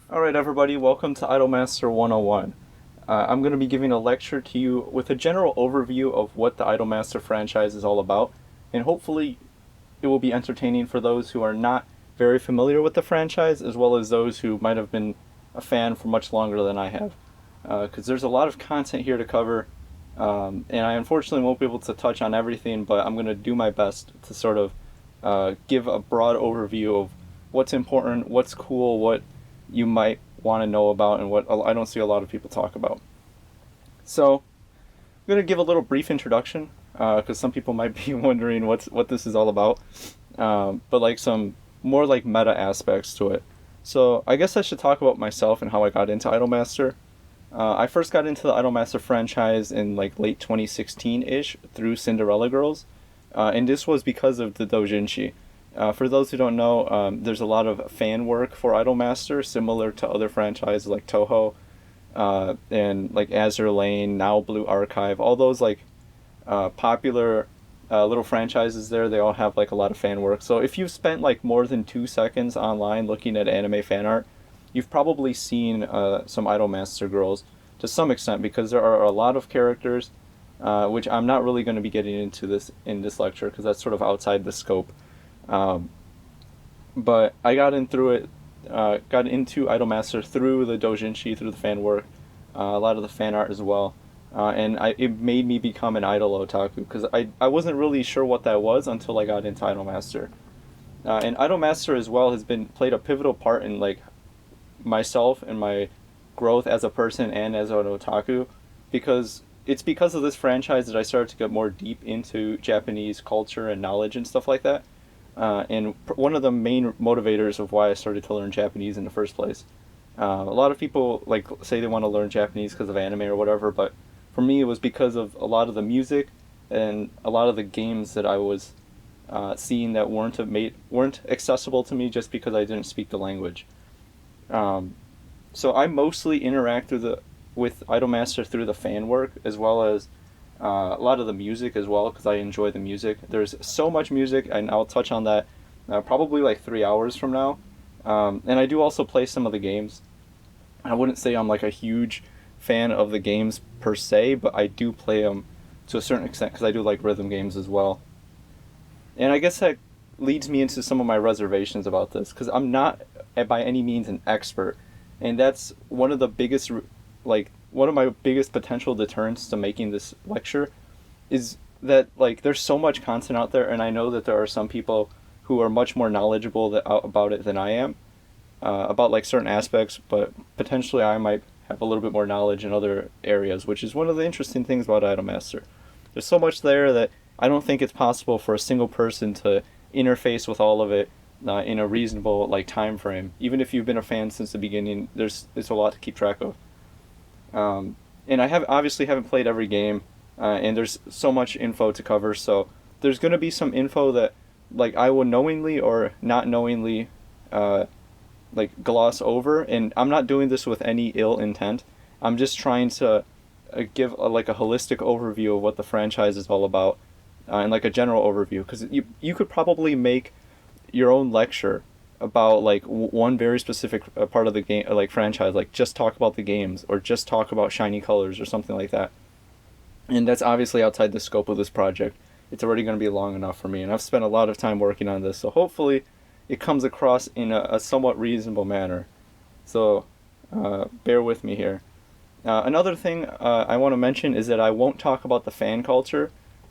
Alright everybody, welcome to Idolmaster 101. I'm going to be giving a lecture to you with a general overview of what the Idolmaster franchise is all about, and hopefully it will be entertaining for those who are not very familiar with the franchise, as well as those who might have been a fan for much longer than I have. Because there's a lot of content here to cover, and I unfortunately won't be able to touch on everything, but I'm going to do my best to sort of give a broad overview of what's important, what's cool, what you might want to know about, and what I don't see a lot of people talk about. So, I'm going to give a little brief introduction because some people might be wondering what this is all about, but like some more like meta aspects to it. So, I guess I should talk about myself and how I got into Idolmaster. I first got into the Idolmaster franchise in like late 2016-ish through Cinderella Girls, and this was because of the doujinshi. For those who don't know, there's a lot of fan work for Idolmaster, similar to other franchises like Toho, and like Azure Lane, Now Blue Archive, all those like popular little franchises there. They all have like a lot of fan work. So if you've spent like more than 2 seconds online looking at anime fan art, you've probably seen some Idolmaster girls to some extent, because there are a lot of characters, which I'm not really going to be getting into this in this lecture because that's sort of outside the scope. Um, but I got in through it, got into Idolmaster through the doujinshi, through the fan work, a lot of the fan art as well, and it made me become an idol otaku because I wasn't really sure what that was until I got into Idolmaster, and Idolmaster as well has been played a pivotal part in like myself and my growth as a person and as an otaku, because it's because of this franchise that I started to get more deep into Japanese culture and knowledge and stuff like that. And one of the main motivators of why I started to learn Japanese in the first place. A lot of people like say they want to learn Japanese because of anime or whatever, but for me it was because of a lot of the music and a lot of the games that I was seeing that weren't accessible to me just because I didn't speak the language. Um, so I mostly interact with Idolmaster through the fan work as well as a lot of the music as well, because I enjoy the music. There's so much music, and I'll touch on that probably like 3 hours from now. And I do also play some of the games. I wouldn't say I'm like a huge fan of the games per se, but I do play them to a certain extent because I do like rhythm games as well. And I guess that leads me into some of my reservations about this, because I'm not by any means an expert, and that's one of the biggest like one of my biggest potential deterrents to making this lecture is that like there's so much content out there, and I know that there are some people who are much more knowledgeable about it than I am, about like certain aspects, but potentially I might have a little bit more knowledge in other areas, which is one of the interesting things about Idolmaster. There's so much there that I don't think it's possible for a single person to interface with all of it in a reasonable like time frame. Even if you've been a fan since the beginning, it's a lot to keep track of. And I have obviously haven't played every game, and there's so much info to cover. So there's going to be some info that like I will knowingly or not knowingly like gloss over, and I'm not doing this with any ill intent. I'm just trying to give like a holistic overview of what the franchise is all about, and like a general overview, because you could probably make your own lecture about like one very specific part of the game, like franchise, like just talk about the games or just talk about shiny colors or something like that. And that's obviously outside the scope of this project. It's already going to be long enough for me, and I've spent a lot of time working on this, so hopefully it comes across in a somewhat reasonable manner. So bear with me here. Another thing I want to mention is that I won't talk about the fan culture.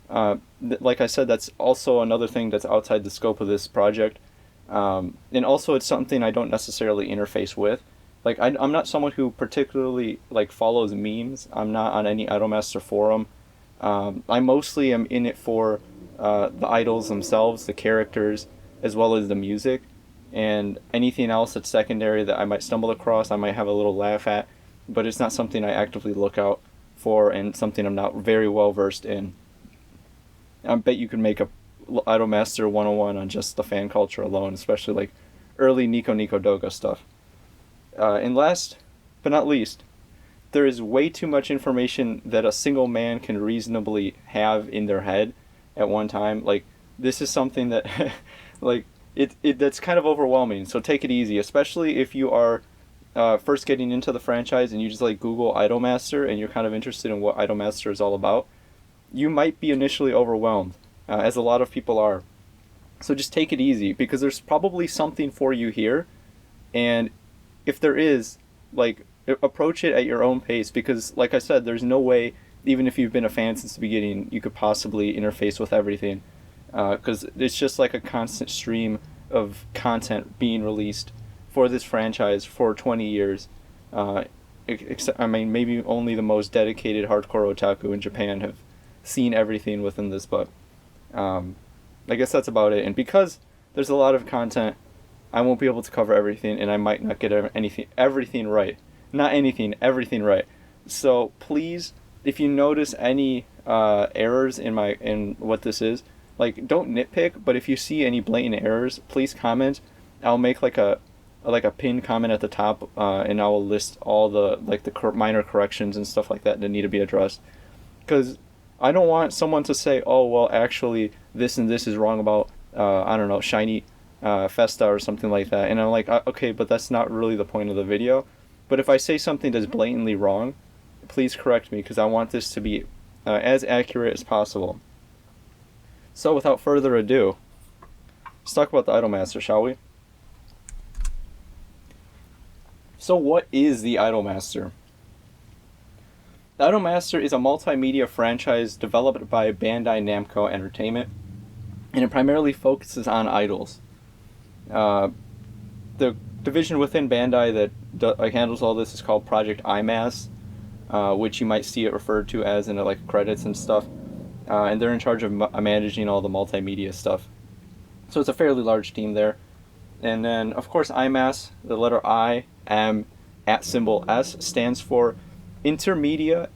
Like I said, that's also another thing that's outside the scope of this project. And also it's something I don't necessarily interface with. Like I'm not someone who particularly like follows memes. I'm not on any Idolmaster forum. I mostly am in it for the idols themselves, the characters, as well as the music, and anything else that's secondary that I might stumble across, I might have a little laugh at, but it's not something I actively look out for, and something I'm not very well versed in. I bet you could make a Idolmaster 101 on just the fan culture alone, especially like early Nico Nico Doga stuff. And last but not least, there is way too much information that a single man can reasonably have in their head at one time. Like this is something that like it that's kind of overwhelming. So take it easy, especially if you are first getting into the franchise and you just like Google Idolmaster and you're kind of interested in what Idolmaster is all about, you might be initially overwhelmed, as a lot of people are. So just take it easy, because there's probably something for you here, and if there is, like, approach it at your own pace, because like I said, there's no way, even if you've been a fan since the beginning, you could possibly interface with everything, because it's just like a constant stream of content being released for this franchise for 20 years. Except, I mean, maybe only the most dedicated hardcore otaku in Japan have seen everything within this, but I guess that's about it. And because there's a lot of content, I won't be able to cover everything, and I might not get everything right. Not anything, everything right. So please, if you notice any errors in what this is, like, don't nitpick, but if you see any blatant errors, please comment. I'll make like a pinned comment at the top, and I will list all the minor corrections and stuff like that need to be addressed. Because I don't want someone to say, oh, well, actually, this and this is wrong about, I don't know, Shiny Festa or something like that. And I'm like, okay, but that's not really the point of the video. But if I say something that's blatantly wrong, please correct me, because I want this to be as accurate as possible. So without further ado, let's talk about the Idolmaster, shall we? So what is the Idolmaster? The Idolmaster is a multimedia franchise developed by Bandai Namco Entertainment, and it primarily focuses on idols. The division within Bandai that handles all this is called Project IMAS, which you might see it referred to as in like credits and stuff, and they're in charge of managing all the multimedia stuff. So it's a fairly large team there. And then, of course, IMAS, the letter I, M, @ stands for Intermedia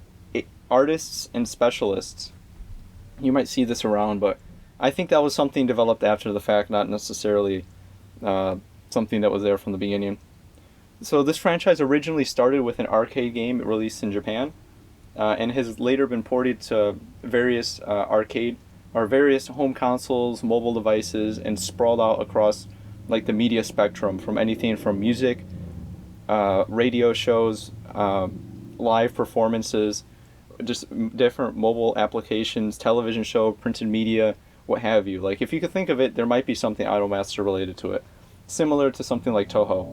Artists and Specialists. You might see this around, but I think that was something developed after the fact, not necessarily something that was there from the beginning. So this franchise originally started with an arcade game released in Japan, and has later been ported to various various home consoles, mobile devices, and sprawled out across like the media spectrum, from anything from music, radio shows, live performances, just different mobile applications, television show, printed media, what have you. Like, if you could think of it, there might be something Idolmaster related to it, similar to something like Toho.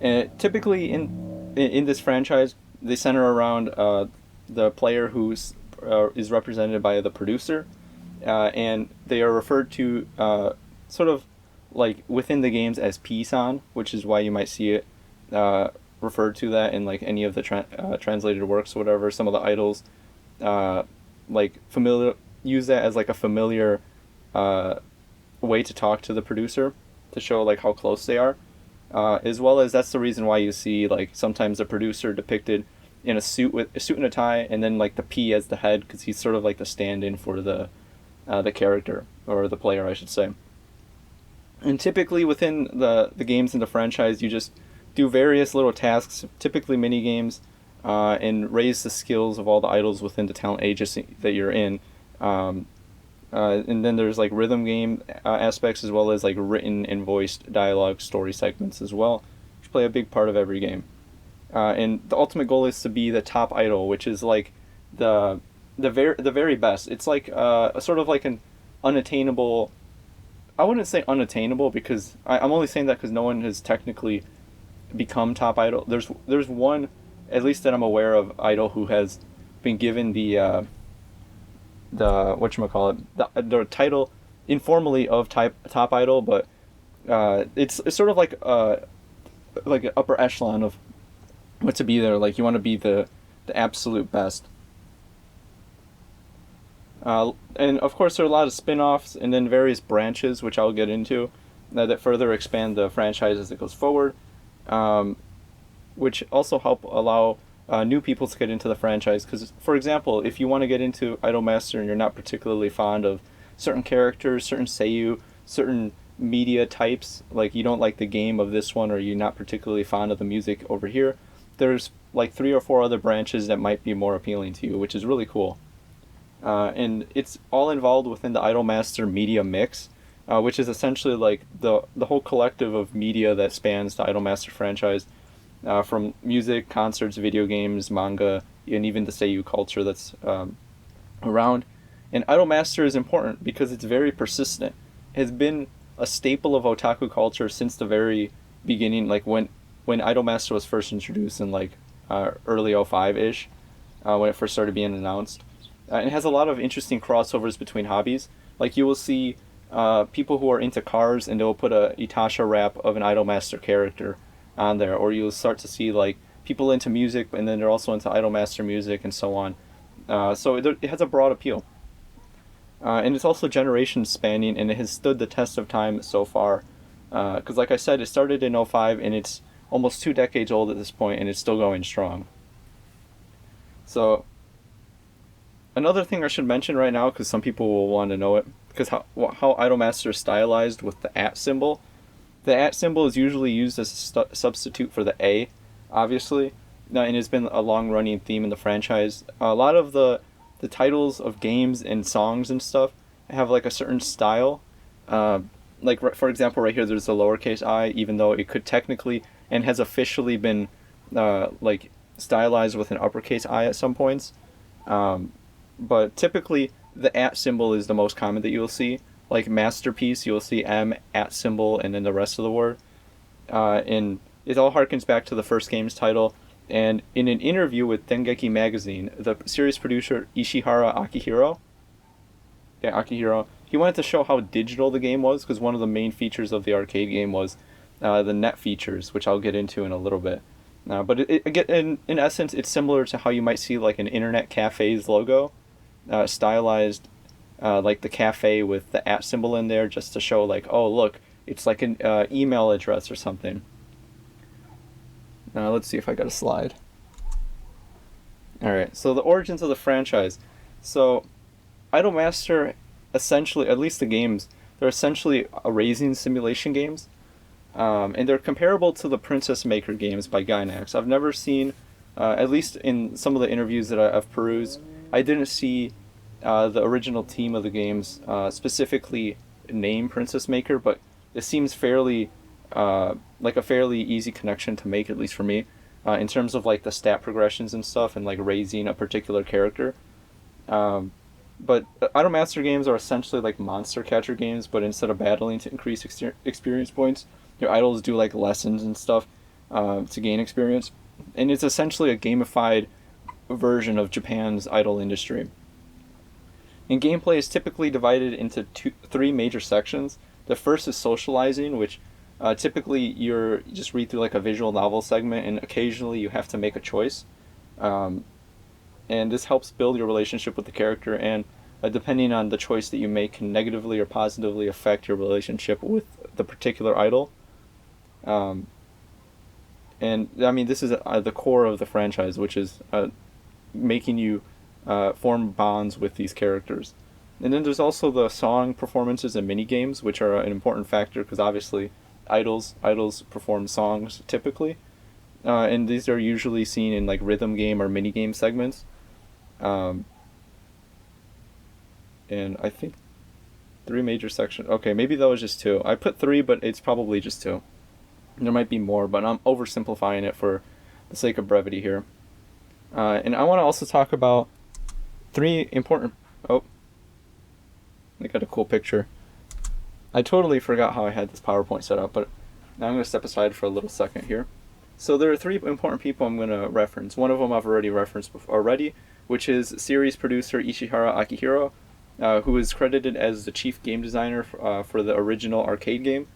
And typically in this franchise, they center around the player who is represented by the producer, and they are referred to sort of like within the games as P-san, which is why you might see it referred to that in like any of the translated works or whatever. Some of the idols use that as like a familiar way to talk to the producer, to show like how close they are, as well as that's the reason why you see like sometimes the producer depicted in a suit and a tie, and then like the P as the head, because he's sort of like the stand-in for the character, or the player, I should say. And typically within the games in the franchise, you just do various little tasks, typically mini games, and raise the skills of all the idols within the talent agency that you're in. And then there's like rhythm game aspects, as well as like written and voiced dialogue story segments as well, which play a big part of every game. And the ultimate goal is to be the top idol, which is like the very best. It's like a sort of like an unattainable. I wouldn't say unattainable, because I'm only saying that because no one has technically become top idol. There's one, at least that I'm aware of, idol who has been given the whatchamacallit, the title informally of top idol, but it's sort of like an upper echelon of what to be there. Like, you want to be the absolute best. And of course there are a lot of spin-offs and then various branches, which I'll get into, that further expand the franchise as it goes forward, which also help allow new people to get into the franchise. Because, for example, if you want to get into Idolmaster and you're not particularly fond of certain characters, certain seiyuu, certain media types, like you don't like the game of this one, or you're not particularly fond of the music over here, there's like 3 or 4 other branches that might be more appealing to you, which is really cool. And it's all involved within the Idolmaster media mix, which is essentially like the whole collective of media that spans the Idolmaster franchise, from music, concerts, video games, manga, and even the Seiyu culture that's around. And Idolmaster is important because it's very persistent. It has been a staple of otaku culture since the very beginning, like when Idolmaster was first introduced in like early 05-ish, when it first started being announced. It has a lot of interesting crossovers between hobbies. Like you will see people who are into cars and they'll put a Itasha wrap of an Idolmaster character on there, or you'll start to see like people into music and then they're also into Idolmaster music and so on. So it has a broad appeal. And it's also generation spanning, and it has stood the test of time so far. Because like I said, it started in 05 and it's almost 2 decades old at this point, and it's still going strong. So another thing I should mention right now, because some people will want to know it, because how Idolmaster is stylized with the @ symbol. The @ symbol is usually used as a substitute for the A, obviously, and it's been a long-running theme in the franchise. A lot of the titles of games and songs and stuff have like a certain style. Like for example, right here, there's a lowercase I, even though it could technically and has officially been like stylized with an uppercase I at some points. But typically, the @ symbol is the most common that you'll see. Like Masterpiece, you'll see M @ symbol and then the rest of the word. And it all harkens back to the first game's title. And in an interview with Dengeki Magazine, the series producer Ishihara Akihiro, he wanted to show how digital the game was, because one of the main features of the arcade game was the net features, which I'll get into in a little bit. But in essence, it's similar to how you might see like an internet cafe's logo, stylized like the cafe with the @ symbol in there, just to show like, oh look, it's like an email address or something. Let's see if I got a slide. Alright, so the origins of the franchise. So, Idolmaster, essentially, at least the games, they're essentially raising simulation games. And they're comparable to the Princess Maker games by Gainax. I've never seen, at least in some of the interviews that I've perused, I didn't see the original team of the games specifically name Princess Maker, but it seems fairly like a fairly easy connection to make, at least for me, in terms of like the stat progressions and stuff, and like raising a particular character. But Idolmaster games are essentially like monster catcher games, but instead of battling to increase experience points, your idols do like lessons and stuff to gain experience. And it's essentially a gamified version of Japan's idol industry. And gameplay is typically divided into 3 major sections. The first is socializing, which typically you just read through like a visual novel segment, and occasionally you have to make a choice. And this helps build your relationship with the character, and depending on the choice that you make, can negatively or positively affect your relationship with the particular idol. And I mean, this is the core of the franchise, which is making you form bonds with these characters. And then there's also the song performances and mini games, which are an important factor, because obviously idols perform songs typically, and these are usually seen in like rhythm game or mini game segments. And I think 3 major sections. Okay, maybe that was just 2. I put 3, but it's probably just 2. There might be more, but I'm oversimplifying it for the sake of brevity here. And I want to also talk about 3 important... Oh, I got a cool picture. I totally forgot how I had this PowerPoint set up, but now I'm going to step aside for a little second here. So there are 3 important people I'm going to reference. One of them I've already referenced already, which is series producer Ishihara Akihiro, who is credited as the chief game designer for the original arcade game.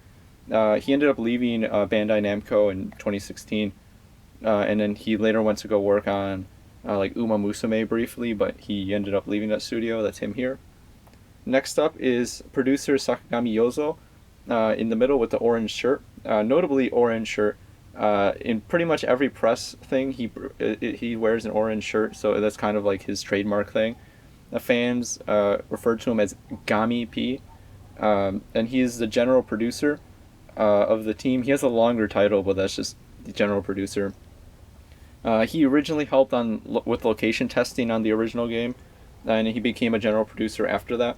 He ended up leaving Bandai Namco in 2016, and then he later went to go work on like Uma Musume briefly, but he ended up leaving that studio. That's him here. Next up is producer Sakagami Yozo, in the middle with the orange shirt. Notably orange shirt. In pretty much every press thing, he wears an orange shirt, so that's kind of like his trademark thing. The fans refer to him as Gami P, and he's the general producer of the team. He has a longer title, but that's just the general producer. He originally helped with location testing on the original game, and he became a general producer after that.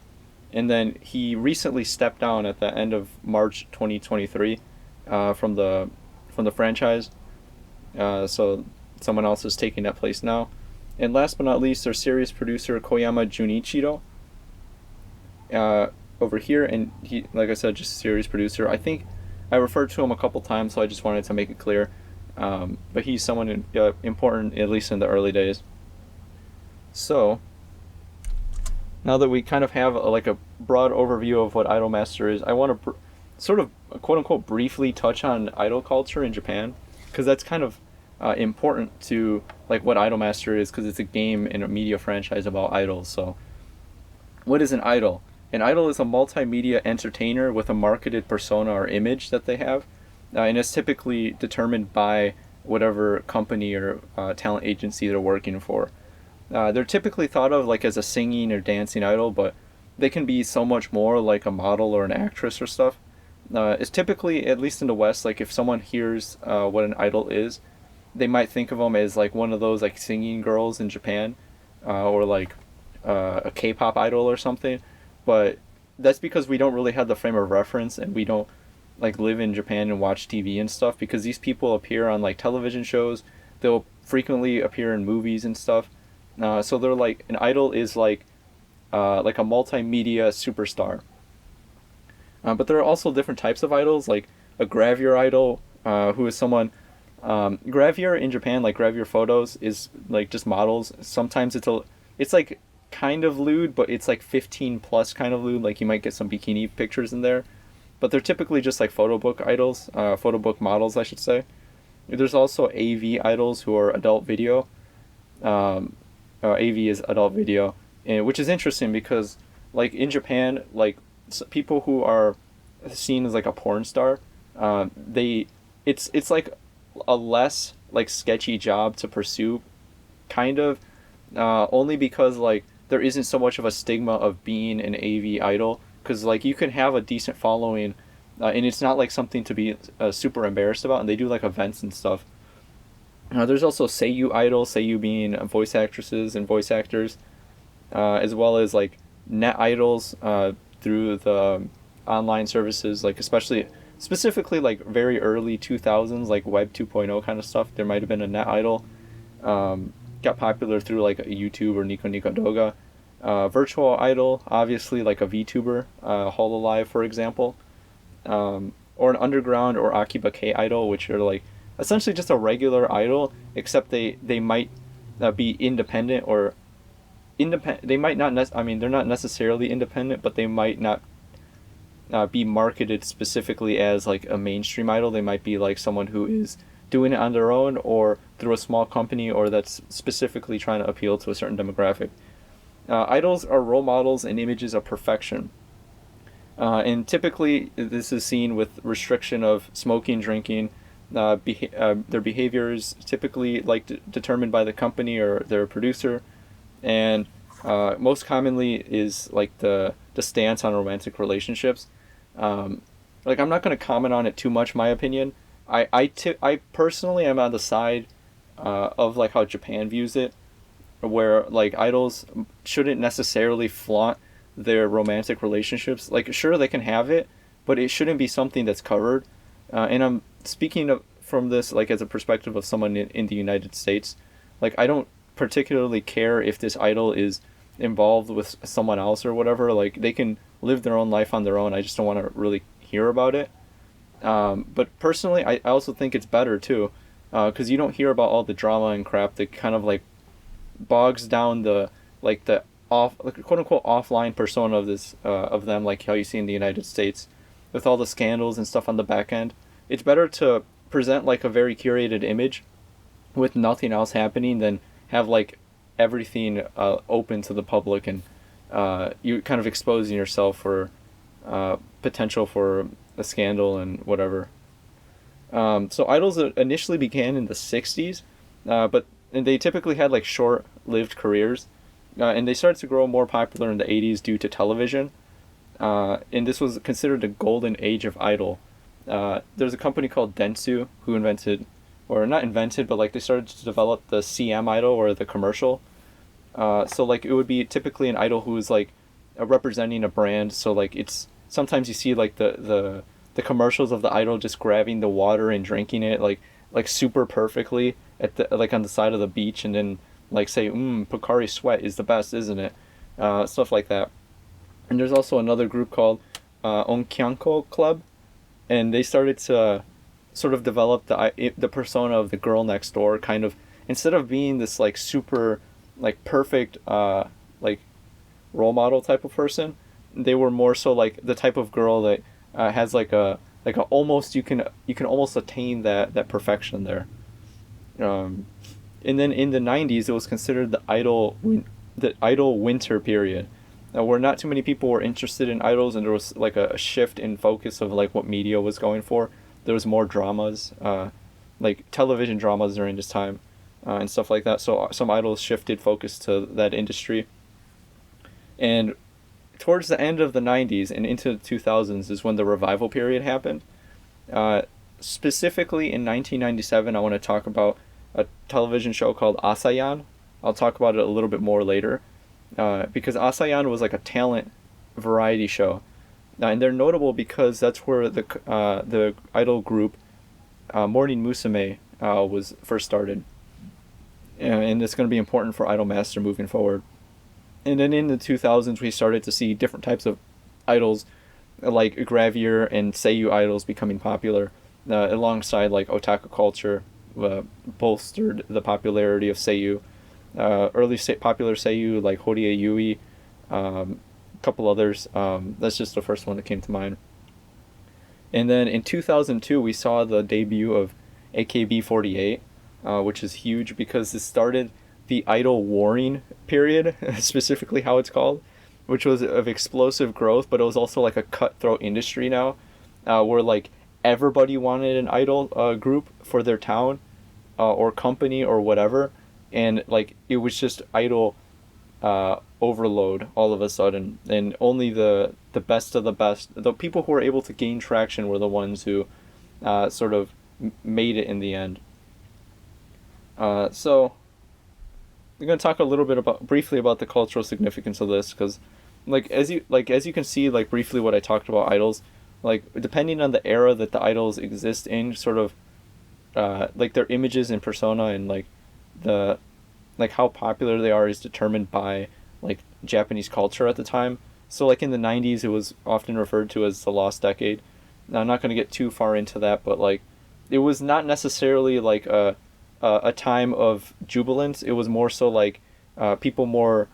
and then he recently stepped down at the end of March 2023 from the franchise. So someone else is taking that place now. And last but not least, their series producer Koyama Junichiro over here, and he, like I said, just series producer. I think I referred to him a couple times, so I just wanted to make it clear. But he's someone important, at least in the early days. So now that we kind of have a broad overview of what Idolmaster is, I want to sort of quote unquote briefly touch on idol culture in Japan, because that's kind of important to like what Idolmaster is, because it's a game and a media franchise about idols. So what is an idol? An idol is a multimedia entertainer with a marketed persona or image that they have, and it's typically determined by whatever company or talent agency they're working for. They're typically thought of like as a singing or dancing idol, but they can be so much more, like a model or an actress or stuff. It's typically, at least in the West, like if someone hears what an idol is, they might think of them as like one of those like singing girls in Japan, or like a K-pop idol or something. But that's because we don't really have the frame of reference, and we don't like live in Japan and watch TV and stuff, because these people appear on like television shows. They'll frequently appear in movies and stuff. So they're like, an idol is like a multimedia superstar. But there are also different types of idols, like a gravure idol, who is someone. Gravure in Japan, like gravure photos, is like just models. Sometimes it's like kind of lewd, but it's like 15 plus kind of lewd. Like you might get some bikini pictures in there, but they're typically just like photo book idols, photo book models, I should say. There's also AV idols, who are adult video. AV is adult video, and which is interesting because like in Japan, like people who are seen as like a porn star, it's like a less like sketchy job to pursue, kind of, only because like there isn't so much of a stigma of being an AV idol, because like you can have a decent following, and it's not like something to be super embarrassed about, and they do like events and stuff. There's also Seiyu idols, Seiyu being voice actresses and voice actors, as well as like net idols through the online services, like specifically like very early 2000s, like Web 2.0 kind of stuff. There might have been a net idol. Got popular through like a YouTube or Nico Nico Doga. Virtual idol, obviously like a VTuber, Hololive for example, or an underground or Akiba K idol, which are like essentially just a regular idol, except they might be independent or independent. They might not. They're not necessarily independent, but they might not be marketed specifically as like a mainstream idol. They might be like someone who is doing it on their own or through a small company, or that's specifically trying to appeal to a certain demographic. Idols are role models and images of perfection. And typically this is seen with restriction of smoking, drinking. Their behaviors typically determined by the company or their producer, and most commonly is like the stance on romantic relationships. Like I'm not going to comment on it too much, my opinion. I personally am on the side of like how Japan views it, where like idols shouldn't necessarily flaunt their romantic relationships. Like sure, they can have it, but it shouldn't be something that's covered. And I'm speaking from this like as a perspective of someone in the United States. Like I don't particularly care if this idol is involved with someone else or whatever. Like they can live their own life on their own. I just don't want to really hear about it. But personally, I also think it's better too, because you don't hear about all the drama and crap that kind of like bogs down the quote unquote offline persona of this of them, like how you see in the United States with all the scandals and stuff on the back end. It's better to present like a very curated image with nothing else happening than have like everything open to the public, and you kind of exposing yourself for potential for a scandal and whatever. So idols initially began in the 60s, but they typically had like short-lived careers, and they started to grow more popular in the 80s due to television, and this was considered the golden age of idol. There's a company called Dentsu who invented, or not invented, but like they started to develop the CM idol, or the commercial. So like it would be typically an idol who is like representing a brand. So like it's sometimes you see like the commercials of the idol just grabbing the water and drinking it like super perfectly at the like on the side of the beach, and then like say, Pocari Sweat is the best, isn't it? Stuff like that. And there's also another group called Onkyanko Club, and they started to sort of develop the persona of the girl next door, kind of, instead of being this like super like perfect like role model type of person. They were more so like the type of girl that has like a almost, you can almost attain that perfection there. And then in the 90s it was considered the idol winter period, where not too many people were interested in idols, and there was like a shift in focus of like what media was going for. There was more dramas, like television dramas during this time, and stuff like that. So some idols shifted focus to that industry. And towards the end of the 90s and into the 2000s is when the revival period happened. Specifically in 1997, I want to talk about a television show called Asayan. I'll talk about it a little bit more later, because Asayan was like a talent variety show. And they're notable because that's where the idol group Morning Musume was first started. And it's going to be important for Idolmaster moving forward. And then in the 2000s, we started to see different types of idols, like Gravure and Seiyu idols becoming popular, alongside like otaku culture, bolstered the popularity of Seiyu. Early popular Seiyu like Horie Yui, a couple others. That's just the first one that came to mind. And then in 2002, we saw the debut of AKB48, which is huge because this started the idol warring period, specifically how it's called, which was of explosive growth, but it was also like a cutthroat industry now, where like everybody wanted an idol group for their town or company or whatever, and like it was just idol overload all of a sudden, and only the best of the best, the people who were able to gain traction, were the ones who sort of made it in the end. So I'm going to talk a little bit briefly about the cultural significance of this, because as you can see, like briefly what I talked about idols, like depending on the era that the idols exist in, sort of like their images and persona, and like the like how popular they are is determined by like Japanese culture at the time. So like in the 90s, it was often referred to as the lost decade. Now, I'm not going to get too far into that, but like it was not necessarily like a time of jubilance. It was more so like people more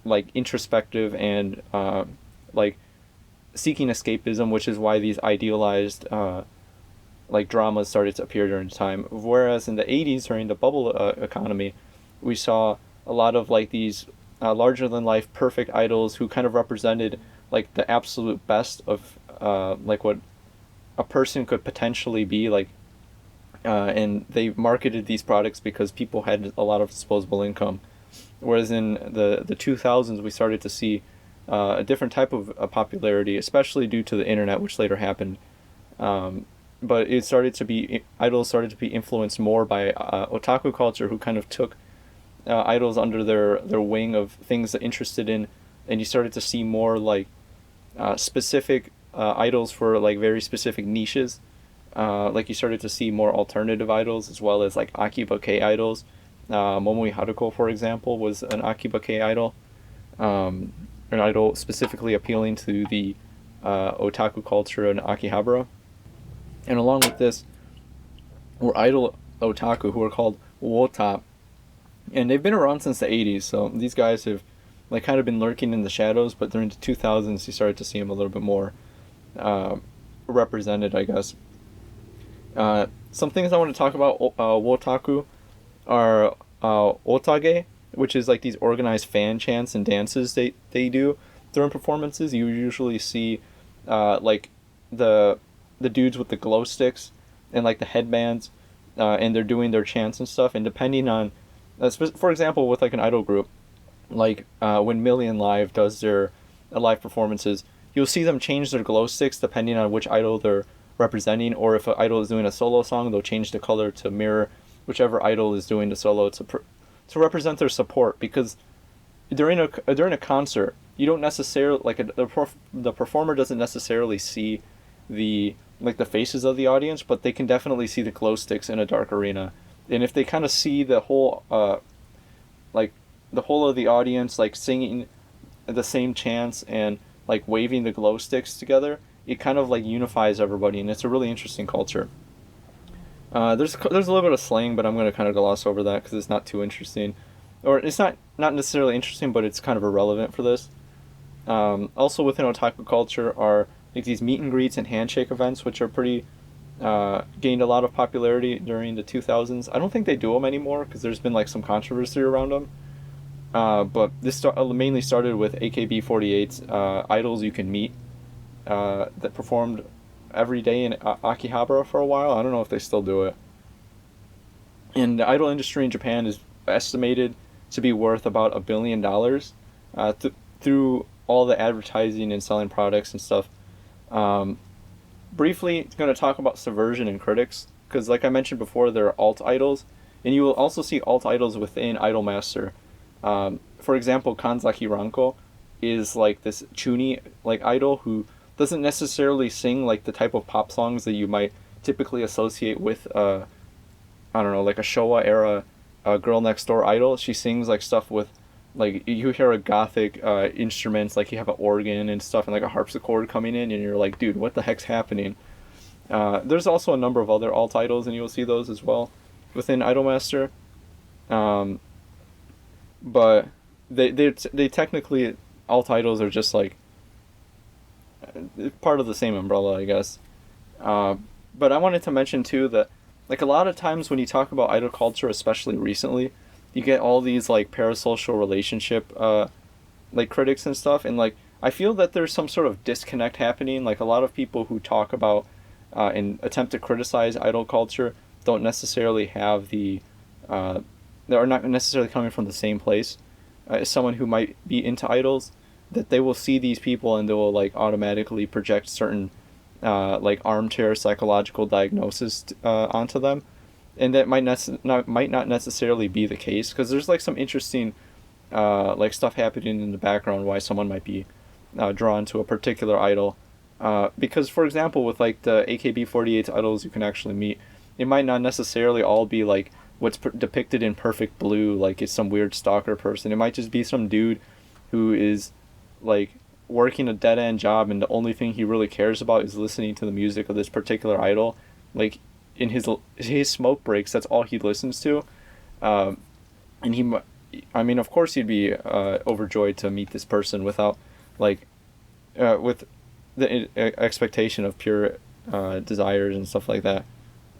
like introspective and like seeking escapism, which is why these idealized like dramas started to appear during the time. Whereas in the 80s, during the bubble economy, we saw a lot of like these larger than life perfect idols who kind of represented like the absolute best of like what a person could potentially be like. And they marketed these products because people had a lot of disposable income. Whereas in the 2000s, we started to see a different type of popularity, especially due to the internet, which later happened. But idols started to be influenced more by otaku culture, who kind of took idols under their wing of things they're interested in, and you started to see more like specific idols for like very specific niches. Like you started to see more alternative idols, as well as like Akibake idols. Momoi Haruko, for example, was an Akibake idol, an idol specifically appealing to the otaku culture in Akihabara. And along with this were idol otaku who are called Wota, and they've been around since the 80s. So these guys have like kind of been lurking in the shadows, but during the 2000s, you started to see them a little bit more represented, I guess. Some things I want to talk about Wotaku are otage, which is like these organized fan chants and dances they do during performances. You usually see like the dudes with the glow sticks and like the headbands, and they're doing their chants and stuff. And depending on, for example, with like an idol group, like when Million Live does their live performances, you'll see them change their glow sticks depending on which idol they're representing, or if an idol is doing a solo song, they'll change the color to mirror whichever idol is doing the solo to represent their support. Because during a concert, you don't necessarily like the performer doesn't necessarily see the like the faces of the audience, but they can definitely see the glow sticks in a dark arena. And if they kind of see the whole like the whole of the audience like singing the same chants and like waving the glow sticks together, it kind of like unifies everybody, and it's a really interesting culture. There's a little bit of slang, but I'm going to kind of gloss over that because it's not too interesting, or it's not necessarily interesting, but it's kind of irrelevant for this. Also within otaku culture are like these meet and greets and handshake events, which are pretty gained a lot of popularity during the 2000s. I don't think they do them anymore because there's been like some controversy around them. But this mainly started with AKB48's idols you can meet that performed every day in Akihabara for a while. I don't know if they still do it. And the idol industry in Japan is estimated to be worth about $1 billion through all the advertising and selling products and stuff. Briefly, going to talk about subversion and critics, because like I mentioned before, there are alt idols, and you will also see alt idols within Idolmaster. For example, Kanzaki Ranko is like this chuuni like idol who doesn't necessarily sing like the type of pop songs that you might typically associate with I don't know, like a Showa era girl next door idol. She sings like stuff with like you hear a gothic instruments, like you have an organ and stuff and like a harpsichord coming in, and you're like, dude, what the heck's happening? There's also a number of other alt idols, and you'll see those as well within Idolmaster. But they technically, alt idols are just like part of the same umbrella, I guess. But I wanted to mention too that like a lot of times when you talk about idol culture, especially recently, you get all these like parasocial relationship like critics and stuff, and like I feel that there's some sort of disconnect happening. Like a lot of people who talk about and attempt to criticize idol culture don't necessarily have the they are not necessarily coming from the same place as someone who might be into idols, that they will see these people and they will like automatically project certain like armchair psychological diagnosis onto them, and that might not necessarily be the case, because there's like some interesting like stuff happening in the background why someone might be drawn to a particular idol. Because for example, with like the AKB48 idols you can actually meet, it might not necessarily all be like what's depicted in Perfect Blue, like it's some weird stalker person. It might just be some dude who is like working a dead-end job, and the only thing he really cares about is listening to the music of this particular idol. Like in his smoke breaks, that's all he listens to. And he, I mean, of course he'd be overjoyed to meet this person without like with the expectation of pure desires and stuff like that.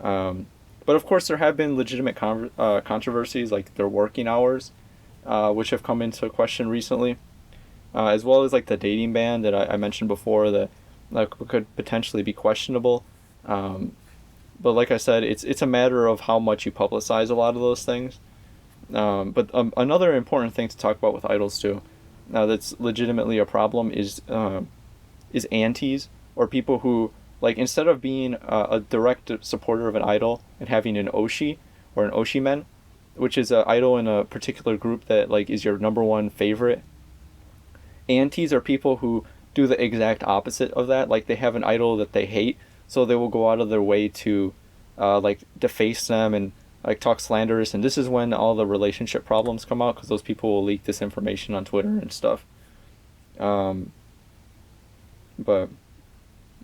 But of course there have been legitimate controversies, like their working hours, which have come into question recently, as well as like the dating ban that I mentioned before that like could potentially be questionable. But like I said, it's a matter of how much you publicize a lot of those things. But another important thing to talk about with idols too, that's legitimately a problem is antis, or people who like instead of being a direct supporter of an idol and having an oshi or an oshimen, which is an idol in a particular group that like is your number one favorite. Antis are people who do the exact opposite of that. Like they have an idol that they hate, so they will go out of their way to like deface them and like talk slanderous. And this is when all the relationship problems come out, because those people will leak this information on Twitter and stuff.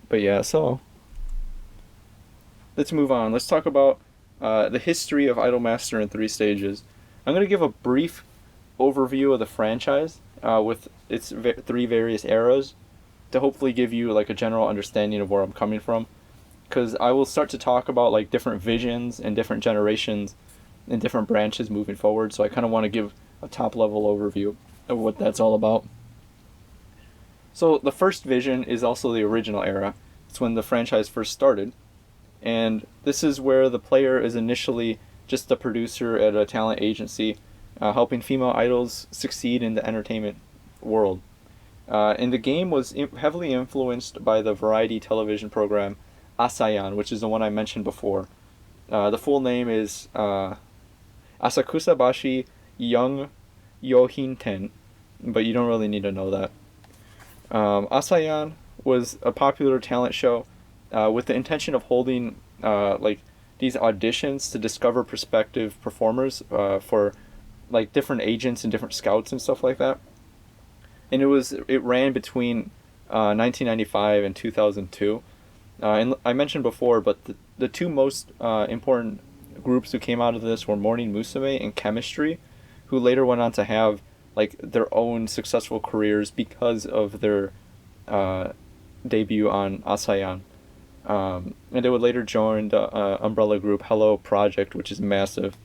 But yeah, so let's move on. Let's talk about the history of Idolmaster in 3 stages. I'm going to give a brief overview of the franchise with its 3 various eras to hopefully give you like a general understanding of where I'm coming from, because I will start to talk about like different visions and different generations and different branches moving forward. So I kind of want to give a top level overview of what that's all about. So the first vision is also the original era. It's when the franchise first started. And this is where the player is initially just a producer at a talent agency, helping female idols succeed in the entertainment world. And the game was heavily influenced by the variety television program Asayan, which is the one I mentioned before. The full name is Asakusabashi Young Yohinten, but you don't really need to know that. Asayan was a popular talent show with the intention of holding like these auditions to discover prospective performers for like different agents and different scouts and stuff like that. And it ran between 1995 and 2002. And I mentioned before, but the two most important groups who came out of this were Morning Musume and Chemistry, who later went on to have like their own successful careers because of their debut on Asayan. And they would later join the umbrella group Hello Project, which is massive.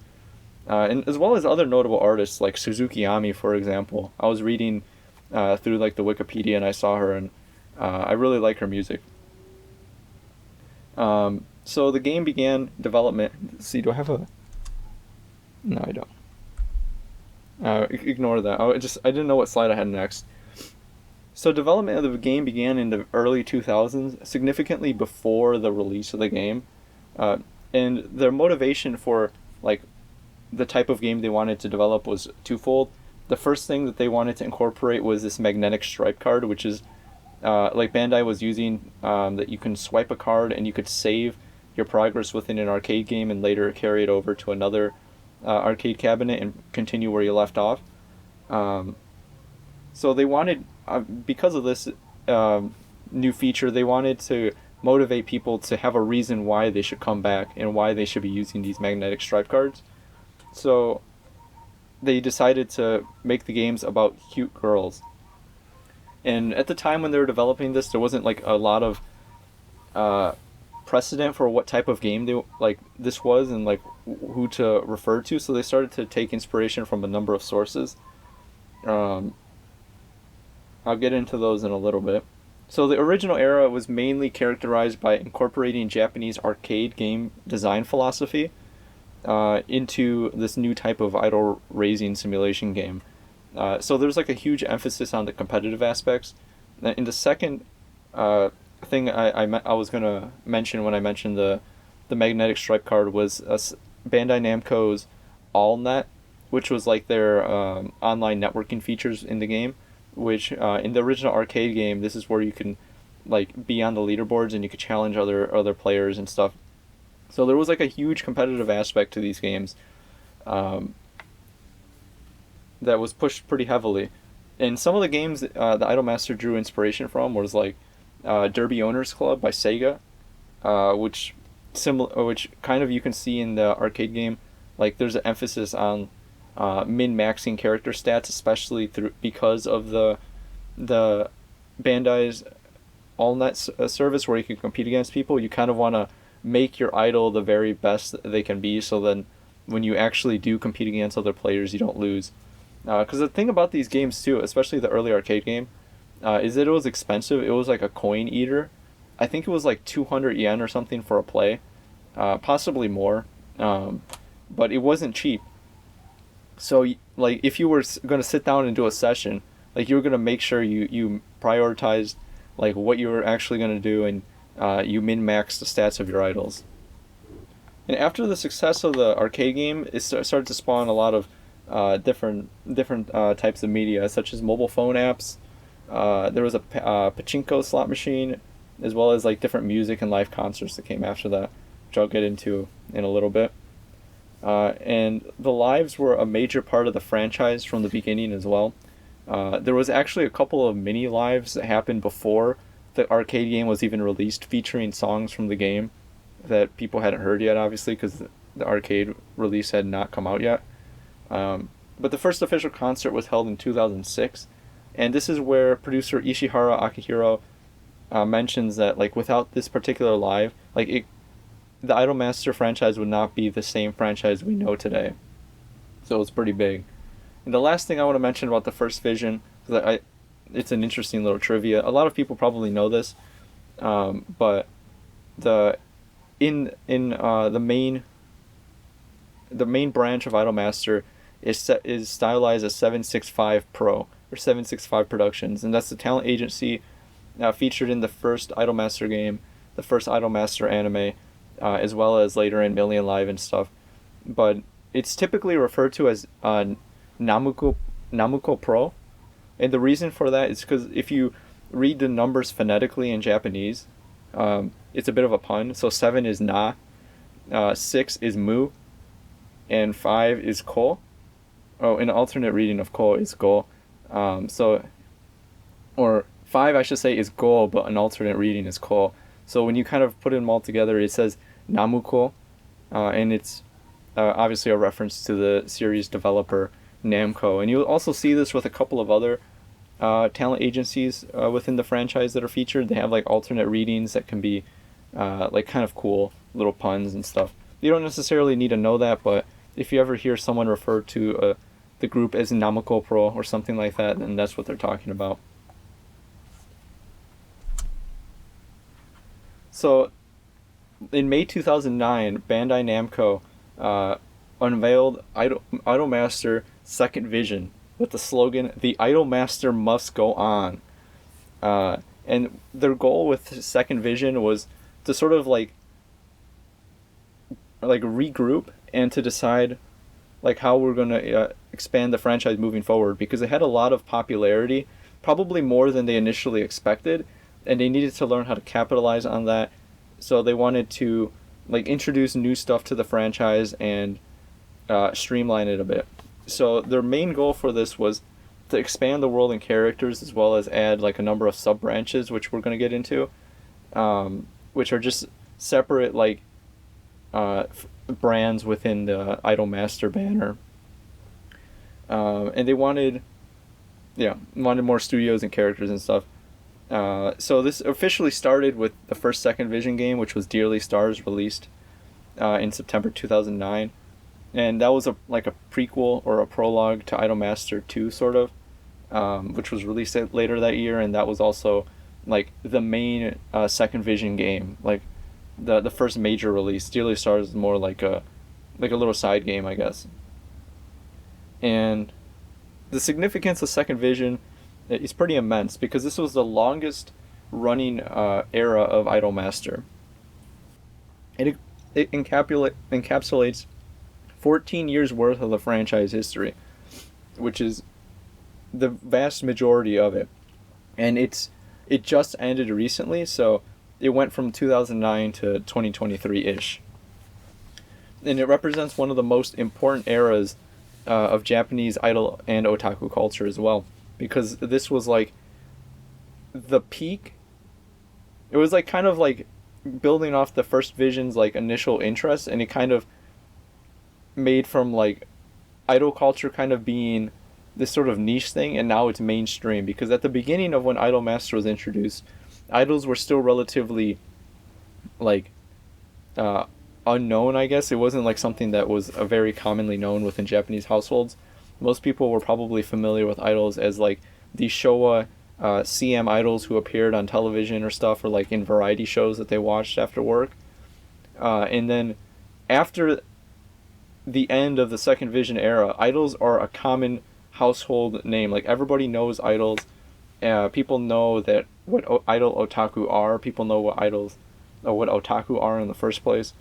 And as well as other notable artists like Suzuki Ami, for example. I was reading through like the Wikipedia and I saw her, and I really like her music. So the game began development. Let's see, do I have a? No, I don't. Ignore that. I didn't know what slide I had next. So development of the game began in the early 2000s, significantly before the release of the game, and their motivation for like the type of game they wanted to develop was twofold. The first thing that they wanted to incorporate was this magnetic stripe card, which is like Bandai was using, that you can swipe a card and you could save your progress within an arcade game and later carry it over to another arcade cabinet and continue where you left off. So they wanted, because of this new feature, they wanted to motivate people to have a reason why they should come back and why they should be using these magnetic stripe cards. So they decided to make the games about cute girls. And at the time when they were developing this, there wasn't like a lot of precedent for what type of game this was and like who to refer to. So they started to take inspiration from a number of sources. I'll get into those in a little bit. So the original era was mainly characterized by incorporating Japanese arcade game design philosophy into this new type of idol raising simulation game. So there's like a huge emphasis on the competitive aspects. In the second thing I was gonna mention when I mentioned the magnetic stripe card was Bandai Namco's AllNet, which was like their online networking features in the game. Which in the original arcade game, this is where you can like be on the leaderboards and you could challenge other players and stuff. So there was like a huge competitive aspect to these games that was pushed pretty heavily. And some of the games the Idolmaster drew inspiration from was like Derby Owners Club by Sega, which kind of you can see in the arcade game. Like there's an emphasis on min-maxing character stats, especially because of the Bandai's AllNet service where you can compete against people. You kind of want to make your idol the very best they can be, so then when you actually do compete against other players, you don't lose. Because the thing about these games too, especially the early arcade game, is that it was expensive. It was like a coin eater. I think it was like 200 yen or something for a play, possibly more, but it wasn't cheap. So like if you were going to sit down and do a session, like you were going to make sure you prioritized like what you were actually going to do, and you min-max the stats of your idols. And after the success of the arcade game, it started to spawn a lot of different types of media, such as mobile phone apps. There was a pachinko slot machine, as well as like different music and live concerts that came after that, which I'll get into in a little bit. And the lives were a major part of the franchise from the beginning as well. There was actually a couple of mini lives that happened before the arcade game was even released, featuring songs from the game that people hadn't heard yet, obviously, because the arcade release had not come out yet. But the first official concert was held in 2006, and this is where producer Ishihara Akihiro mentions that like without this particular live, the Idolmaster franchise would not be the same franchise we know today. So it's pretty big. And the last thing I want to mention about the first Vision, because it's an interesting little trivia. A lot of people probably know this, but the main branch of Idolmaster is stylized as 765 Pro or 765 Productions, and that's the talent agency featured in the first Idolmaster game, the first Idolmaster anime, as well as later in Million Live and stuff. But it's typically referred to as Namuko Pro, and the reason for that is because if you read the numbers phonetically in Japanese, it's a bit of a pun. So 7 is na, 6 is mu, and 5 is ko. Oh, an alternate reading of ko is go. Or 5, I should say, is go, but an alternate reading is ko. So when you kind of put them all together, it says namuko, and it's obviously a reference to the series developer Namco. And you'll also see this with a couple of other talent agencies within the franchise that are featured. They have like alternate readings that can be like kind of cool little puns and stuff. You don't necessarily need to know that, but if you ever hear someone refer to the group as Namco Pro or something like that, then that's what they're talking about. So, in May 2009, Bandai Namco unveiled Idolmaster Second Vision with the slogan, "The Idolmaster must go on." And their goal with Second Vision was to sort of like regroup and to decide like how we're going to expand the franchise moving forward, because it had a lot of popularity, probably more than they initially expected, and they needed to learn how to capitalize on that. So they wanted to like introduce new stuff to the franchise and streamline it a bit. So their main goal for this was to expand the world and characters, as well as add like a number of sub branches, which we're going to get into, which are just separate like brands within the Idolmaster banner. And they wanted more studios and characters and stuff. So this officially started with the first Second Vision game, which was Dearly Stars, released in September 2009. And that was a prequel or a prologue to Idolmaster 2, sort of, which was released later that year, and that was also like the main Second Vision game, like the first major release. Dearly Stars is more like a little side game, I guess. And the significance of Second Vision is pretty immense, because this was the longest running era of Idolmaster. It encapsulates 14 years worth of the franchise history, which is the vast majority of it. And it just ended recently, so it went from 2009 to 2023-ish. And it represents one of the most important eras of Japanese idol and otaku culture as well, because this was like the peak. It was like kind of like building off the first Vision's like initial interest, and it kind of made from like idol culture kind of being this sort of niche thing, and now it's mainstream, because at the beginning of when Idolmaster was introduced, idols were still relatively like unknown, I guess. It wasn't like something that was very commonly known within Japanese households. Most people were probably familiar with idols as like the Showa CM idols who appeared on television or stuff, or like in variety shows that they watched after work. And then after the end of the Second Vision era, idols are a common household name. Like everybody knows idols. People know that what idol otaku are. People know what idols or what otaku are in the first place.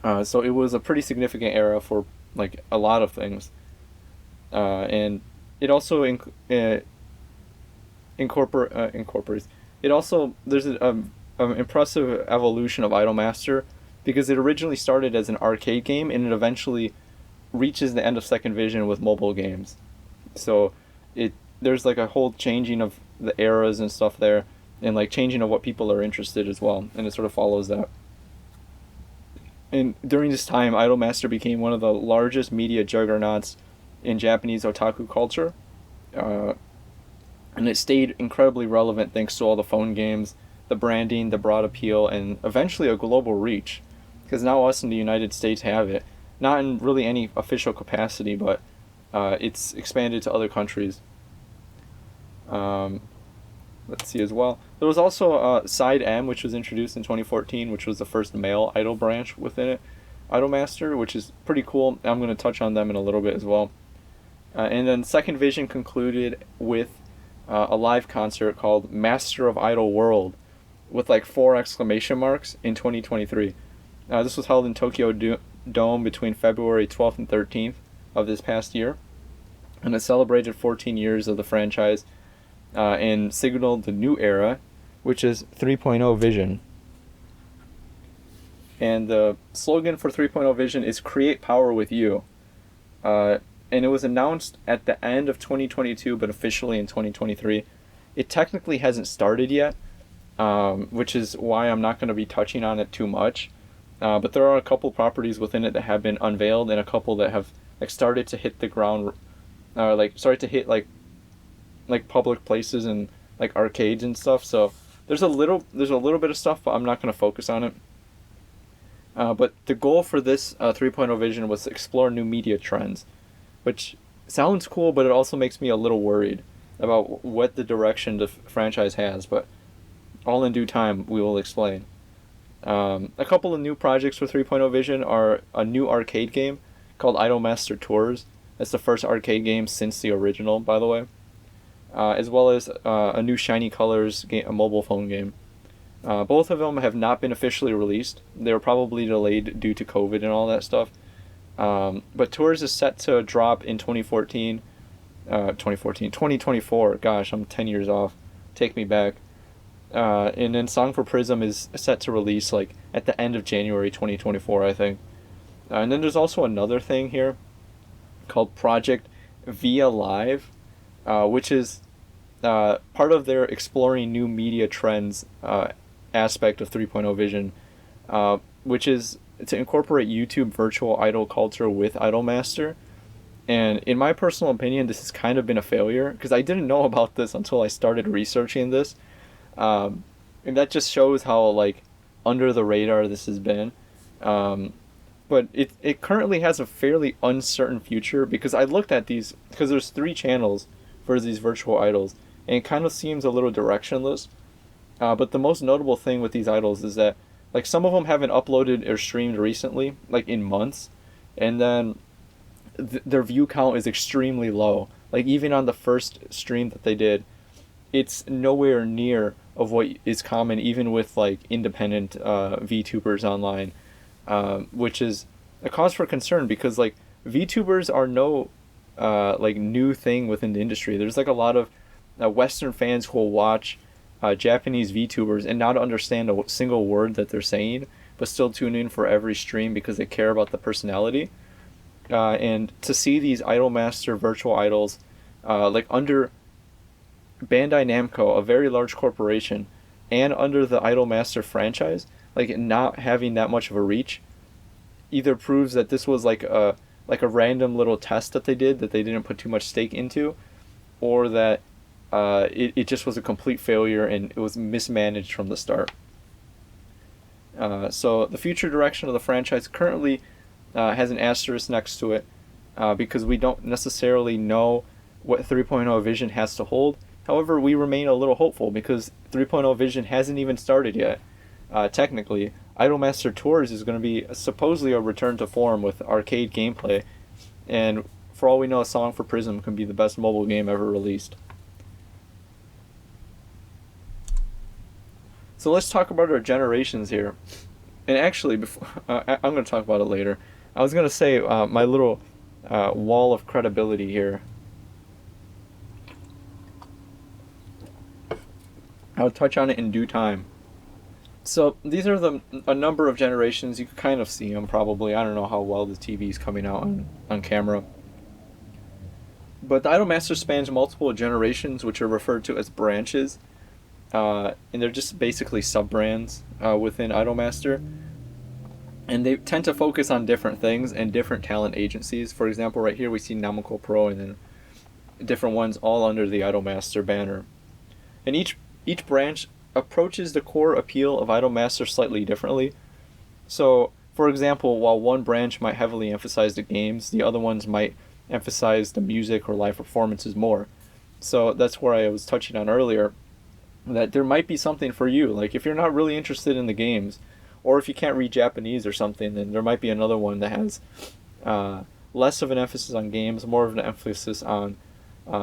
So it was a pretty significant era for like a lot of things. And it also incorporates. It also, there's an impressive evolution of Idolmaster, because it originally started as an arcade game, and it eventually reaches the end of Second Vision with mobile games. So there's like a whole changing of the eras and stuff there, and like changing of what people are interested as well, and it sort of follows that. And during this time, Idolmaster became one of the largest media juggernauts in Japanese otaku culture, and it stayed incredibly relevant thanks to all the phone games, the branding, the broad appeal, and eventually a global reach, because now us in the United States have it, not in really any official capacity, but it's expanded to other countries. Let's see as well. There was also SideM, which was introduced in 2014, which was the first male idol branch within it, Idolmaster, which is pretty cool. I'm going to touch on them in a little bit as well. And then Second Vision concluded with a live concert called Master of Idol World, with like 4 exclamation marks, in 2023. This was held in Tokyo Dome between February 12th and 13th of this past year, and it celebrated 14 years of the franchise. and signaled the new era, which is 3.0 vision. And the slogan for 3.0 vision is "Create Power with You." And it was announced at the end of 2022, but officially in 2023. It technically hasn't started yet, which is why I'm not going to be touching on it too much. But there are a couple properties within it that have been unveiled, and a couple that have started to hit the ground, started to hit like public places and like arcades and stuff. So there's a little bit of stuff, but I'm not going to focus on it. But the goal for this 3.0 vision was to explore new media trends, which sounds cool, but it also makes me a little worried about what the direction the franchise has. But all in due time, we will explain. A couple of new projects for 3.0 vision are a new arcade game called Idolmaster Tours. That's the first arcade game since the original, by the way. As well as a new Shiny Colors game, a mobile phone game. Both of them have not been officially released. They were probably delayed due to COVID and all that stuff. But Tours is set to drop in 2024. Gosh, I'm 10 years off. Take me back. And then SongforPrism is set to release like at the end of January 2024, I think. And then there's also another thing here called Project Via Live, which is part of their exploring new media trends aspect of 3.0 vision, which is to incorporate YouTube virtual idol culture with Idolmaster. And in my personal opinion, this has kind of been a failure because I didn't know about this until I started researching this. And that just shows how like under the radar this has been. But it currently has a fairly uncertain future because I looked at these, because there's 3 channels for these virtual idols, and it kind of seems a little directionless. But the most notable thing with these idols is that like some of them haven't uploaded or streamed recently, like in months, and then their view count is extremely low. Like even on the first stream that they did, it's nowhere near of what is common even with like independent VTubers online, which is a cause for concern because like VTubers are no like new thing within the industry. There's like a lot of Western fans who will watch Japanese VTubers and not understand a single word that they're saying, but still tune in for every stream because they care about the personality. And to see these Idolmaster virtual idols like under Bandai Namco, a very large corporation, and under the Idolmaster franchise, like not having that much of a reach, either proves that this was like a random little test that they didn't put too much stake into, or that it just was a complete failure and it was mismanaged from the start. So the future direction of the franchise currently has an asterisk next to it because we don't necessarily know what 3.0 vision has to hold. However, we remain a little hopeful because 3.0 vision hasn't even started yet. Technically, Idolmaster Tours is going to be supposedly a return to form with arcade gameplay, and for all we know, SongforPrism can be the best mobile game ever released. So let's talk about our generations here. And actually, before I'm going to talk about it later. I was going to say my little wall of credibility here. I'll touch on it in due time. So these are a number of generations. You can kind of see them probably. I don't know how well the TV is coming out on camera. But the Idolmaster spans multiple generations, which are referred to as branches. And they're just basically sub-brands within Idolmaster. And they tend to focus on different things and different talent agencies. For example, right here we see Namco Pro and then different ones all under the Idolmaster banner. And each branch approaches the core appeal of Idolmaster slightly differently. So, for example, while one branch might heavily emphasize the games, the other ones might emphasize the music or live performances more. So that's where I was touching on earlier, that there might be something for you. Like if you're not really interested in the games, or if you can't read Japanese or something, then there might be another one that has less of an emphasis on games, more of an emphasis on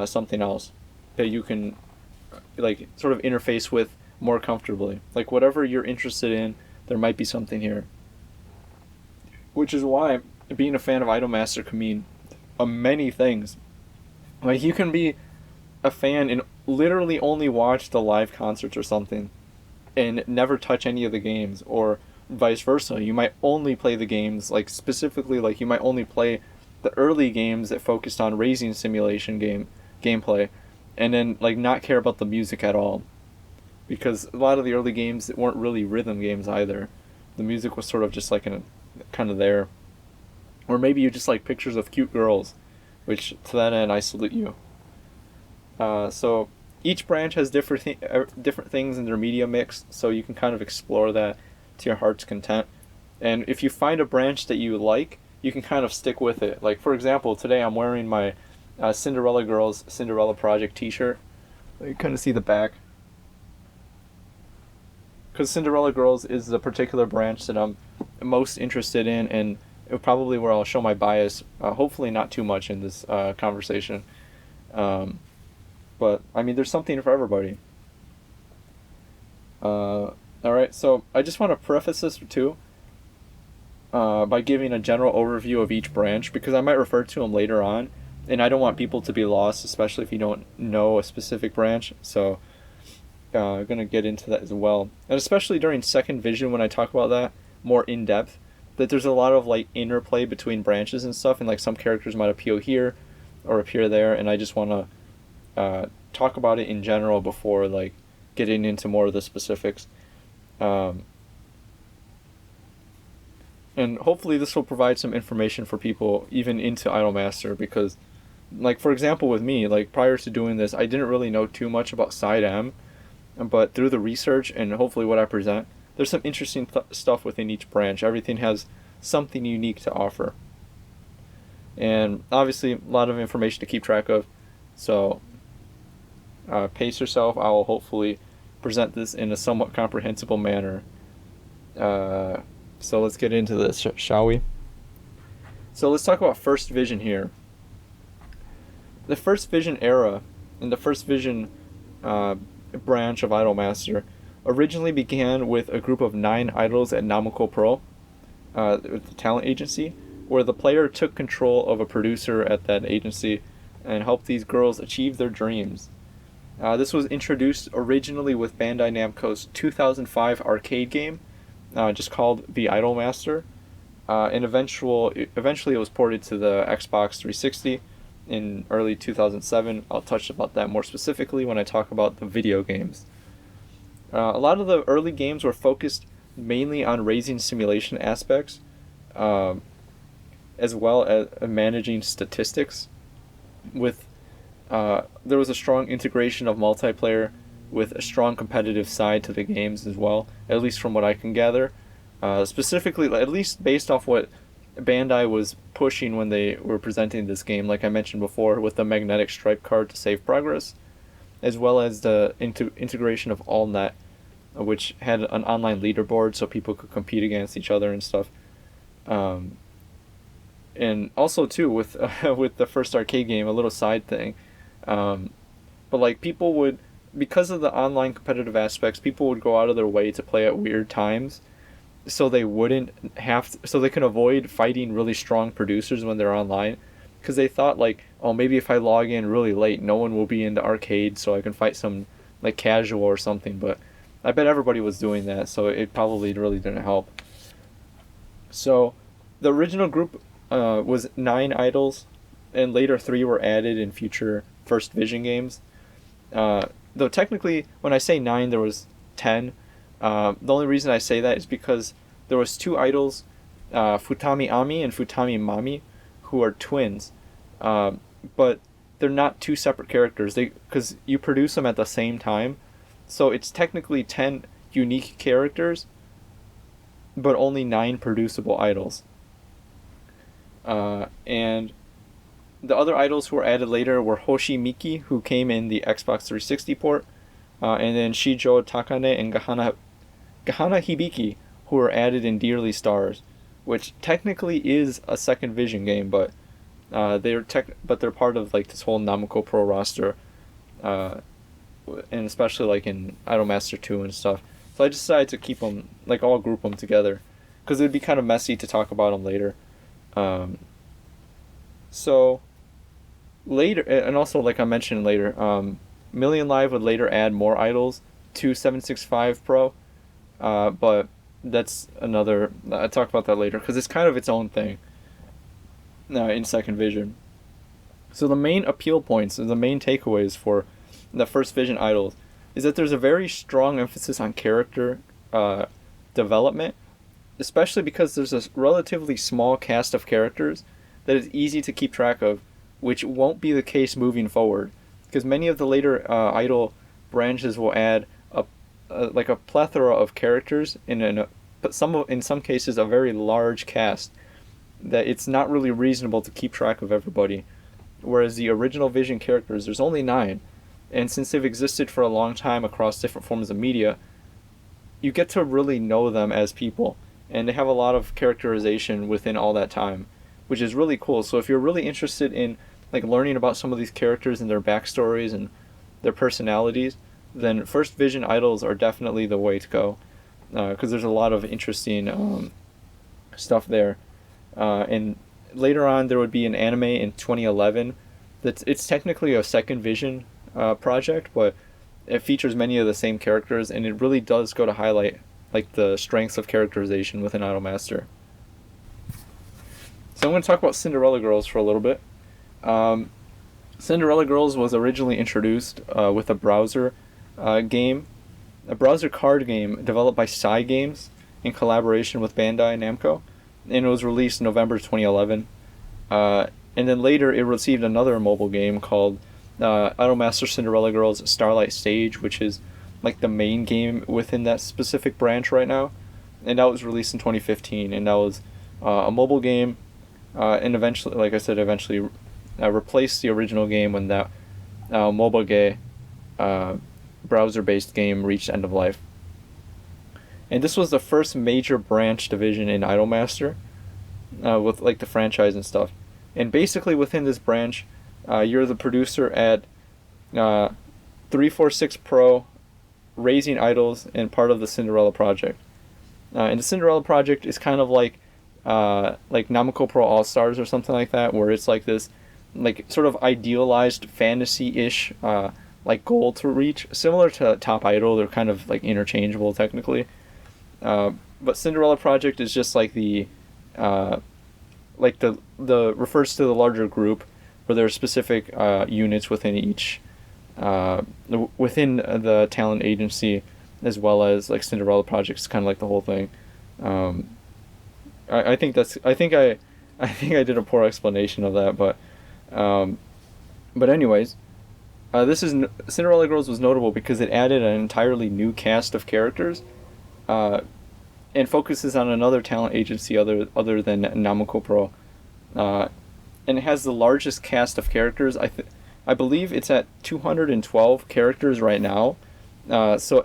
something else that you can like sort of interface with more comfortably. Like whatever you're interested in, there might be something here. Which is why being a fan of Idolmaster can mean many things. Like you can be a fan in literally only watch the live concerts or something and never touch any of the games, or vice versa. You might only play the games, like specifically, like you might only play the early games that focused on racing simulation gameplay, and then like not care about the music at all, because a lot of the early games weren't really rhythm games either. The music was sort of just like kind of there, or maybe you just like pictures of cute girls, which to that end I salute you. So each branch has different things in their media mix, so you can kind of explore that to your heart's content. And if you find a branch that you like, you can kind of stick with it. Like for example, today I'm wearing my Cinderella Girls Cinderella Project T-shirt. You kind of see the back, because Cinderella Girls is the particular branch that I'm most interested in, and probably where I'll show my bias. Hopefully not too much in this conversation. But I mean, there's something for everybody. Alright, so I just want to preface this too by giving a general overview of each branch, because I might refer to them later on, and I don't want people to be lost, especially if you don't know a specific branch. So I'm going to get into that as well. And especially during second vision, when I talk about that more in depth, that there's a lot of like interplay between branches and stuff, and like some characters might appear here or appear there, and I just want to talk about it in general before like getting into more of the specifics. And hopefully this will provide some information for people even into Idolmaster, because like for example with me, like prior to doing this, I didn't really know too much about SideM, but through the research and hopefully what I present, there's some interesting stuff within each branch. Everything has something unique to offer, and obviously a lot of information to keep track of, so pace yourself. I will hopefully present this in a somewhat comprehensible manner. So let's get into this, shall we? So let's talk about First Vision here. The First Vision era and the First Vision branch of Idolmaster originally began with a group of 9 idols at Namco Pro, the talent agency, where the player took control of a producer at that agency and helped these girls achieve their dreams. This was introduced originally with Bandai Namco's 2005 arcade game, just called The Idolmaster, and eventually it was ported to the Xbox 360 in early 2007. I'll touch about that more specifically when I talk about the video games. A lot of the early games were focused mainly on raising simulation aspects, as well as managing statistics. With there was a strong integration of multiplayer with a strong competitive side to the games as well, at least from what I can gather. Specifically, at least based off what Bandai was pushing when they were presenting this game, like I mentioned before, with the magnetic stripe card to save progress, as well as the integration of AllNet, which had an online leaderboard so people could compete against each other and stuff. And also too with with the first arcade game, a little side thing, but like people would, because of the online competitive aspects, people would go out of their way to play at weird times, so they wouldn't have to, so they can avoid fighting really strong producers when they're online, because they thought like, oh, maybe if I log in really late, no one will be in the arcade, so I can fight some like casual or something. But I bet everybody was doing that, so it probably really didn't help. So the original group was 9 idols, and later 3 were added in future First Vision games. Though technically, when I say 9, there was 10. The only reason I say that is because there was 2 idols, Futami Ami and Futami Mami, who are twins. But they're not 2 separate characters, because you produce them at the same time. So it's technically 10 unique characters, but only 9 producible idols. And the other idols who were added later were Hoshi Miki, who came in the Xbox 360 port, and then Shijo Takane and Gahana Hibiki, who were added in Dearly Stars, which technically is a second Vision game, but they're part of like this whole Namco Pro roster, and especially like in Idolmaster 2 and stuff. So I decided to keep them, like all group them together, because it'd be kind of messy to talk about them later. So later, and also like I mentioned later, Million Live would later add more idols to 765 Pro, but that's another. I'll talk about that later because it's kind of its own thing in Second Vision. So the main appeal points and the main takeaways for the First Vision idols is that there's a very strong emphasis on character development, especially because there's a relatively small cast of characters that is easy to keep track of, which won't be the case moving forward, because many of the later idol branches will add like a plethora of characters but in some cases a very large cast that it's not really reasonable to keep track of everybody. Whereas the original Vision characters, there's only 9, and since they've existed for a long time across different forms of media, you get to really know them as people, and they have a lot of characterization within all that time, which is really cool. So if you're really interested in like learning about some of these characters and their backstories and their personalities, then First Vision idols are definitely the way to go, because there's a lot of interesting stuff there. And later on, there would be an anime in 2011 it's technically a Second Vision project, but it features many of the same characters, and it really does go to highlight like the strengths of characterization within Idolmaster. So I'm going to talk about Cinderella Girls for a little bit. Cinderella Girls was originally introduced with a browser game, a browser card game developed by SideGames in collaboration with Bandai Namco, and it was released in November 2011. And then later it received another mobile game called Idolmaster Cinderella Girls Starlight Stage, which is like the main game within that specific branch right now, and that was released in 2015, and that was a mobile game, and eventually, like I said, replaced the original game when that mobage browser-based game reached end of life. And this was the first major branch division in Idolmaster, with like the franchise and stuff. And basically within this branch, you're the producer at 346 Pro, Raising Idols, and part of the Cinderella Project. And the Cinderella Project is kind of like Namco Pro All Stars or something like that, where it's like this like sort of idealized fantasy-ish like goal to reach, similar to Top Idol. They're kind of like interchangeable technically. But Cinderella Project is just like the refers to the larger group, where there are specific units within each within the talent agency, as well as like Cinderella Project is kind of like the whole thing. I think I did a poor explanation of that, but anyways, Cinderella Girls was notable because it added an entirely new cast of characters, and focuses on another talent agency other than Namco Pro, and it has the largest cast of characters. I believe it's at 212 characters right now. So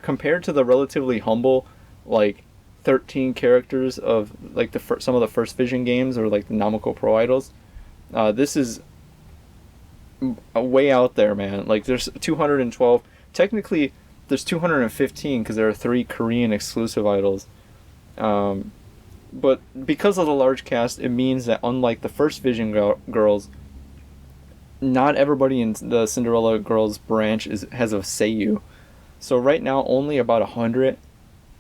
compared to the relatively humble like 13 characters of like some of the First Vision games or like the Namco Pro idols, this is way out there, man. Like there's 212. Technically, there's 215 because there are 3 Korean exclusive idols. But because of the large cast, it means that unlike the First Vision girls, not everybody in the Cinderella Girls branch has a seiyuu. So right now, only about 100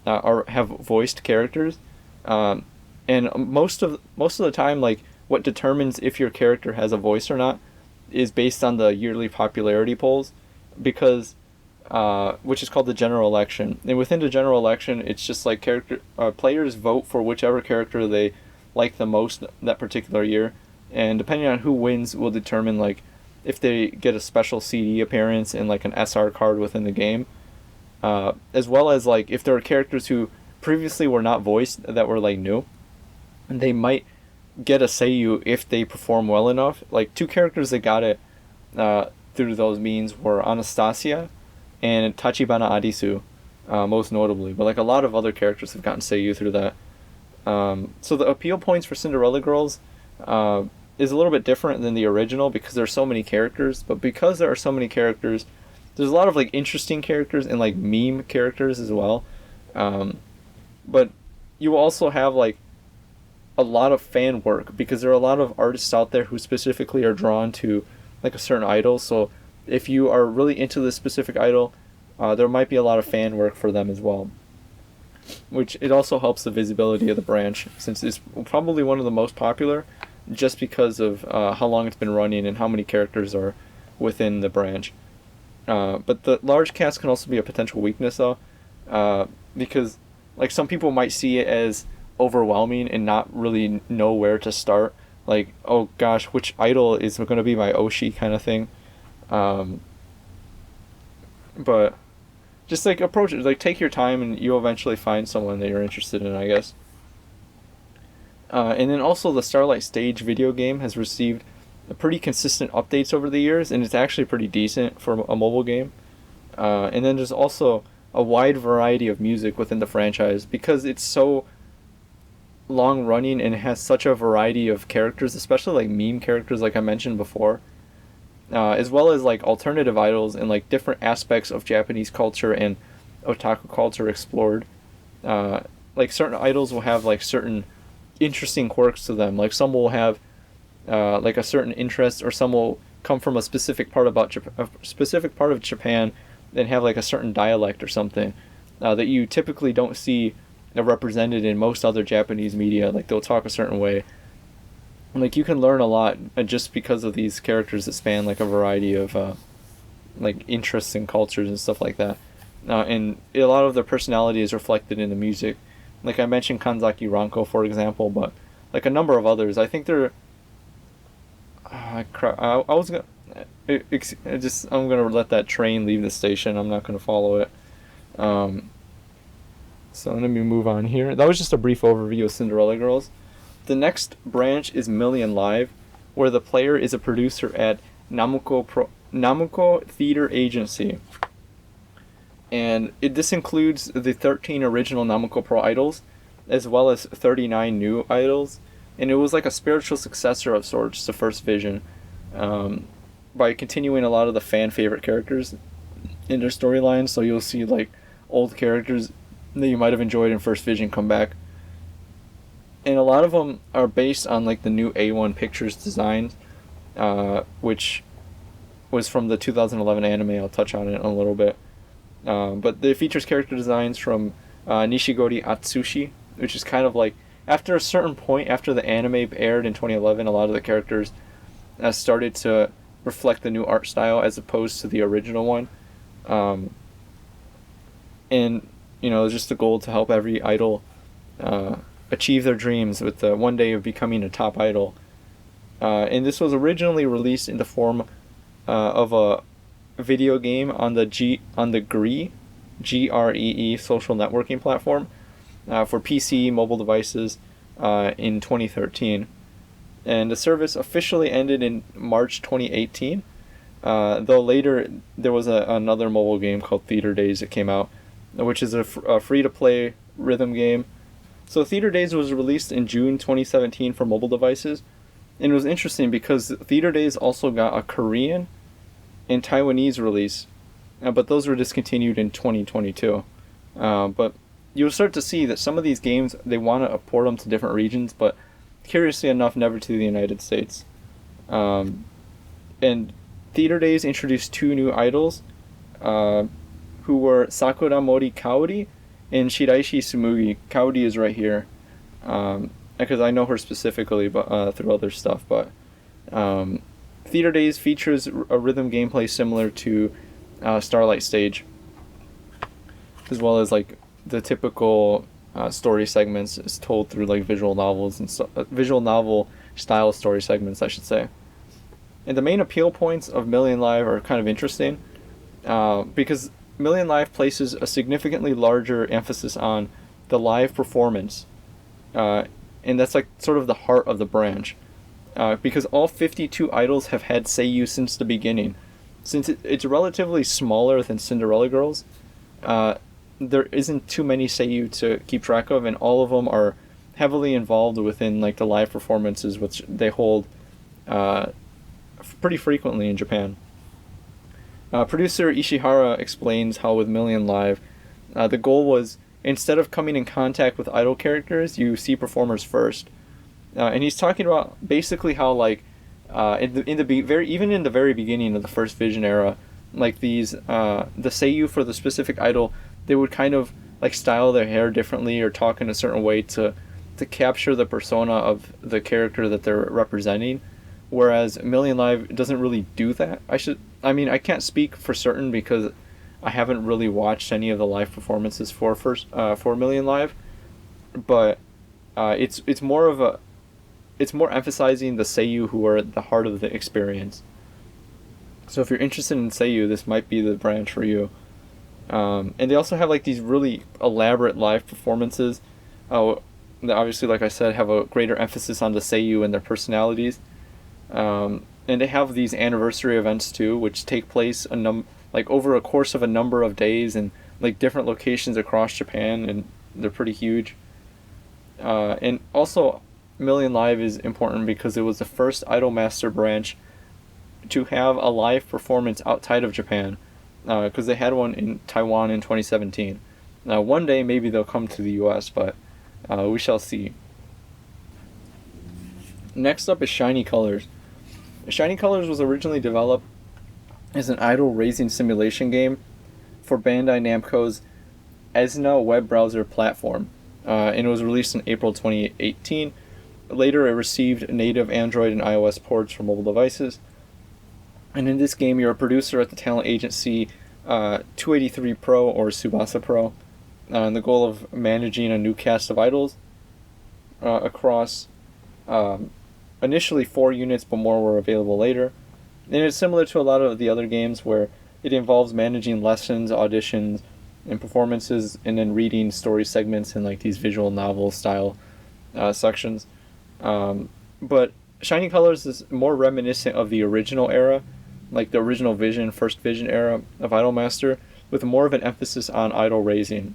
have voiced characters, and most of the time, like what determines if your character has a voice or not is based on the yearly popularity polls, because which is called the general election. And within the general election, it's just like players vote for whichever character they like the most that particular year, and depending on who wins will determine like if they get a special CD appearance and like an SR card within the game, as well as like if there are characters who previously were not voiced that were like new, and they might get a seiyuu if they perform well enough. Like 2 characters that got it through those means were Anastasia and Tachibana Adisu, most notably. But like a lot of other characters have gotten seiyuu through that. So the appeal points for Cinderella Girls is a little bit different than the original because there are so many characters. But because there are so many characters, there's a lot of like interesting characters and like meme characters as well. But you also have like a lot of fan work because there are a lot of artists out there who specifically are drawn to like a certain idol. So if you are really into this specific idol, there might be a lot of fan work for them as well. Which it also helps the visibility of the branch, since it's probably one of the most popular, just because of how long it's been running and how many characters are within the branch. But the large cast can also be a potential weakness, though, because like some people might see it as overwhelming and not really know where to start. Like, oh gosh, which idol is going to be my Oshi kind of thing. But just like approach it, like take your time, and you'll eventually find someone that you're interested in, I guess. And then also the Starlight Stage video game has received pretty consistent updates over the years, and it's actually pretty decent for a mobile game. And then there's also a wide variety of music within the franchise, because it's so long running and it has such a variety of characters, especially like meme characters like I mentioned before, as well as like alternative idols and like different aspects of Japanese culture and otaku culture explored. Like certain idols will have like certain interesting quirks to them. Like some will have like a certain interest, or some will come from a specific part of Japan and have like a certain dialect or something that you typically don't see represented in most other Japanese media. Like they'll talk a certain way. Like you can learn a lot just because of these characters that span like a variety of like interests and cultures and stuff like that. And a lot of their personality is reflected in the music. Like I mentioned Kanzaki Ranko, for example, but like a number of others. I think they're I was gonna I'm gonna let that train leave the station. I'm not gonna follow it. So let me move on here. That was just a brief overview of Cinderella Girls. The next branch is Million Live, where the player is a producer at Namuko Theater Agency. And this includes the 13 original Namuko Pro idols, as well as 39 new idols. And it was like a spiritual successor of sorts to First Vision, by continuing a lot of the fan favorite characters in their storylines. So you'll see like old characters that you might have enjoyed in First Vision come back. And a lot of them are based on like the new A1 Pictures designs, which was from the 2011 anime. I'll touch on it in a little bit. But it features character designs from Nishigori Atsushi, which is kind of like, after a certain point, after the anime aired in 2011, a lot of the characters started to reflect the new art style as opposed to the original one. And, you know, just the goal to help every idol achieve their dreams with the one day of becoming a top idol. And this was originally released in the form of a video game on the Gree social networking platform for PC mobile devices in 2013. And the service officially ended in March 2018, though later there was another mobile game called Theater Days that came out, which is a free-to-play rhythm game. So Theater Days was released in June 2017 for mobile devices, and it was interesting because Theater Days also got a Korean and Taiwanese release, but those were discontinued in 2022. But you'll start to see that some of these games, they want to port them to different regions, but curiously enough, never to the United States. And Theater Days introduced two new idols, who were Sakura Mori Kaori and Shiraishi Sumugi. Kaori is right here, because I know her specifically, but through other stuff. But Theater Days features a rhythm gameplay similar to Starlight Stage, as well as like the typical story segments is told through like visual novels and visual novel style story segments, I should say. And the main appeal points of Million Live are kind of interesting, because Million Live places a significantly larger emphasis on the live performance, and that's like sort of the heart of the branch, because all 52 idols have had seiyuu since the beginning. Since it's relatively smaller than Cinderella Girls, there isn't too many seiyuu to keep track of, and all of them are heavily involved within like the live performances, which they hold pretty frequently in Japan. Producer Ishihara explains how with Million Live, the goal was, instead of coming in contact with idol characters, you see performers first. And he's talking about basically how like even in the very beginning of the first Vision era, like these the seiyuu for the specific idol, they would kind of like style their hair differently or talk in a certain way to capture the persona of the character that they're representing. Whereas Million Live doesn't really do that. I can't speak for certain because I haven't really watched any of the live performances for Million Live, but it's more emphasizing the seiyuu who are at the heart of the experience. So if you're interested in seiyuu, this might be the branch for you. And they also have like these really elaborate live performances that obviously, like I said, have a greater emphasis on the seiyuu and their personalities. And they have these anniversary events too, which take place over a course of a number of days in like different locations across Japan, and they're pretty huge. And also, Million Live is important because it was the first Idolmaster branch to have a live performance outside of Japan, because they had one in Taiwan in 2017. Now, one day maybe they'll come to the U.S., but we shall see. Next up is Shiny Colors. Shiny Colors was originally developed as an idol raising simulation game for Bandai Namco's Esna web browser platform, and it was released in April 2018. Later, it received native Android and iOS ports for mobile devices. And in this game, you're a producer at the talent agency 283 Pro or Tsubasa Pro, and the goal of managing a new cast of idols across initially 4 units, but more were available later. And it's similar to a lot of the other games where it involves managing lessons, auditions, and performances, and then reading story segments in like these visual novel style sections. But Shiny Colors is more reminiscent of the original era, like the original first Vision era of Idolmaster, with more of an emphasis on idol raising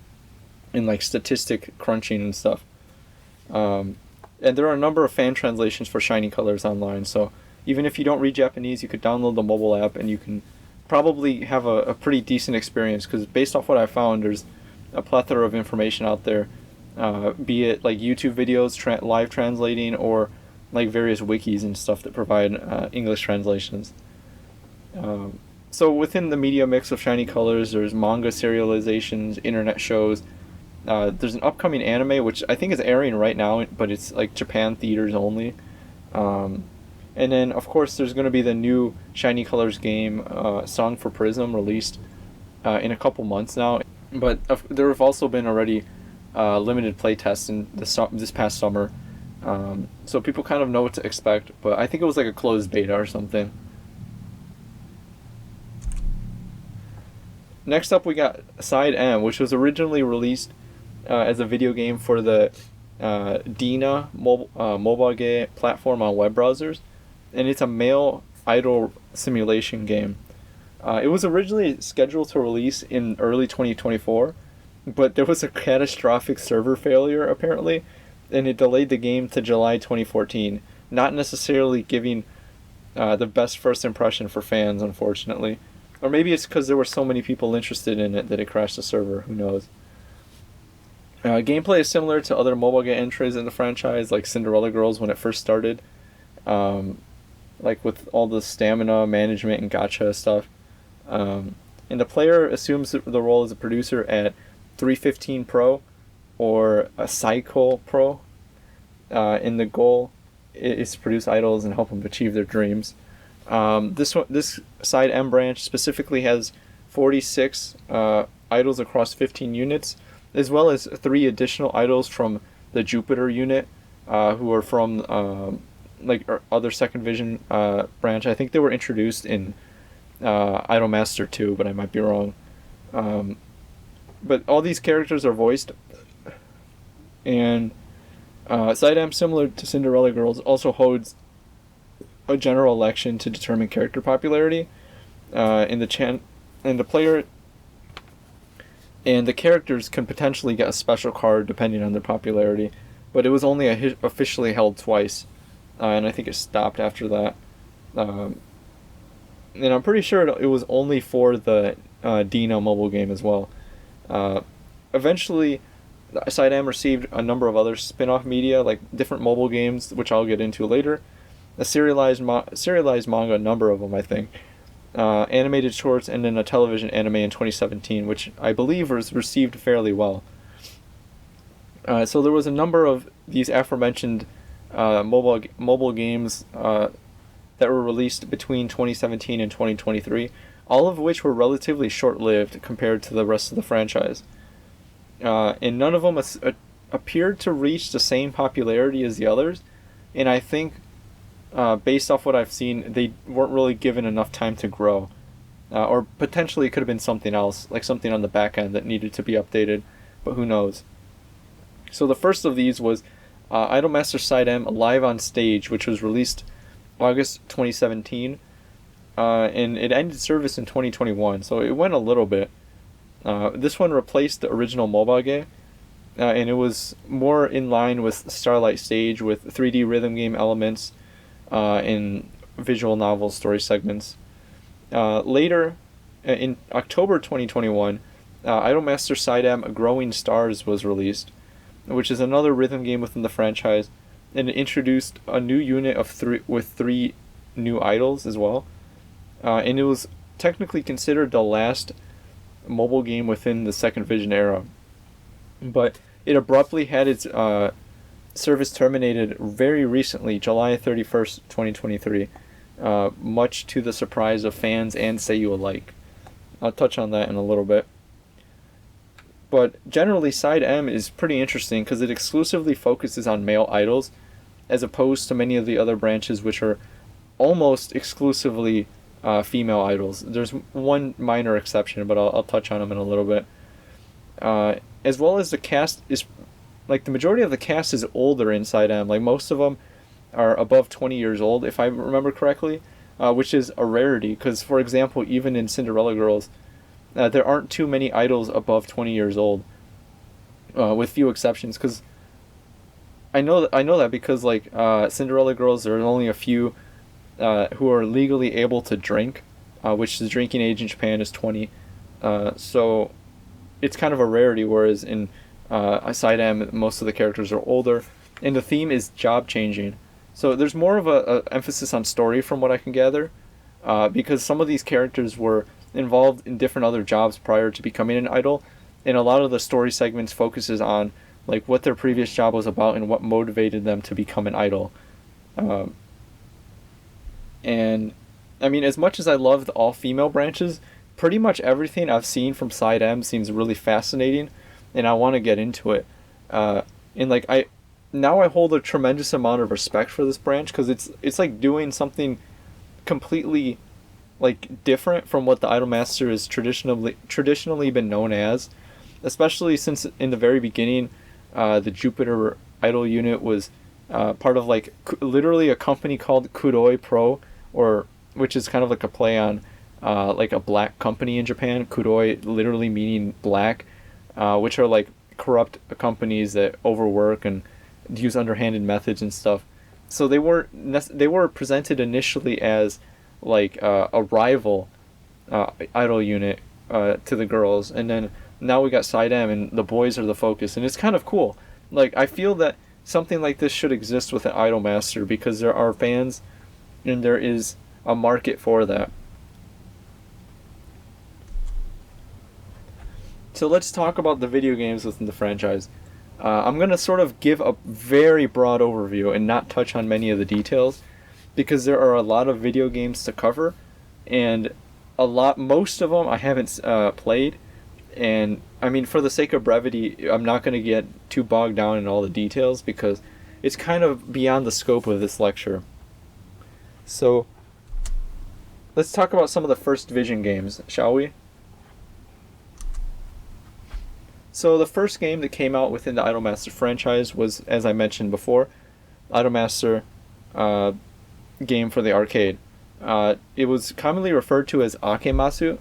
and like statistic crunching and stuff. And there are a number of fan translations for Shiny Colors online, so even if you don't read Japanese, you could download the mobile app and you can probably have a pretty decent experience, because based off what I found, there's a plethora of information out there, be it like YouTube videos live translating or like various wikis and stuff that provide English translations. So within the media mix of Shiny Colors, there's manga serializations, internet shows. There's an upcoming anime, which I think is airing right now, but it's like Japan theaters only. And then, of course, there's going to be the new Shiny Colors game, SongforPrism, released in a couple months now. But there have also been already limited playtests in this past summer. So people kind of know what to expect, but I think it was like a closed beta or something. Next up, we got SideM, which was originally released as a video game for the Dina mobage platform on web browsers, and it's a male idol simulation game. It was originally scheduled to release in early 2024, but there was a catastrophic server failure apparently, and it delayed the game to July 2014, not necessarily giving the best first impression for fans, unfortunately. Or maybe it's because there were so many people interested in it that it crashed the server, who knows. Gameplay is similar to other mobile game entries in the franchise, like Cinderella Girls when it first started, like with all the stamina management and gacha stuff. And the player assumes the role as a producer at 315 Pro or a Cycle Pro, and the goal is to produce idols and help them achieve their dreams. This SideM branch specifically has 46 idols across 15 units, as well as 3 additional idols from the Jupiter unit, who are from other Second Vision branch. I think they were introduced in Idolmaster 2, but I might be wrong. But all these characters are voiced, and SideM, similar to Cinderella Girls, also holds a general election to determine character popularity, and the player and the characters can potentially get a special card depending on their popularity, but it was only officially held twice, and I think it stopped after that. And I'm pretty sure it was only for the Dina mobile game as well. Eventually, SideM received a number of other spin-off media, like different mobile games, which I'll get into later. a serialized manga, a number of them, I think, animated shorts, and then a television anime in 2017, which I believe was received fairly well. So there was a number of these aforementioned mobile games that were released between 2017 and 2023, all of which were relatively short-lived compared to the rest of the franchise. And none of them appeared to reach the same popularity as the others, and I think, based off what I've seen, they weren't really given enough time to grow. Or potentially it could have been something else, like something on the back end that needed to be updated, but who knows. So the first of these was Idolmaster SideM Live on Stage, which was released August 2017, and it ended service in 2021, so it went a little bit. This one replaced the original mobage, and it was more in line with Starlight Stage, with 3D rhythm game elements and visual novel story segments. Later, in October 2021, Idolmaster SideM Growing Stars was released, which is another rhythm game within the franchise, and it introduced a new unit of three new idols as well. And it was technically considered the last mobile game within the Second Vision era. But it abruptly had its service terminated very recently, July 31st, 2023, much to the surprise of fans and Seiyu alike. I'll touch on that in a little bit. But generally, SideM is pretty interesting because it exclusively focuses on male idols, as opposed to many of the other branches which are almost exclusively female idols. There's one minor exception, but I'll touch on them in a little bit. As well as the cast is, like, the majority of the cast is older in SideM. Like, most of them are above 20 years old, if I remember correctly, which is a rarity, because, for example, even in Cinderella Girls, there aren't too many idols above 20 years old, with few exceptions, because I know that because, like, Cinderella Girls, there are only a few who are legally able to drink, which the drinking age in Japan is 20. So it's kind of a rarity, whereas in SideM, most of the characters are older, and the theme is job changing. So there's more of a emphasis on story from what I can gather, because some of these characters were involved in different other jobs prior to becoming an idol, and a lot of the story segments focuses on, like, what their previous job was about and what motivated them to become an idol. And I mean, as much as I love the all-female branches, pretty much everything I've seen from SideM seems really fascinating, and I want to get into it. And like, I hold a tremendous amount of respect for this branch, because it's like doing something completely, like, different from what the Idolmaster is traditionally been known as, especially since in the very beginning, the Jupiter idol unit was part of, like, literally a company called Kuroi Pro, or which is kind of like a play on like a black company in Japan. Kuroi literally meaning black, which are like corrupt companies that overwork and use underhanded methods and stuff. So they were presented initially as like a rival idol unit to the girls, and then now we got SideM and the boys are the focus, and it's kind of cool. Like, I feel that something like this should exist with an Idolmaster, because there are fans and there is a market for that. So let's talk about the video games within the franchise. I'm going to sort of give a very broad overview and not touch on many of the details, because there are a lot of video games to cover, and most of them I haven't played, and I mean, for the sake of brevity, I'm not going to get too bogged down in all the details, because it's kind of beyond the scope of this lecture. So let's talk about some of the first Vision games, shall we? So the first game that came out within the Idolmaster franchise was, as I mentioned before, Idolmaster game for the arcade. It was commonly referred to as Akemasu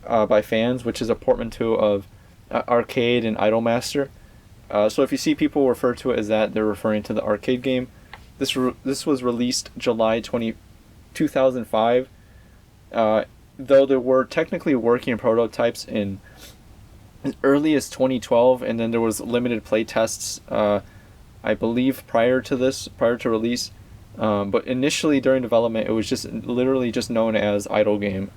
by fans, which is a portmanteau of arcade and Idolmaster. So if you see people refer to it as that, they're referring to the arcade game. This was released July 2005, though there were technically working prototypes in as early as 2012, and then there was limited play tests, I believe, prior to release. But initially during development, it was just literally just known as Idol Game.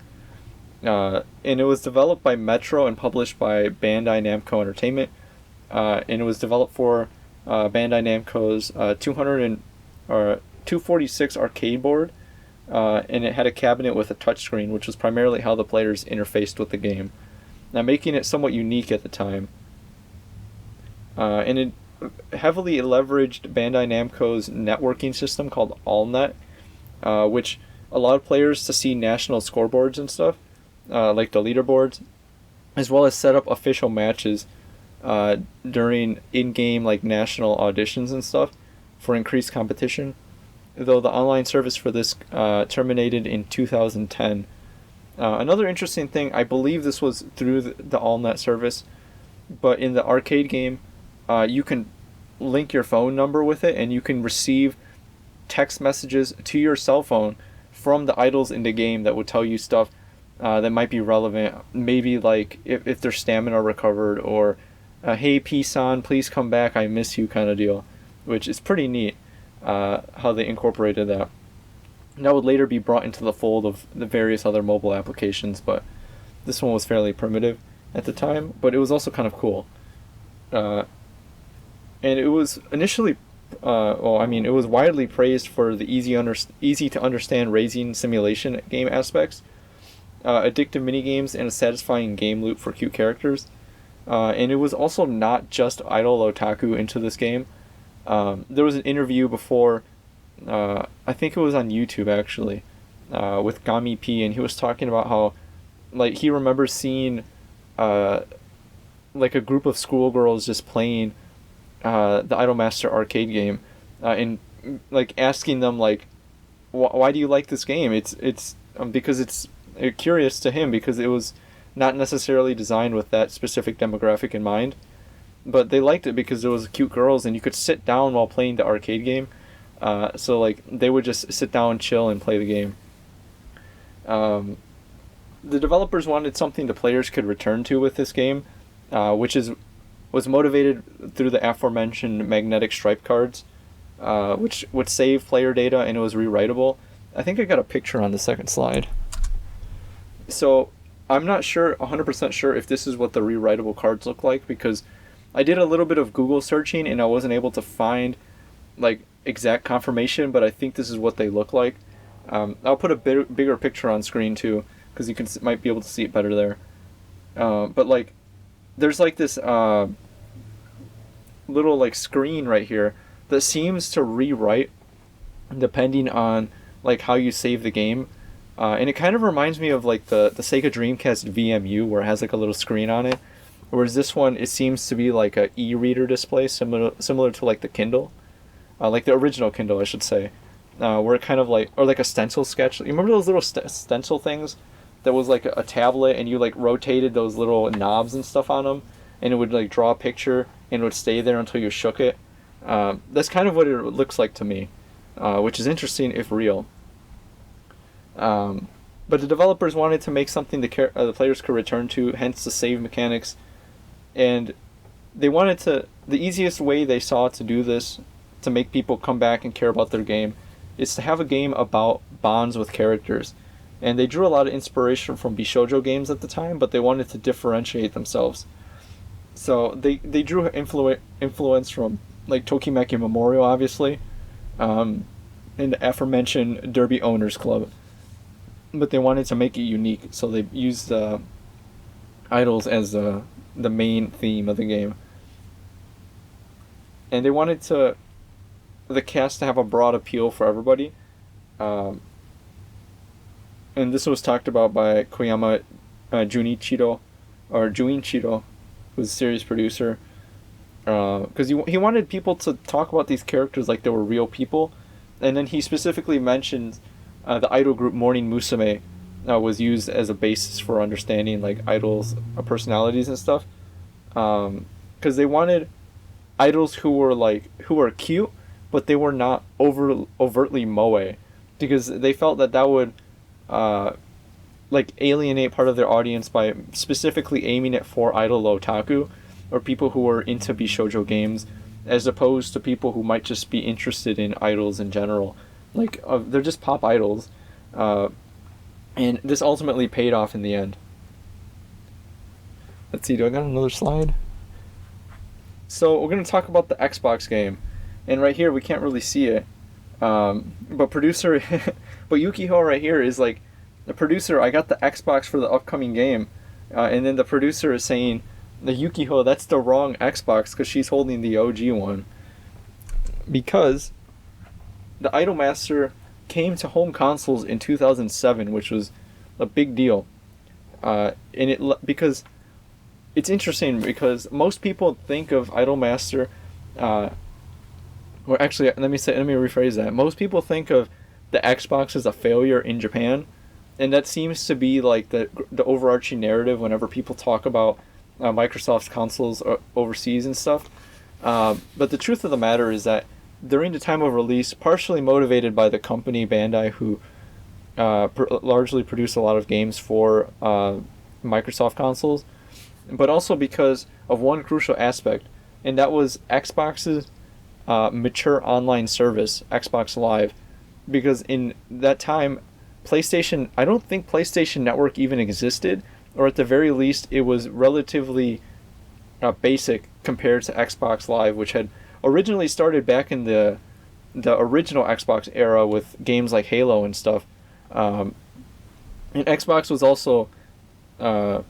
And it was developed by Metro and published by Bandai Namco Entertainment. And it was developed for Bandai Namco's 246 arcade board. And it had a cabinet with a touchscreen, which was primarily how the players interfaced with the game. Now, making it somewhat unique at the time. And it heavily leveraged Bandai Namco's networking system called AllNet, which allowed players to see national scoreboards and stuff, like the leaderboards, as well as set up official matches during in-game like national auditions and stuff for increased competition. Though the online service for this terminated in 2010. Another interesting thing, I believe this was through the AllNet service, but in the arcade game, you can link your phone number with it, and you can receive text messages to your cell phone from the idols in the game that would tell you stuff that might be relevant. Maybe like if their stamina recovered, or hey P-san, please come back, I miss you kind of deal, which is pretty neat how they incorporated that. And that would later be brought into the fold of the various other mobile applications, but this one was fairly primitive at the time, but it was also kind of cool. And it was initially, it was widely praised for the easy to understand racing simulation game aspects, addictive minigames, and a satisfying game loop for cute characters. And it was also not just idol otaku into this game. There was an interview before, I think it was on YouTube actually, with Gami P, and he was talking about how, like, he remembers seeing, like a group of schoolgirls just playing the Idolmaster arcade game, and like asking them like, why do you like this game? It's because it's curious to him, because it was not necessarily designed with that specific demographic in mind, but they liked it because there was cute girls and you could sit down while playing the arcade game. So like they would just sit down, chill, and play the game. The developers wanted something the players could return to with this game, which was motivated through the aforementioned magnetic stripe cards, which would save player data, and it was rewritable. I think I got a picture on the second slide. So I'm not 100% sure if this is what the rewritable cards look like, because I did a little bit of Google searching and I wasn't able to find like exact confirmation, but I think this is what they look like. I'll put a bigger picture on screen too, because you might be able to see it better there. But like, there's like this little like screen right here that seems to rewrite depending on like how you save the game, and it kind of reminds me of like the Sega Dreamcast VMU, where it has like a little screen on it, whereas this one, it seems to be like a e-reader display, similar to like the Kindle, like the original Kindle I should say, where it kind of like, or like a stencil sketch. You remember those little stencil things that was like a tablet, and you like rotated those little knobs and stuff on them, and it would like draw a picture and it would stay there until you shook it. That's kind of what it looks like to me, which is interesting if real. But the developers wanted to make something the players could return to, hence the save mechanics, and they wanted to, the easiest way they saw to do this, to make people come back and care about their game, is to have a game about bonds with characters. And they drew a lot of inspiration from Bishoujo games at the time, but they wanted to differentiate themselves. So they drew influence from like Tokimeki Memorial, obviously, and the aforementioned Derby Owners Club. But they wanted to make it unique, so they used idols as the main theme of the game. And they wanted the cast to have a broad appeal for everybody. And this was talked about by Koyama Junichiro, who's a series producer. Because he wanted people to talk about these characters like they were real people. And then he specifically mentioned the idol group Morning Musume was used as a basis for understanding like idols' personalities and stuff. Because they wanted idols who were cute, but they were not overtly moe, because they felt that would like alienate part of their audience by specifically aiming it for idol otaku, or people who are into Bishoujo games, as opposed to people who might just be interested in idols in general. they're just pop idols, and this ultimately paid off in the end. Let's see, do I got another slide? So we're going to talk about the Xbox game, and right here we can't really see it, but producer, but Yukiho right here is like, the producer, I got the Xbox for the upcoming game, and then the producer is saying, the Yukiho, that's the wrong Xbox because she's holding the OG one. Because the Idolmaster came to home consoles in 2007, which was a big deal, because it's interesting because most people think of Idolmaster, or actually, let me rephrase that. Most people think of the Xbox as a failure in Japan, and that seems to be like the overarching narrative whenever people talk about Microsoft's consoles overseas and stuff. But the truth of the matter is that during the time of release, partially motivated by the company Bandai, who largely produce a lot of games for Microsoft consoles, but also because of one crucial aspect, and that was Xbox's mature online service, Xbox Live. Because in that time, I don't think PlayStation Network even existed, or at the very least, it was relatively basic compared to Xbox Live, which had originally started back in the original Xbox era with games like Halo and stuff. And Xbox was also, I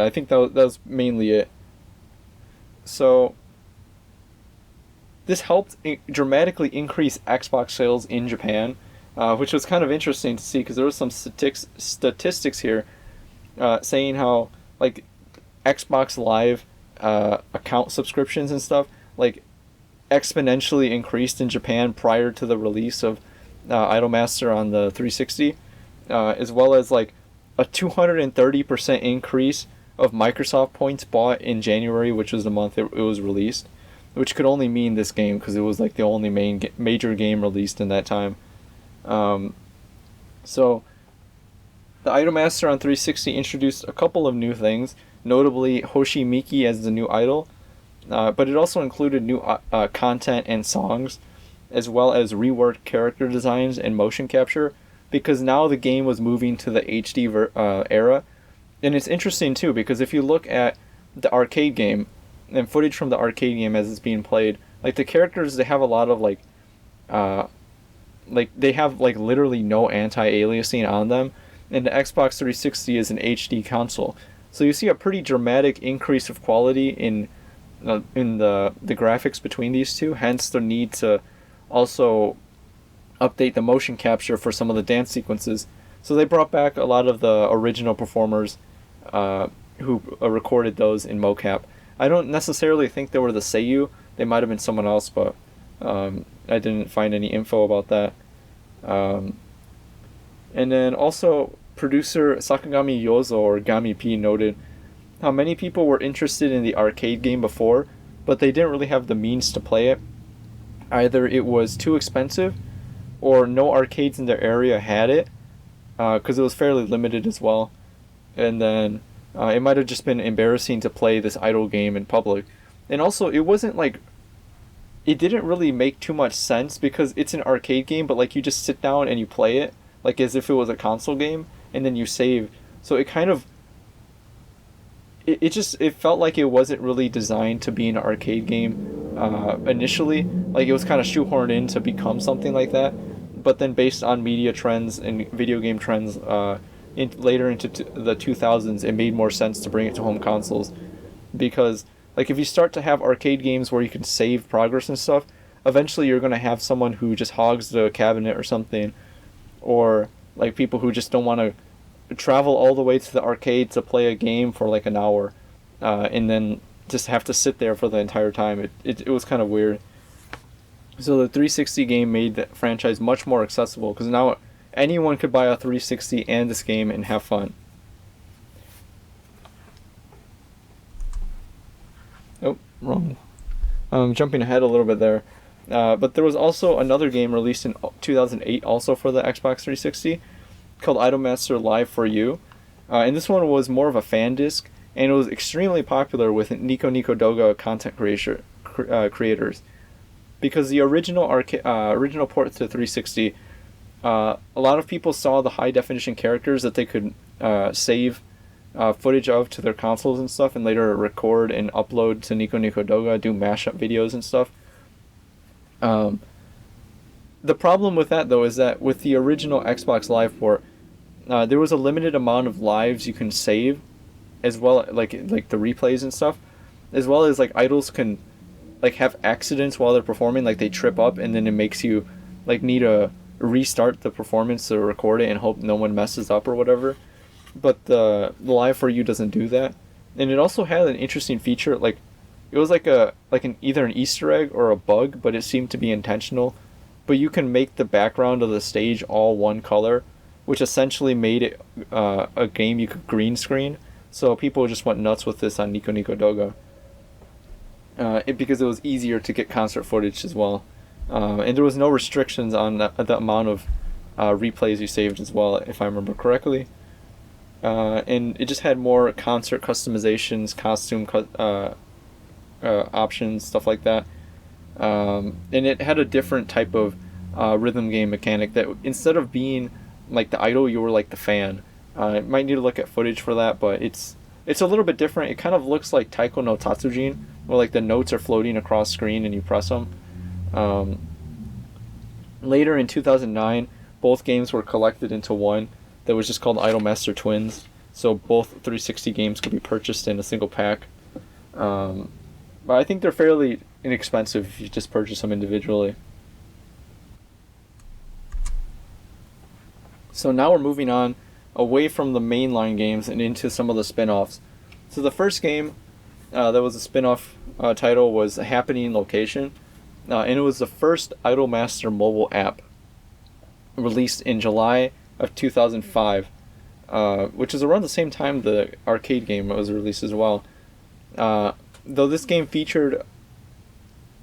think that was mainly it. So this helped dramatically increase Xbox sales in Japan, which was kind of interesting to see because there was some statistics here saying how like Xbox Live account subscriptions and stuff like exponentially increased in Japan prior to the release of Idolmaster on the 360, as well as like a 230% increase of Microsoft points bought in January, which was the month it was released, which could only mean this game because it was like the only major game released in that time. So the Idolmaster on 360 introduced a couple of new things, notably Hoshi Miki as the new idol, but it also included new content and songs, as well as reworked character designs and motion capture, because now the game was moving to the HD era. And it's interesting too, because if you look at the arcade game and footage from the arcade game as it's being played, like the characters, they have a lot of like they have like literally no anti-aliasing on them, and the Xbox 360 is an HD console, so you see a pretty dramatic increase of quality in the graphics between these two. Hence the need to also update the motion capture for some of the dance sequences. So they brought back a lot of the original performers who recorded those in mocap. I don't necessarily think they were the seiyuu. They might have been someone else, but I didn't find any info about that. And then also, producer Sakagami Yozo, or Gami P, noted how many people were interested in the arcade game before, but they didn't really have the means to play it. Either it was too expensive, or no arcades in their area had it, because it was fairly limited as well. And then it might have just been embarrassing to play this idol game in public. And also, it wasn't like, it didn't really make too much sense because it's an arcade game, but like you just sit down and you play it like as if it was a console game, and then you save. So it kind of, it felt like it wasn't really designed to be an arcade game initially. Like it was kind of shoehorned in to become something like that, but then based on media trends and video game trends later into the 2000s, it made more sense to bring it to home consoles, because like if you start to have arcade games where you can save progress and stuff, eventually you're going to have someone who just hogs the cabinet or something, or like people who just don't want to travel all the way to the arcade to play a game for like an hour, and then just have to sit there for the entire time. It was kind of weird. So the 360 game made the franchise much more accessible, because now anyone could buy a 360 and this game and have fun. Oh, wrong. Jumping ahead a little bit there. But there was also another game released in 2008 also for the Xbox 360 called Idolmaster Live For You. And this one was more of a fan disc, and it was extremely popular with Nico Nico Doga content creators. because the original port to 360, a lot of people saw the high definition characters that they could save footage of to their consoles and stuff, and later record and upload to Nico Nico Doga, do mashup videos and stuff. The problem with that, though, is that with the original Xbox Live port, there was a limited amount of lives you can save, as well, like the replays and stuff, as well as like idols can like have accidents while they're performing, like they trip up and then it makes you like need to restart the performance to record it and hope no one messes up or whatever. But the Live For You doesn't do that, and it also had an interesting feature. Like it was like either an Easter egg or a bug, but it seemed to be intentional. But you can make the background of the stage all one color, which essentially made it a game you could green screen. So people just went nuts with this on Nico Nico Doga. Because it was easier to get concert footage as well. And there was no restrictions on the amount of replays you saved as well, if I remember correctly. And it just had more concert customizations, costume options, stuff like that. And it had a different type of rhythm game mechanic that instead of being like the idol, you were like the fan. Might need to look at footage for that, but it's a little bit different. It kind of looks like Taiko no Tatsujin, where like the notes are floating across screen and you press them. Later in 2009, both games were collected into one that was just called Idolmaster Twins. So both 360 games could be purchased in a single pack. But I think they're fairly inexpensive if you just purchase them individually. So now we're moving on away from the mainline games and into some of the spin-offs. So the first game that was a spin-off title was Happening Location, and it was the first Idolmaster mobile app released in July of 2005, which is around the same time the arcade game was released as well. Though this game featured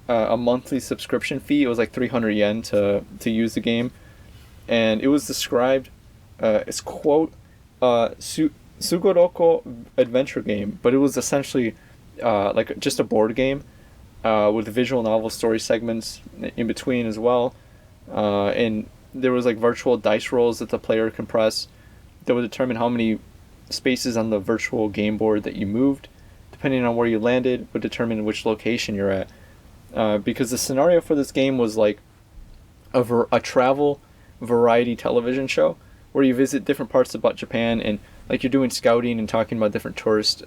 a monthly subscription fee, it was like 300 yen to use the game, and it was described as, quote, Sugoroko adventure game, but it was essentially like just a board game with visual novel story segments in between as well. And there was like virtual dice rolls that the player can press that would determine how many spaces on the virtual game board that you moved. Depending on where you landed, would determine which location you're at. Because the scenario for this game was like a travel variety television show where you visit different parts about Japan and like you're doing scouting and talking about different tourist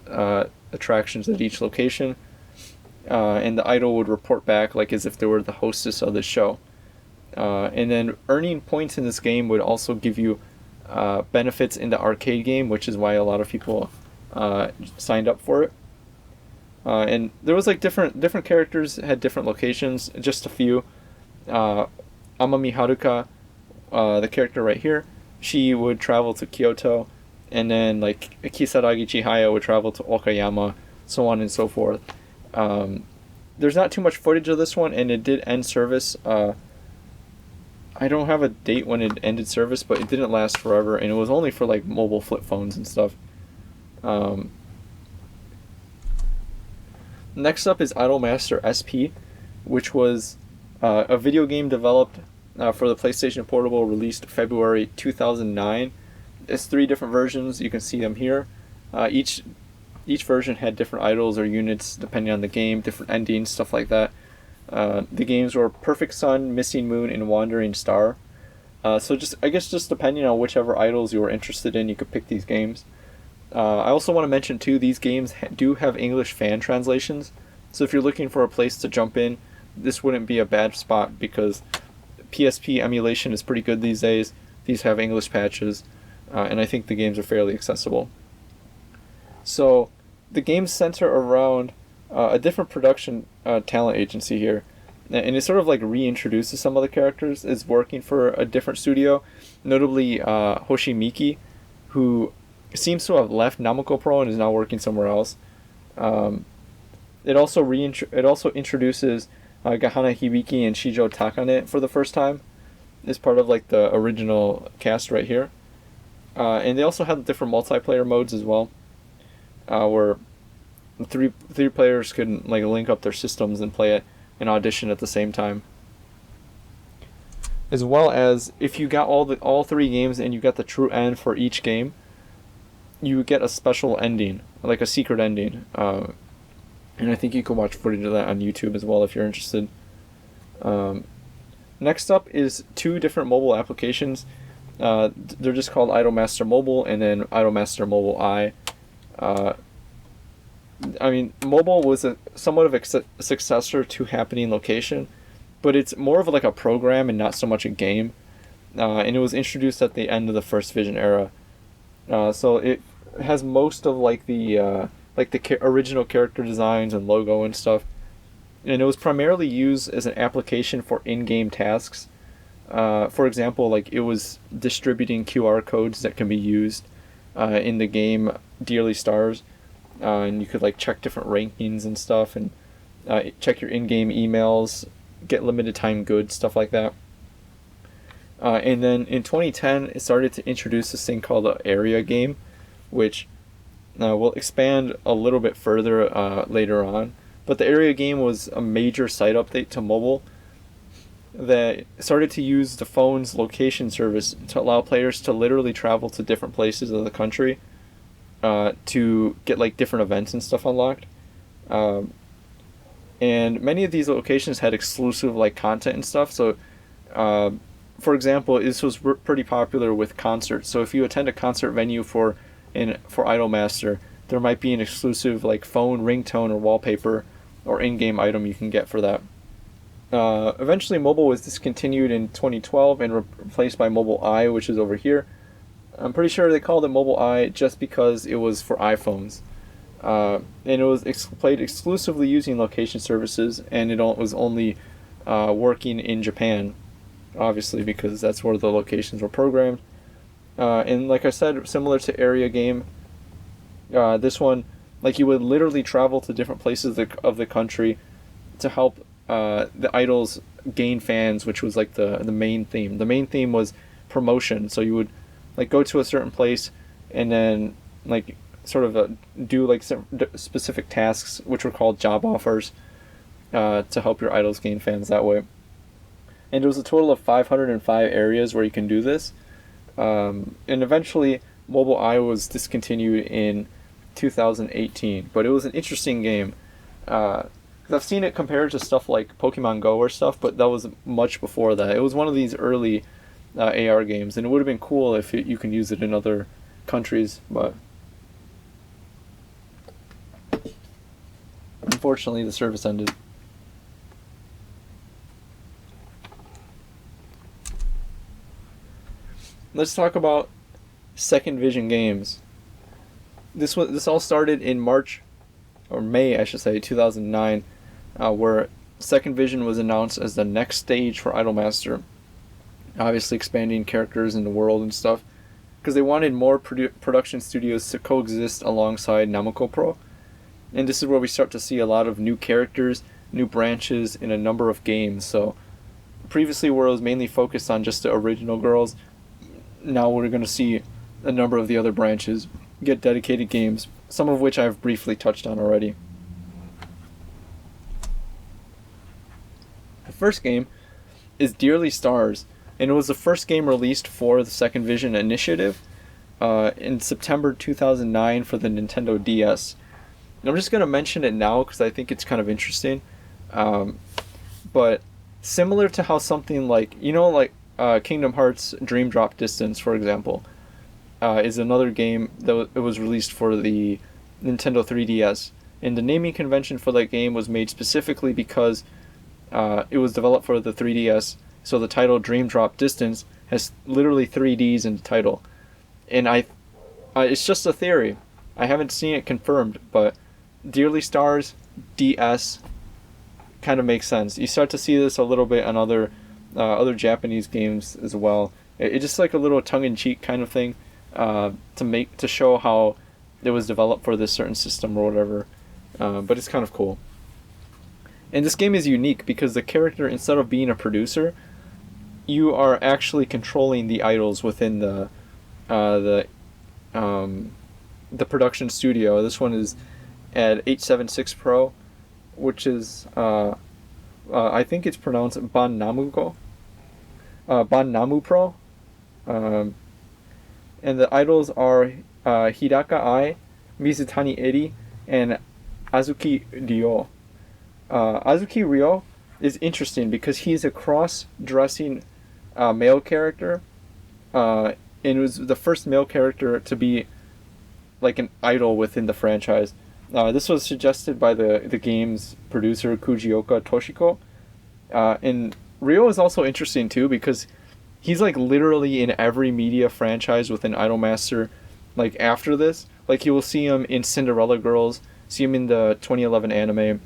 attractions at each location. And the idol would report back like as if they were the hostess of the show. And then earning points in this game would also give you benefits in the arcade game, which is why a lot of people signed up for it. And there was like different characters had different locations. Just a few. Amami Haruka, the character right here, she would travel to Kyoto, and then like Kisaragi Chihaya would travel to Okayama, so on and so forth. There's not too much footage of this one, and it did end service. I don't have a date when it ended service, but it didn't last forever, and it was only for like mobile flip phones and stuff. Next up is Idolmaster SP, which was a video game developed for the PlayStation Portable, released February 2009. It's 3 different versions. You can see them here. Each version had different idols or units depending on the game, different endings, stuff like that. The games were Perfect Sun, Missing Moon, and Wandering Star. So I guess just depending on whichever idols you were interested in, you could pick these games. I also want to mention too, these games do have English fan translations. So if you're looking for a place to jump in, this wouldn't be a bad spot because PSP emulation is pretty good these days. These have English patches, and I think the games are fairly accessible. So the games center around a different production talent agency here, and it sort of like reintroduces some of the characters. It's working for a different studio, notably Hoshi Miki, who seems to have left Namco Pro and is now working somewhere else. It also introduces Gahana Hibiki and Shijo Takane for the first time as part of like the original cast right here. And they also have different multiplayer modes as well, where three players can like link up their systems and play it and audition at the same time. As well as if you got all 3 games and you got the true end for each game, you get a special ending, like a secret ending. And I think you can watch footage of that on YouTube as well if you're interested. Next up is 2 different mobile applications. They're just called Idolmaster Mobile and then Idolmaster Mobile I. I mean, mobile was somewhat of a successor to Happening Location, but it's more of like a program and not so much a game. And it was introduced at the end of the First Vision era. So it has most of like the original character designs and logo and stuff. And it was primarily used as an application for in-game tasks. For example, like it was distributing QR codes that can be used in the game Dearly Stars. And you could like check different rankings and stuff, and check your in-game emails, get limited time goods, stuff like that. And then in 2010, it started to introduce this thing called the Area game, which we'll expand a little bit further later on. But the Area game was a major site update to mobile that started to use the phone's location service to allow players to literally travel to different places of the country to get like different events and stuff unlocked. And many of these locations had exclusive like content and stuff. So for example, this was pretty popular with concerts. So if you attend a concert venue for Idolmaster, there might be an exclusive like phone ringtone or wallpaper or in-game item you can get for that. Eventually mobile was discontinued in 2012 and replaced by Mobile I, which is over here. I'm pretty sure they called it Mobile I just because it was for iPhones. And it was played exclusively using location services, and it was only working in Japan, obviously, because that's where the locations were programmed. And like I said, similar to Area game, this one, like you would literally travel to different places of the country to help the idols gain fans, which was like the main theme. The main theme was promotion, so you would like go to a certain place and then like sort of do like some specific tasks, which were called job offers, to help your idols gain fans that way. And it was a total of 505 areas where you can do this. And eventually Mobile I was discontinued in 2018, but it was an interesting game. I've seen it compared to stuff like Pokemon Go or stuff, but that was much before that. It was one of these early AR games, and it would have been cool if you can use it in other countries, but unfortunately the service ended. Let's talk about Second Vision games. This all started in March, or May I should say, 2009, where Second Vision was announced as the next stage for Idolmaster. Obviously expanding characters in the world and stuff, because they wanted more production studios to coexist alongside Namco Pro. And this is where we start to see a lot of new characters, new branches in a number of games. So previously where it was mainly focused on just the original girls, now we're going to see a number of the other branches get dedicated games, some of which I've briefly touched on already. The first game is Dearly Stars, and it was the first game released for the Second Vision initiative in September 2009 for the Nintendo DS. And I'm just going to mention it now because I think it's kind of interesting. But similar to how something like, Kingdom Hearts Dream Drop Distance, for example, is another game that was released for the Nintendo 3DS. And the naming convention for that game was made specifically because it was developed for the 3DS. So the title Dream Drop Distance has literally 3 Ds in the title. And it's just a theory. I haven't seen it confirmed, but Dearly Stars DS kind of makes sense. You start to see this a little bit on other Japanese games as well. It's just like a little tongue-in-cheek kind of thing to show how it was developed for this certain system or whatever. But it's kind of cool. And this game is unique because the character, instead of being a producer, you are actually controlling the idols within the production studio. This one is at 876 Pro, which is I think it's pronounced Ban Namuko. Ban Namu Pro. Um, and the idols are Hidaka Ai, Mizutani Eri, and Azuki Ryo. Azuki Ryo is interesting because he's a cross-dressing male character, and it was the first male character to be like an idol within the franchise. This was suggested by the game's producer Kujioka Toshiko, and Ryo is also interesting too because he's like literally in every media franchise within Idolmaster. Like after this, like you will see him in Cinderella Girls, see him in the 2011 anime,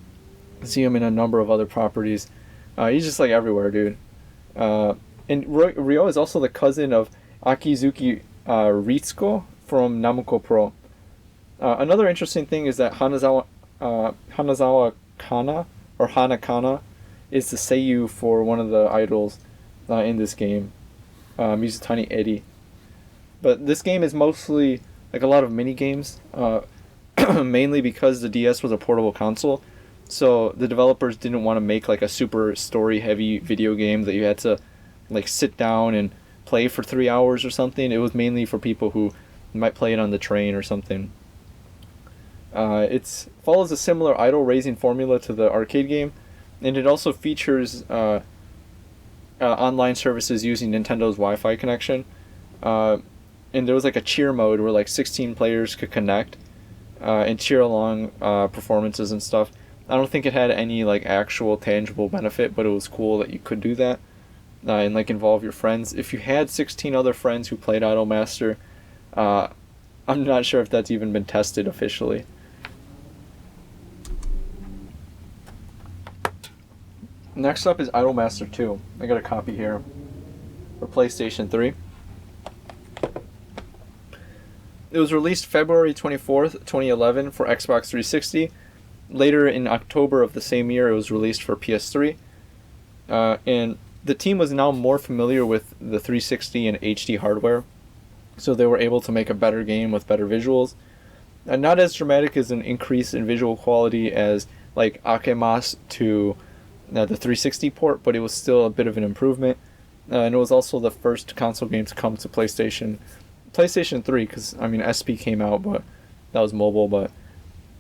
see him in a number of other properties. He's just like everywhere, dude. And Ryo is also the cousin of Akizuki Ritsuko from Namco Pro. Another interesting thing is that Hanazawa Kana or Hanakana is the seiyuu for one of the idols in this game, Mizutani Eri. But this game is mostly like a lot of mini games, mainly because the DS was a portable console. So the developers didn't want to make like a super story-heavy video game that you had to like sit down and play for 3 hours or something. It was mainly for people who might play it on the train or something. It follows a similar idol raising formula to the arcade game, and it also features online services using Nintendo's Wi-Fi connection. And there was like a cheer mode where like 16 players could connect and cheer along performances and stuff. I don't think it had any like actual tangible benefit, but it was cool that you could do that and like involve your friends. If you had 16 other friends who played Idolmaster, I'm not sure if that's even been tested officially. Next up is Idolmaster 2. I got a copy here for PlayStation 3. It was released February 24th, 2011 for Xbox 360. Later in October of the same year, it was released for PS3. And the team was now more familiar with the 360 and HD hardware, so they were able to make a better game with better visuals. And not as dramatic as an increase in visual quality as like Akemas to the 360 port, but it was still a bit of an improvement. And it was also the first console game to come to PlayStation 3, because I mean SP came out, but that was mobile. But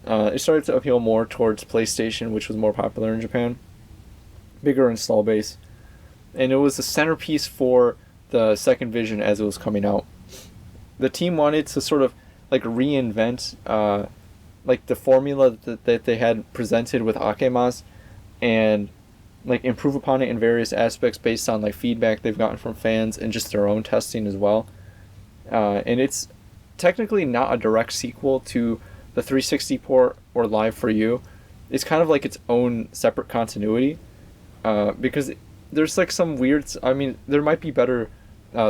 it started to appeal more towards PlayStation, which was more popular in Japan. Bigger install base, and it was the centerpiece for the second vision as it was coming out. The team wanted to sort of like reinvent like the formula that they had presented with Akemas, and like improve upon it in various aspects based on like feedback they've gotten from fans and just their own testing as well. And it's technically not a direct sequel to the 360 port or Live For You. It's kind of like its own separate continuity, because there's like some weird, I mean, there might be better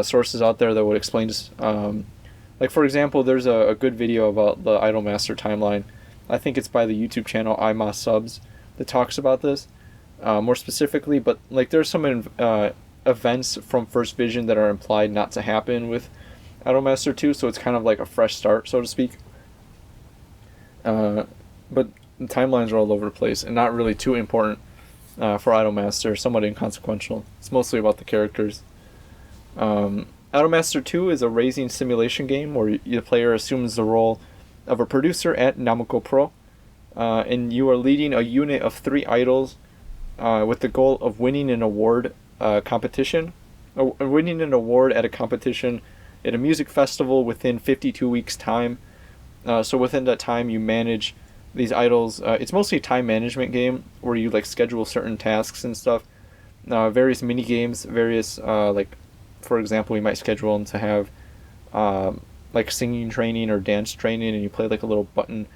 sources out there that would explain this. Like for example, there's a good video about the Idolmaster timeline. I think it's by the YouTube channel iMa Subs that talks about this more specifically, but like there's some events from First Vision that are implied not to happen with Idolmaster 2, so it's kind of like a fresh start, so to speak. But the timelines are all over the place and not really too important for Idolmaster, somewhat inconsequential. It's mostly about the characters. Idolmaster 2 is a racing simulation game where the player assumes the role of a producer at Namco Pro, and you are leading a unit of 3 idols with the goal of winning an award competition, winning an award at a competition at a music festival within 52 weeks' time. So within that time, you manage these idols. It's mostly a time management game where you like schedule certain tasks and stuff. Various mini games, various like, for example, you might schedule them to have like singing training or dance training, and you play like a little button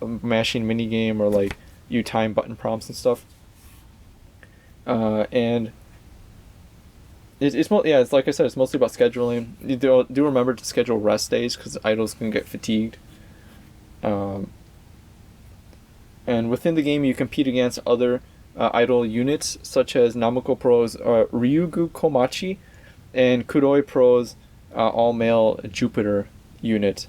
mashing mini game, or like you time button prompts and stuff. And it's like I said, it's mostly about scheduling. You do remember to schedule rest days because idols can get fatigued. And within the game, you compete against other idol units such as Namco Pro's Ryugu Komachi and Kuroi Pro's all-male Jupiter unit.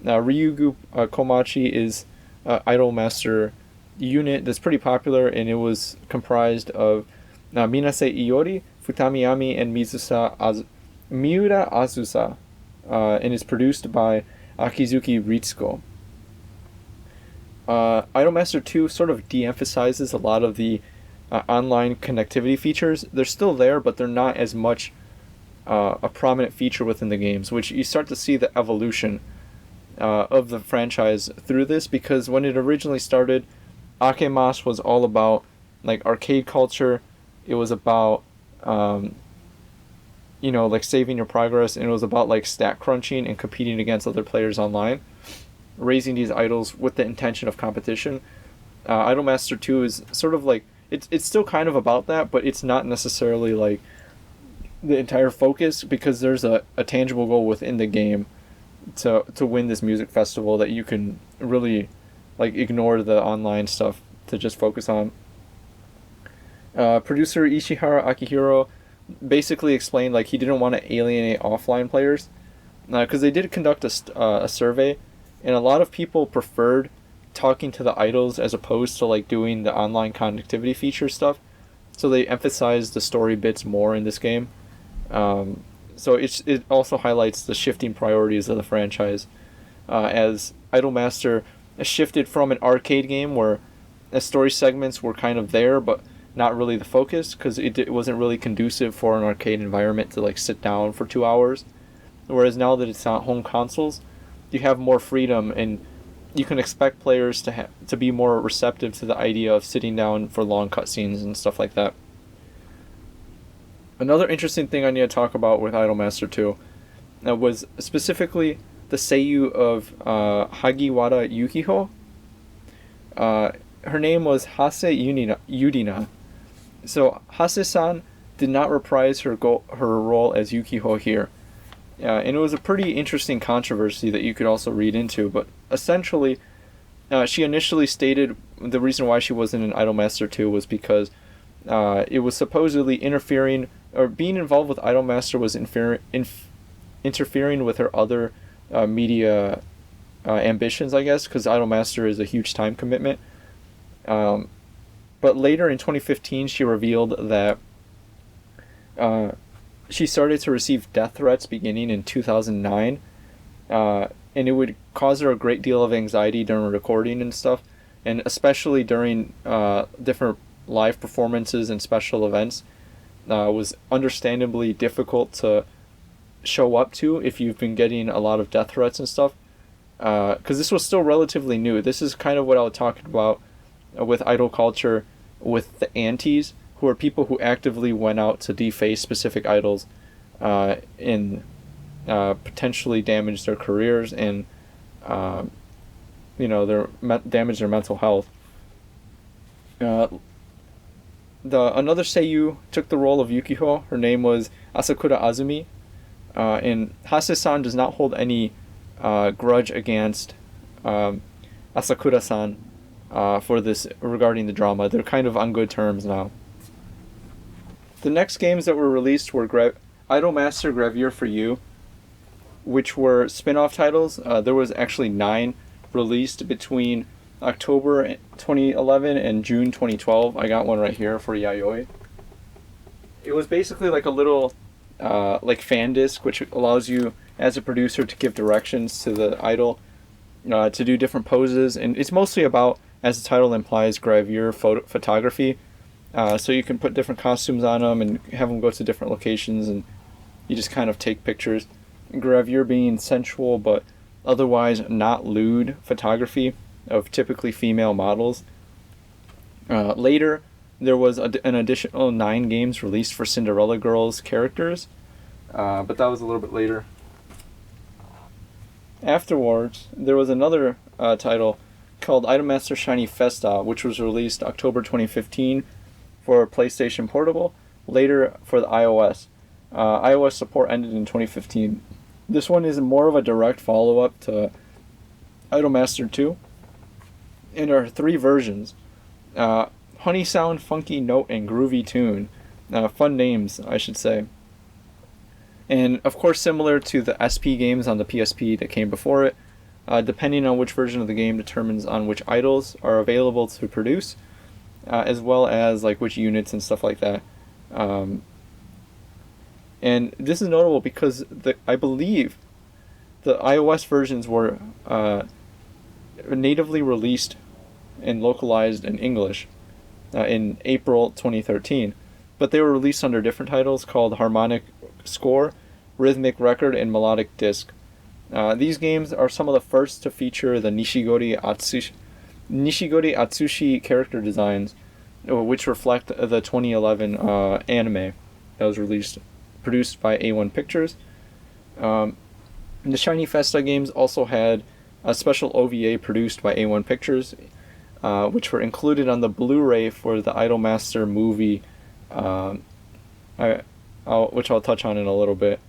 Now, Ryugu Komachi is Idolmaster unit that's pretty popular, and it was comprised of Minase Iori, Futamiyami, and Miura Azusa, and is produced by Akizuki Ritsuko. Idolmaster 2 sort of de-emphasizes a lot of the online connectivity features. They're still there, but they're not as much a prominent feature within the games, which you start to see the evolution of the franchise through this, because when it originally started, Akemas was all about like arcade culture. It was about like saving your progress, and it was about like stat crunching and competing against other players online, raising these idols with the intention of competition. Idolmaster 2 is sort of like it's still kind of about that, but it's not necessarily like the entire focus, because there's a tangible goal within the game to win this music festival that you can really like ignore the online stuff to just focus on. Producer Ishihara Akihiro basically explained like he didn't want to alienate offline players, because they did conduct a survey, and a lot of people preferred talking to the idols as opposed to like doing the online connectivity feature stuff. So they emphasized the story bits more in this game. So it also highlights the shifting priorities of the franchise, as Idolmaster shifted from an arcade game where the story segments were kind of there but not really the focus, because it wasn't really conducive for an arcade environment to like sit down for 2 hours. Whereas now that it's on home consoles, you have more freedom, and you can expect players to be more receptive to the idea of sitting down for long cutscenes and stuff like that. Another interesting thing I need to talk about with Idolmaster 2 was specifically the seiyuu of Hagiwara Yukiho. Her name was Hase Yudina. So Hase-san did not reprise her role as Yukiho here. And it was a pretty interesting controversy that you could also read into, but essentially she initially stated the reason why she wasn't in Idolmaster 2 was because it was supposedly interfering, or being involved with Idolmaster was interfering with her other media ambitions, I guess, because Idolmaster is a huge time commitment. But later in 2015, she revealed that she started to receive death threats beginning in 2009, and it would cause her a great deal of anxiety during recording and stuff, and especially during different live performances and special events. Was understandably difficult to show up to if you've been getting a lot of death threats and stuff, because this was still relatively new. This is kind of what I was talking about with idol culture, with the antis, who are people who actively went out to deface specific idols and potentially damage their careers and damage their mental health. Another seiyuu took the role of Yukiho. Her name was Asakura Azumi, and Hase-san does not hold any grudge against Asakura-san for this regarding the drama. They're kind of on good terms now. The next games that were released were Idolmaster Gravure For You, which were spin-off titles. There was actually 9 released between October 2011 and June 2012. I got one right here for Yayoi. It was basically like a little like fan disc, which allows you as a producer to give directions to the idol to do different poses, and it's mostly about, as the title implies, gravure photography. So you can put different costumes on them and have them go to different locations, and you just kind of take pictures. Gravure being sensual but otherwise not lewd photography of typically female models. Later, there was an additional 9 games released for Cinderella Girls characters, but that was a little bit later. Afterwards, there was another title called Idolmaster Shiny Festa, which was released October 2015 for PlayStation Portable, later for the iOS. iOS support ended in 2015. This one is more of a direct follow-up to Idolmaster 2. And there are 3 versions. Honey Sound, Funky Note, and Groovy Tune. Fun names, I should say. And of course, similar to the SP games on the PSP that came before it, depending on which version of the game determines on which idols are available to produce, as well as like which units and stuff like that. And this is notable because I believe the iOS versions were natively released and localized in English in April 2013, but they were released under different titles called Harmonic Score, Rhythmic Record, and Melodic Disc. These games are some of the first to feature the Nishigori Atsushi character designs, which reflect the 2011 anime that was produced by A1 Pictures. The Shiny Festa games also had a special OVA produced by A1 Pictures, which were included on the Blu-ray for the Idolmaster movie, which I'll touch on in a little bit.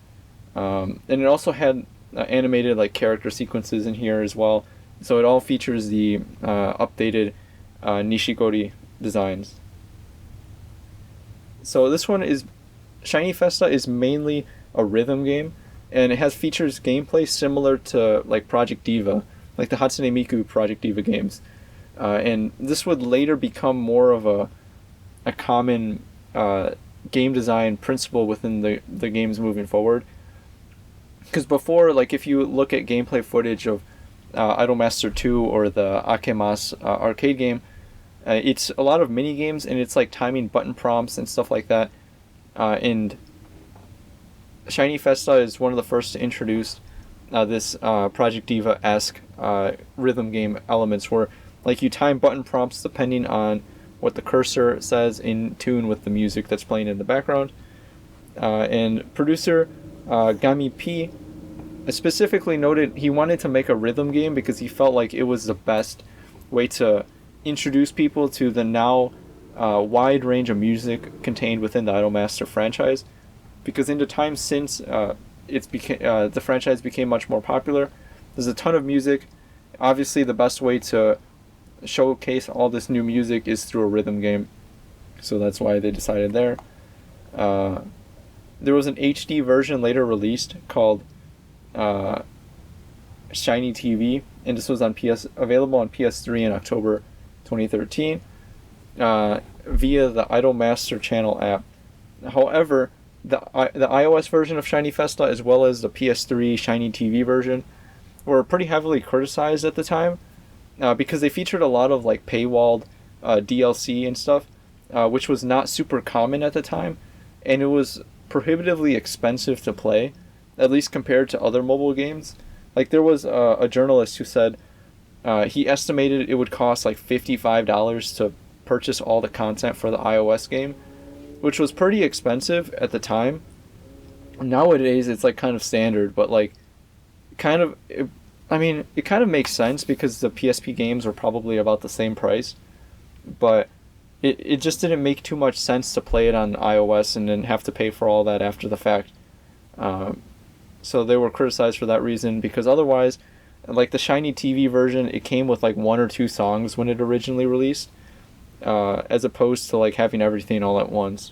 And it also had animated like character sequences in here as well. So it all features the updated Nishigori designs. So this one is Shiny Festa is mainly a rhythm game, and it has features gameplay similar to like Project Diva, like the Hatsune Miku Project Diva games. And this would later become more of a common game design principle within the games moving forward. Because before, like if you look at gameplay footage of Idolmaster 2 or the Akemas arcade game, it's a lot of mini games, and it's like timing button prompts and stuff like that. And Shiny Festa is one of the first to introduce this Project Diva-esque rhythm game elements where like you time button prompts depending on what the cursor says in tune with the music that's playing in the background. And producer Gami P specifically noted he wanted to make a rhythm game because he felt like it was the best way to introduce people to the now wide range of music contained within the Idolmaster franchise. Because in the time since the franchise became much more popular, there's a ton of music. Obviously, the best way to showcase all this new music is through a rhythm game. So that's why they decided there. There was an HD version later released called Shiny TV, and this was available on PS3 in October 2013 via the Idolmaster channel app. However, the iOS version of Shiny Festa as well as the PS3 Shiny TV version were pretty heavily criticized at the time because they featured a lot of like paywalled DLC and stuff, which was not super common at the time, and it was prohibitively expensive to play, at least compared to other mobile games. Like there was a journalist who said he estimated it would cost like $55 to purchase all the content for the iOS game, which was pretty expensive at the time. Nowadays it's like kind of standard, but like it kind of makes sense because the PSP games are probably about the same price, but it just didn't make too much sense to play it on iOS and then have to pay for all that after the fact. So they were criticized for that reason, because otherwise, like the Shiny TV version, it came with like 1 or 2 songs when it originally released, as opposed to like having everything all at once.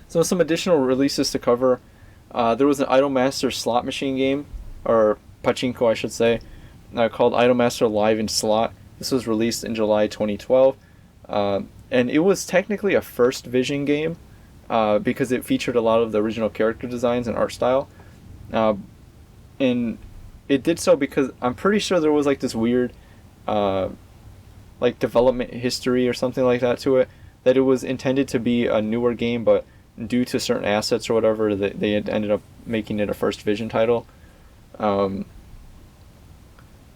So some additional releases to cover. There was an Idolmaster slot machine game, or pachinko I should say, called Idolmaster Live in Slot. This was released in July 2012, and it was technically a first vision game because it featured a lot of the original character designs and art style. And it did so because I'm pretty sure there was like this weird like development history or something like that to it, that it was intended to be a newer game, but due to certain assets or whatever, they ended up making it a first vision title.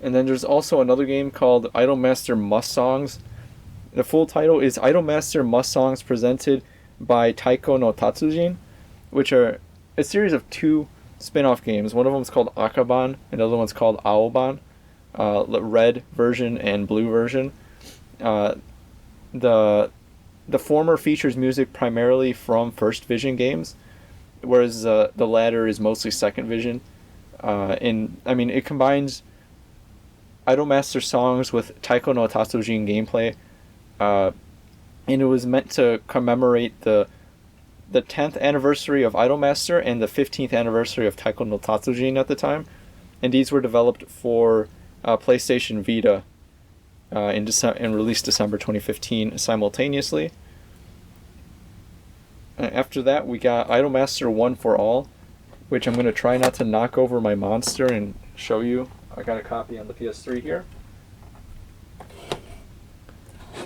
And then there's also another game called Idolmaster Must Songs. The full title is Idolmaster Must Songs presented by Taiko no Tatsujin, which are a series of 2 spin-off games. One of them is called Akabane, and the other one's called Aoban, red version and blue version. The former features music primarily from first vision games, whereas the latter is mostly second vision. It combines Idolmaster songs with Taiko no Tatsujin gameplay, and it was meant to commemorate the the 10th anniversary of Idolmaster and the 15th anniversary of Taiko no Tatsujin at the time, and these were developed for PlayStation Vita and released December 2015 simultaneously. After that, we got Idolmaster 1 for All, which I'm going to try not to knock over my monster and show you. I got a copy on the PS3 here.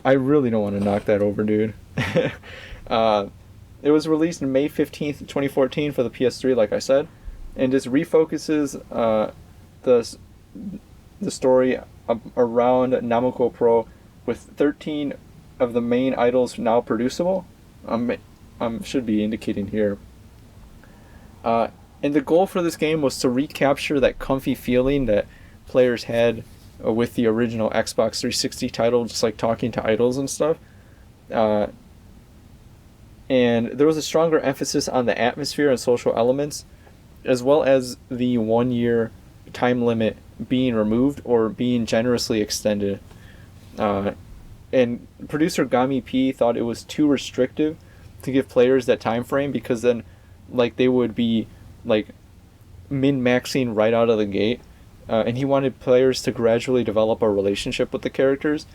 I really don't want to knock that over, dude. It was released May 15th, 2014 for the PS3, like I said, and this refocuses the story around Namco Pro with 13 of the main idols now producible. Should be indicating here. And the goal for this game was to recapture that comfy feeling that players had with the original Xbox 360 title, just like talking to idols and stuff. And there was a stronger emphasis on the atmosphere and social elements, as well as the 1-year time limit being removed or being generously extended. And producer Gami P thought it was too restrictive to give players that time frame, because then like they would be like min-maxing right out of the gate, and he wanted players to gradually develop a relationship with the characters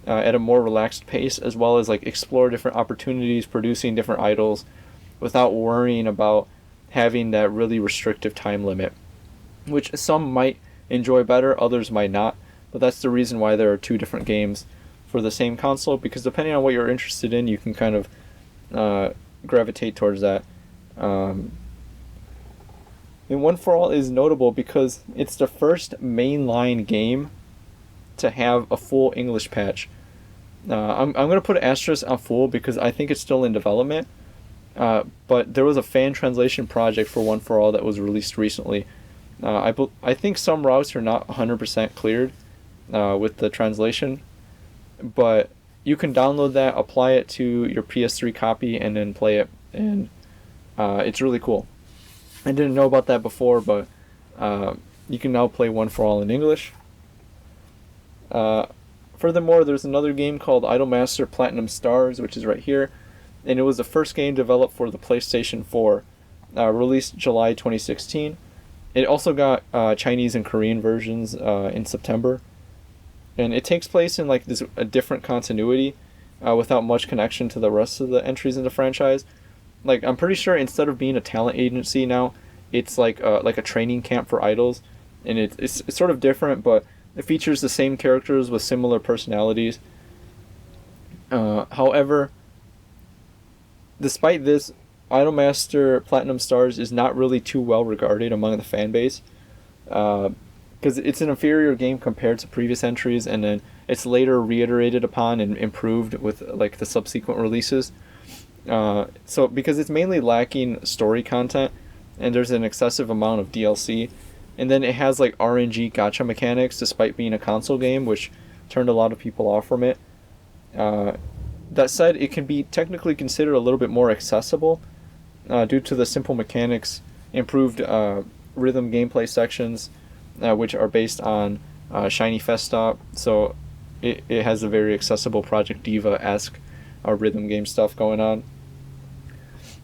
at a more relaxed pace, as well as like explore different opportunities producing different idols without worrying about having that really restrictive time limit, which some might enjoy better, others might not. But that's the reason why there are two different games for the same console, because depending on what you're interested in, you can kind of gravitate towards that. And One for All is notable because it's the first mainline game to have a full English patch. I'm going to put an asterisk on full because I think it's still in development. But there was a fan translation project for One for All that was released recently. I think some routes are not 100% cleared with the translation, but you can download that, apply it to your PS3 copy, and then play it, and it's really cool. I didn't know about that before, but you can now play One for All in English. Furthermore, there's another game called Idolmaster Platinum Stars, which is right here, and it was the first game developed for the PlayStation 4, released July 2016. It also got Chinese and Korean versions in September, and it takes place in like a different continuity without much connection to the rest of the entries in the franchise. Like, I'm pretty sure instead of being a talent agency now, it's like a training camp for idols, and it's sort of different, but it features the same characters with similar personalities. However, despite this, Idolmaster Platinum Stars is not really too well regarded among the fan base, because it's an inferior game compared to previous entries, and then it's later reiterated upon and improved with like the subsequent releases. So because it's mainly lacking story content, and there's an excessive amount of DLC, and then it has like RNG gacha mechanics despite being a console game, which turned a lot of people off from it. That said, it can be technically considered a little bit more accessible due to the simple mechanics, improved rhythm gameplay sections, which are based on Shiny Festa, so it has a very accessible Project Diva-esque rhythm game stuff going on.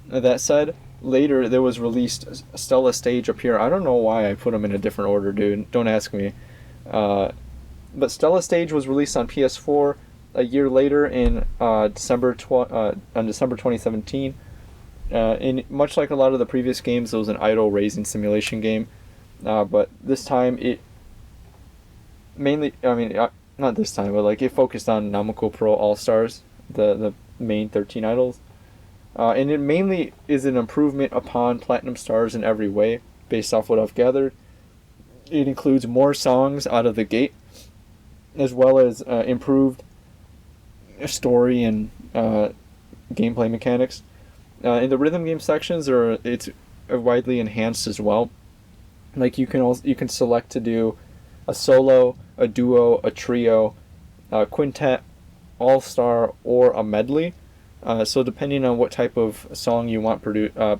That said, later there was released Stella Stage up here. I don't know why I put them in a different order, dude. Don't ask me. But Stella Stage was released on PS4 a year later in December 2017. And much like a lot of the previous games, it was an idol raising simulation game. But this time it mainly, not this time, but like it focused on Namco Pro All Stars, the main 13 idols. And it mainly is an improvement upon Platinum Stars in every way, based off what I've gathered. It includes more songs out of the gate, as well as improved story and gameplay mechanics. In the rhythm game sections, it's widely enhanced as well. Like you can select to do a solo, a duo, a trio, a quintet, all-star, or a medley. So depending on what type of song you want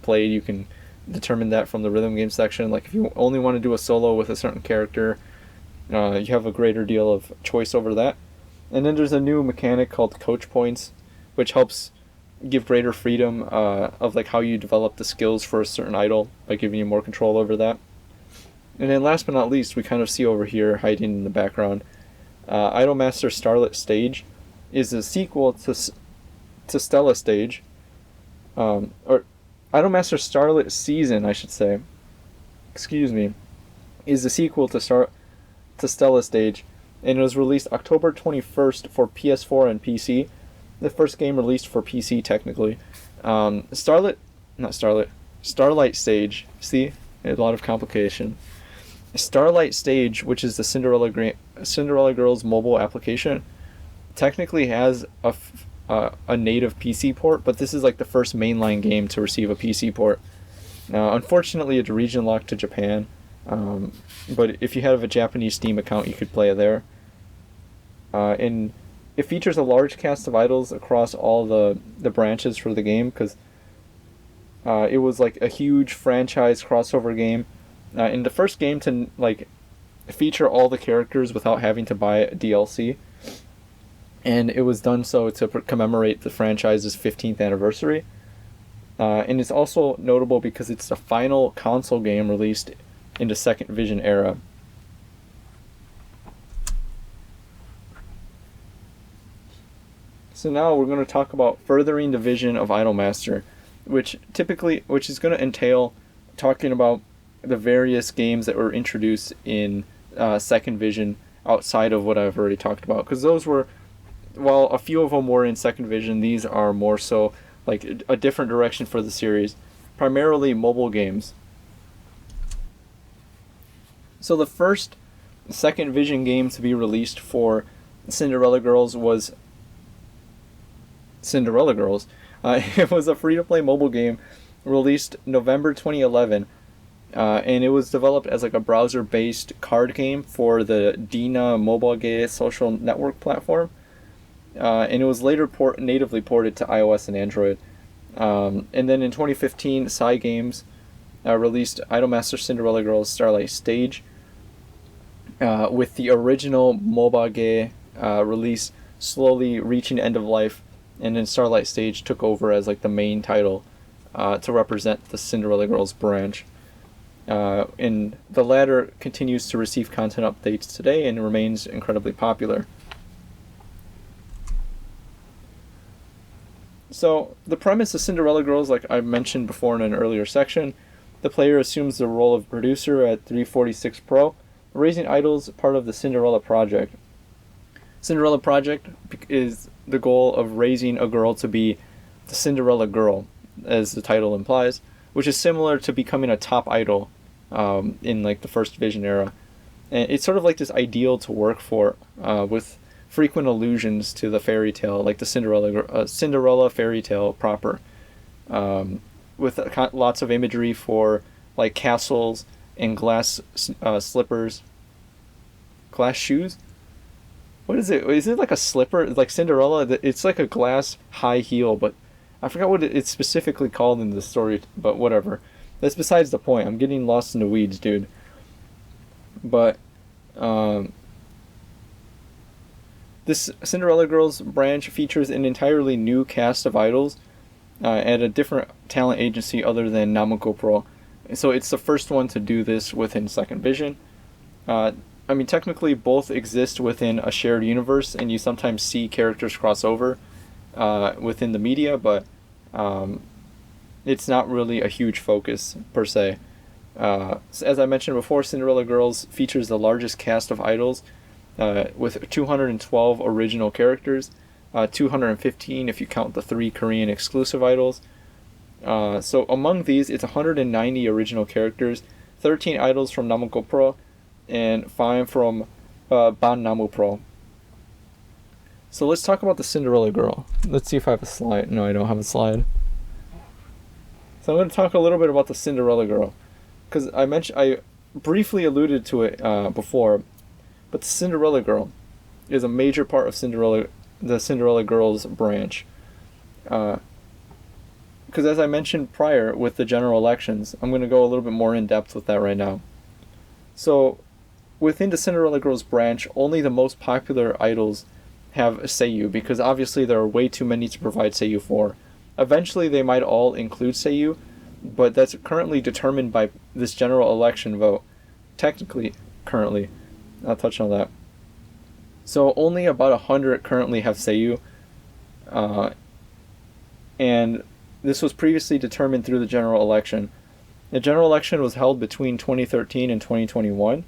played, you can determine that from the rhythm game section. Like if you only want to do a solo with a certain character, you have a greater deal of choice over that. And then there's a new mechanic called coach points, which helps give greater freedom of like how you develop the skills for a certain idol by giving you more control over that. And then last but not least, we kind of see over here hiding in the background, Idolmaster Starlight Stage is a sequel to Stella Stage, or Idolmaster Starlight Season, I should say. Excuse me, is a sequel to Stella Stage, and it was released October 21st for PS4 and PC. The first game released for PC technically. Starlight Stage. See, a lot of complication. Starlight Stage, which is the Cinderella Girls mobile application, technically has a native PC port, but this is like the first mainline game to receive a PC port. Unfortunately, it's region locked to Japan, but if you have a Japanese Steam account, you could play it there. And it features a large cast of idols across all the branches for the game, because it was like a huge franchise crossover game. In the first game to like feature all the characters without having to buy a DLC, and it was done so to commemorate the franchise's 15th anniversary. And it's also notable because it's the final console game released in the Second Vision era. So now we're going to talk about furthering the vision of Idolmaster, which is going to entail talking about the various games that were introduced in Second Vision outside of what I've already talked about. Because those were, while a few of them were in Second Vision, these are more so like a different direction for the series, primarily mobile games. So the first Second Vision game to be released for Cinderella Girls was Cinderella Girls. It was a free-to-play mobile game released November 2011. And it was developed as like a browser-based card game for the Dina mobage social network platform, and it was later natively ported to iOS and Android. And then in 2015, SideM released Idolmaster Cinderella Girls Starlight Stage, with the original mobage release slowly reaching end of life, and then Starlight Stage took over as like the main title to represent the Cinderella Girls branch. And the latter continues to receive content updates today and remains incredibly popular. So the premise of Cinderella Girls, like I mentioned before in an earlier section, the player assumes the role of producer at 346 Pro, raising idols part of the Cinderella Project. Cinderella Project is the goal of raising a girl to be the Cinderella Girl, as the title implies, which is similar to becoming a top idol in like the First Vision era. And it's sort of like this ideal to work for, with frequent allusions to the fairy tale, like the Cinderella fairy tale proper, with lots of imagery for like castles and glass slippers, glass shoes. What is it? Is it like a slipper? Like Cinderella, it's like a glass high heel, but I forgot what it's specifically called in the story, but whatever. That's besides the point. I'm getting lost in the weeds, dude. But this Cinderella Girls branch features an entirely new cast of idols at a different talent agency other than Namco Pro. So it's the first one to do this within Second Vision. I mean, technically both exist within a shared universe, and you sometimes see characters cross over within the media, but it's not really a huge focus per se. As I mentioned before, Cinderella Girls features the largest cast of idols with 212 original characters, 215 if you count the 3 Korean exclusive idols. So among these, it's 190 original characters, 13 idols from Namco Pro, and 5 from Bannamu Pro. So let's talk about the Cinderella Girl. Let's see if I have a slide. No, I don't have a slide. So I'm going to talk a little bit about the Cinderella Girl, because I briefly alluded to it before, but the Cinderella Girl is a major part of the Cinderella Girls branch. Because as I mentioned prior with the general elections, I'm going to go a little bit more in depth with that right now. So within the Cinderella Girls branch, only the most popular idols have a seiyuu, because obviously there are way too many to provide seiyuu for. Eventually, they might all include Seiyu, but that's currently determined by this general election vote. Technically, currently, I'll touch on that. So only about 100 currently have Seiyu, and this was previously determined through the general election. The general election was held between 2013 and 2021,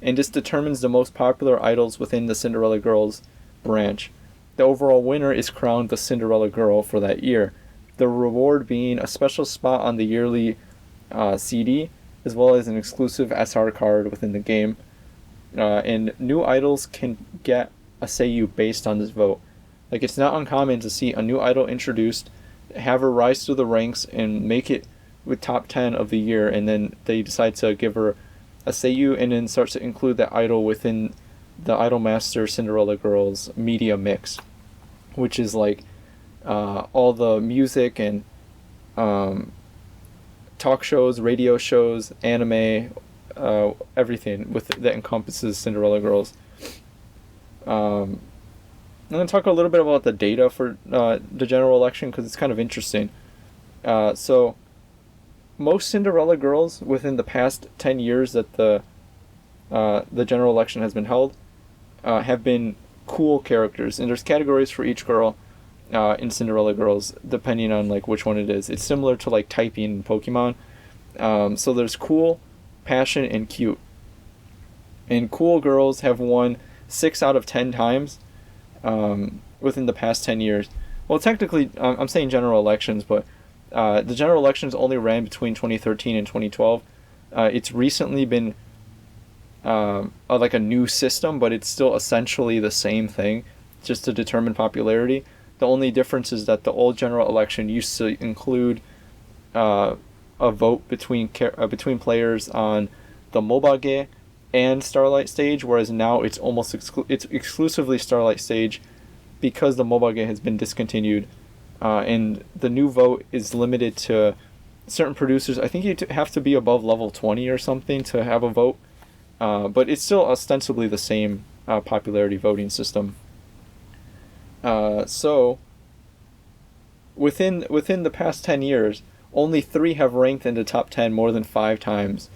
and this determines the most popular idols within the Cinderella Girls branch. The overall winner is crowned the Cinderella Girl for that year, the reward being a special spot on the yearly CD, as well as an exclusive SR card within the game. And new idols can get a Seiyu based on this vote. Like, it's not uncommon to see a new idol introduced, have her rise through the ranks, and make it with top 10 of the year, and then they decide to give her a Seiyu, and then starts to include that idol within the Idolmaster Cinderella Girls media mix, which is like all the music and talk shows, radio shows, anime, everything that encompasses Cinderella Girls. I'm going to talk a little bit about the data for the general election, because it's kind of interesting. So most Cinderella Girls within the past 10 years that the general election has been held have been cool characters, and there's categories for each girl in Cinderella Girls depending on like which one it is. It's similar to like typing in Pokemon. So there's cool, passion, and cute. And cool girls have won 6 out of 10 times within the past 10 years. Well, technically, I'm saying general elections, but the general elections only ran between 2013 and 2012. It's recently been like a new system, but it's still essentially the same thing, just to determine popularity. The only difference is that the old general election used to include a vote between players on the mobage and Starlight Stage, whereas now it's almost it's exclusively Starlight Stage, because the mobage has been discontinued, and the new vote is limited to certain producers. I think you have to be above level 20 or something to have a vote, but it's still ostensibly the same popularity voting system. So within the past 10 years, only 3 have ranked in the top 10 more than 5 times.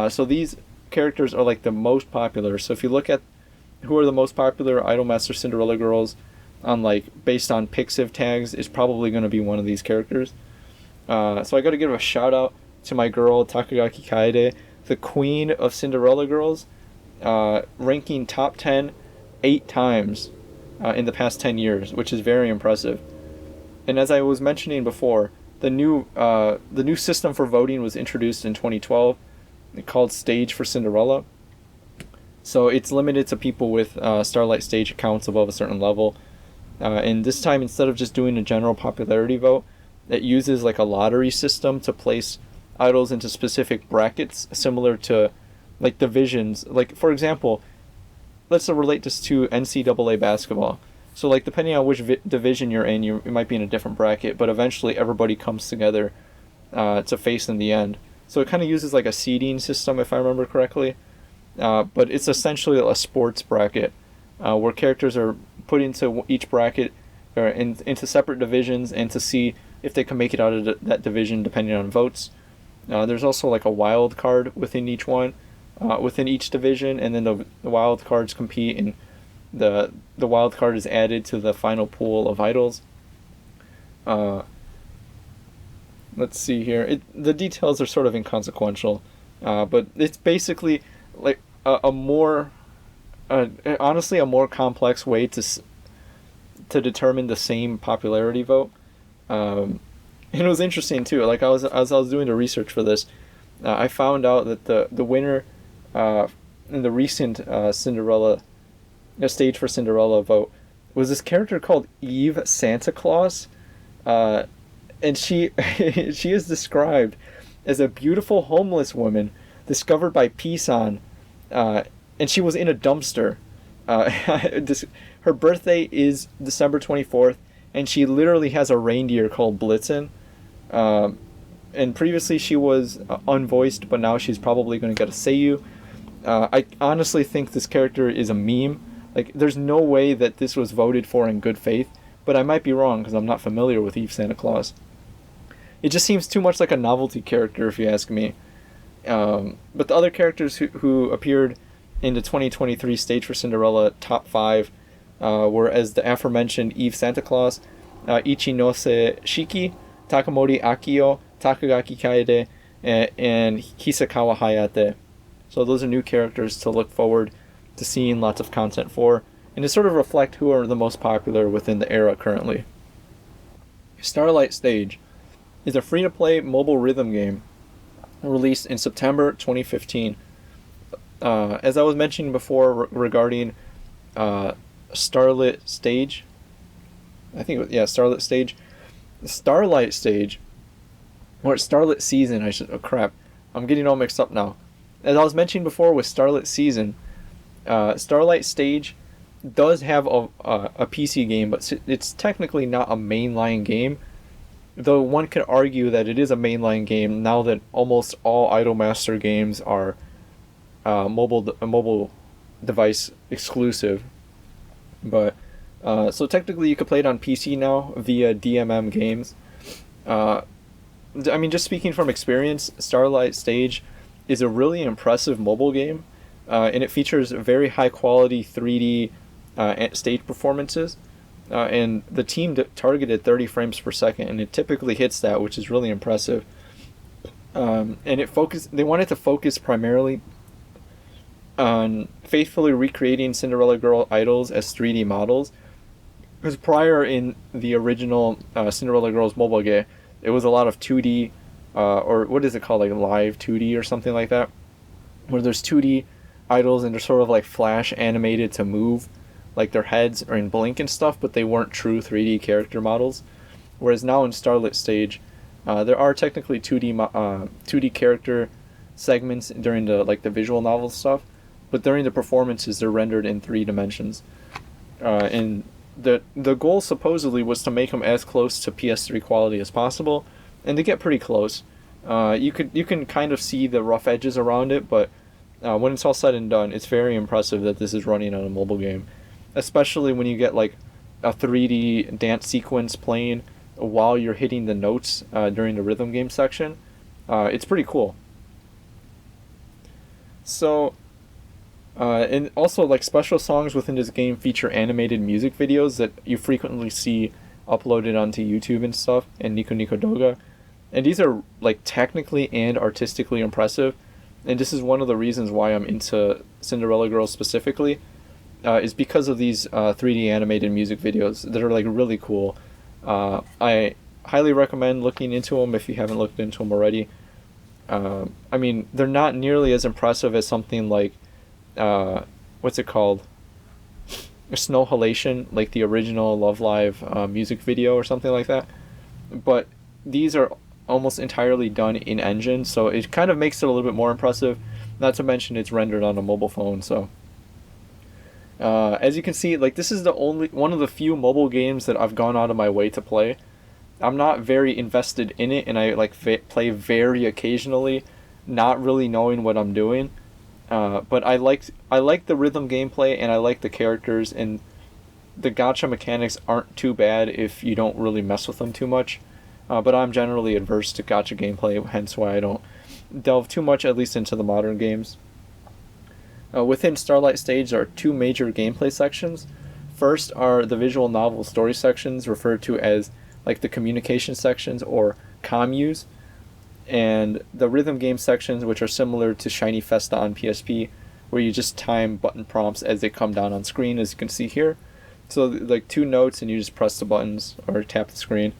So these characters are like the most popular. So if you look at who are the most popular Idolmaster Cinderella Girls on like based on Pixiv tags, is probably going to be one of these characters. So I got to give a shout out to my girl Takagaki Kaede, the queen of Cinderella Girls, ranking top 10 8 times in the past 10 years, which is very impressive. And as I was mentioning before, the new system for voting was introduced in 2012, called Stage for Cinderella. So it's limited to people with Starlight Stage accounts above a certain level. And this time, instead of just doing a general popularity vote, it uses like a lottery system to place idols into specific brackets, similar to like divisions. Like, for example, let's relate this to NCAA basketball. So like depending on which division you're in, you might be in a different bracket, but eventually everybody comes together to face in the end. So it kind of uses like a seeding system, if I remember correctly. But it's essentially a sports bracket where characters are put into each bracket or into separate divisions, and to see if they can make it out of that division depending on votes. There's also like a wild card within each one, within each division, and then the wild cards compete, and the wild card is added to the final pool of idols. Let's see here. The details are sort of inconsequential, but it's basically like a more, honestly, a more complex way to determine the same popularity vote. And it was interesting too. Like as I was doing the research for this, I found out that the winner in the recent Cinderella Stage for Cinderella vote was this character called Eve Santa Claus. And she she is described as a beautiful homeless woman discovered by Pisan, and she was in a dumpster. Her birthday is December 24th, and she literally has a reindeer called Blitzen. And previously she was unvoiced, but now she's probably going to get a Seiyu. I honestly think this character is a meme. Like, there's no way that this was voted for in good faith. but I might be wrong because I'm not familiar with Eve Santa Claus. It just seems too much like a novelty character, if you ask me. But the other characters who appeared in the 2023 Stage for Cinderella top 5 were, as the aforementioned Eve Santa Claus, Ichinose Shiki, Takamori Akio, Takagaki Kaede, and Hisakawa Hayate. So those are new characters to look forward to seeing lots of content for, and to sort of reflect who are the most popular within the era currently. Starlight Stage is a free-to-play mobile rhythm game released in September 2015. As I was mentioning before regarding Starlight Stage, Starlight Stage, Starlight Stage, or Starlight Season, I'm getting all mixed up now. As I was mentioning before with Starlight Season, Starlight Stage does have a PC game, but it's technically not a mainline game, though one could argue that it is a mainline game now that almost all Idolmaster games are mobile device exclusive. But so technically you could play it on PC now via DMM Games. Just speaking from experience, Starlight Stage is a really impressive mobile game, and it features very high quality 3D stage performances. And the team targeted 30 frames per second, and it typically hits that, which is really impressive. And they wanted to focus primarily on faithfully recreating Cinderella Girl idols as 3D models. Because prior in the original Cinderella Girls mobile game, it was a lot of 2D, or what is it called, like live 2D or something like that, where there's 2D idols and they're sort of like flash animated to move, like their heads or in blink and stuff, but they weren't true 3D character models. Whereas now in Starlight Stage, there are technically 2D character segments during the visual novel stuff, but during the performances they're rendered in 3 dimensions. And the goal supposedly was to make them as close to PS3 quality as possible, and they get pretty close. You can kind of see the rough edges around it, but when it's all said and done, it's very impressive that this is running on a mobile game, especially when you get like a 3D dance sequence playing while you're hitting the notes during the rhythm game section. It's pretty cool. So, and also like special songs within this game feature animated music videos that you frequently see uploaded onto YouTube and stuff, and Nico Nico Doga. And these are like technically and artistically impressive. And this is one of the reasons why I'm into Cinderella Girls specifically, is because of these 3D animated music videos that are like really cool. I highly recommend looking into them if you haven't looked into them already. They're not nearly as impressive as something like, what's it called? Snow Halation, like the original Love Live music video or something like that. But these are almost entirely done in engine, so it kind of makes it a little bit more impressive. Not to mention it's rendered on a mobile phone, so as you can see, like this is the only one of the few mobile games that I've gone out of my way to play. I'm not very invested in it, and I like play very occasionally, not really knowing what I'm doing. But I like the rhythm gameplay, and I like the characters, and the gacha mechanics aren't too bad if you don't really mess with them too much. But I'm generally adverse to gacha gameplay, hence why I don't delve too much, at least into the modern games. Within Starlight Stage, there are 2 major gameplay sections. First are the visual novel story sections, referred to as like the communication sections or commus, and the rhythm game sections, which are similar to Shiny Festa on PSP, where you just time button prompts as they come down on screen, as you can see here. So like 2 notes, and you just press the buttons or tap the screen.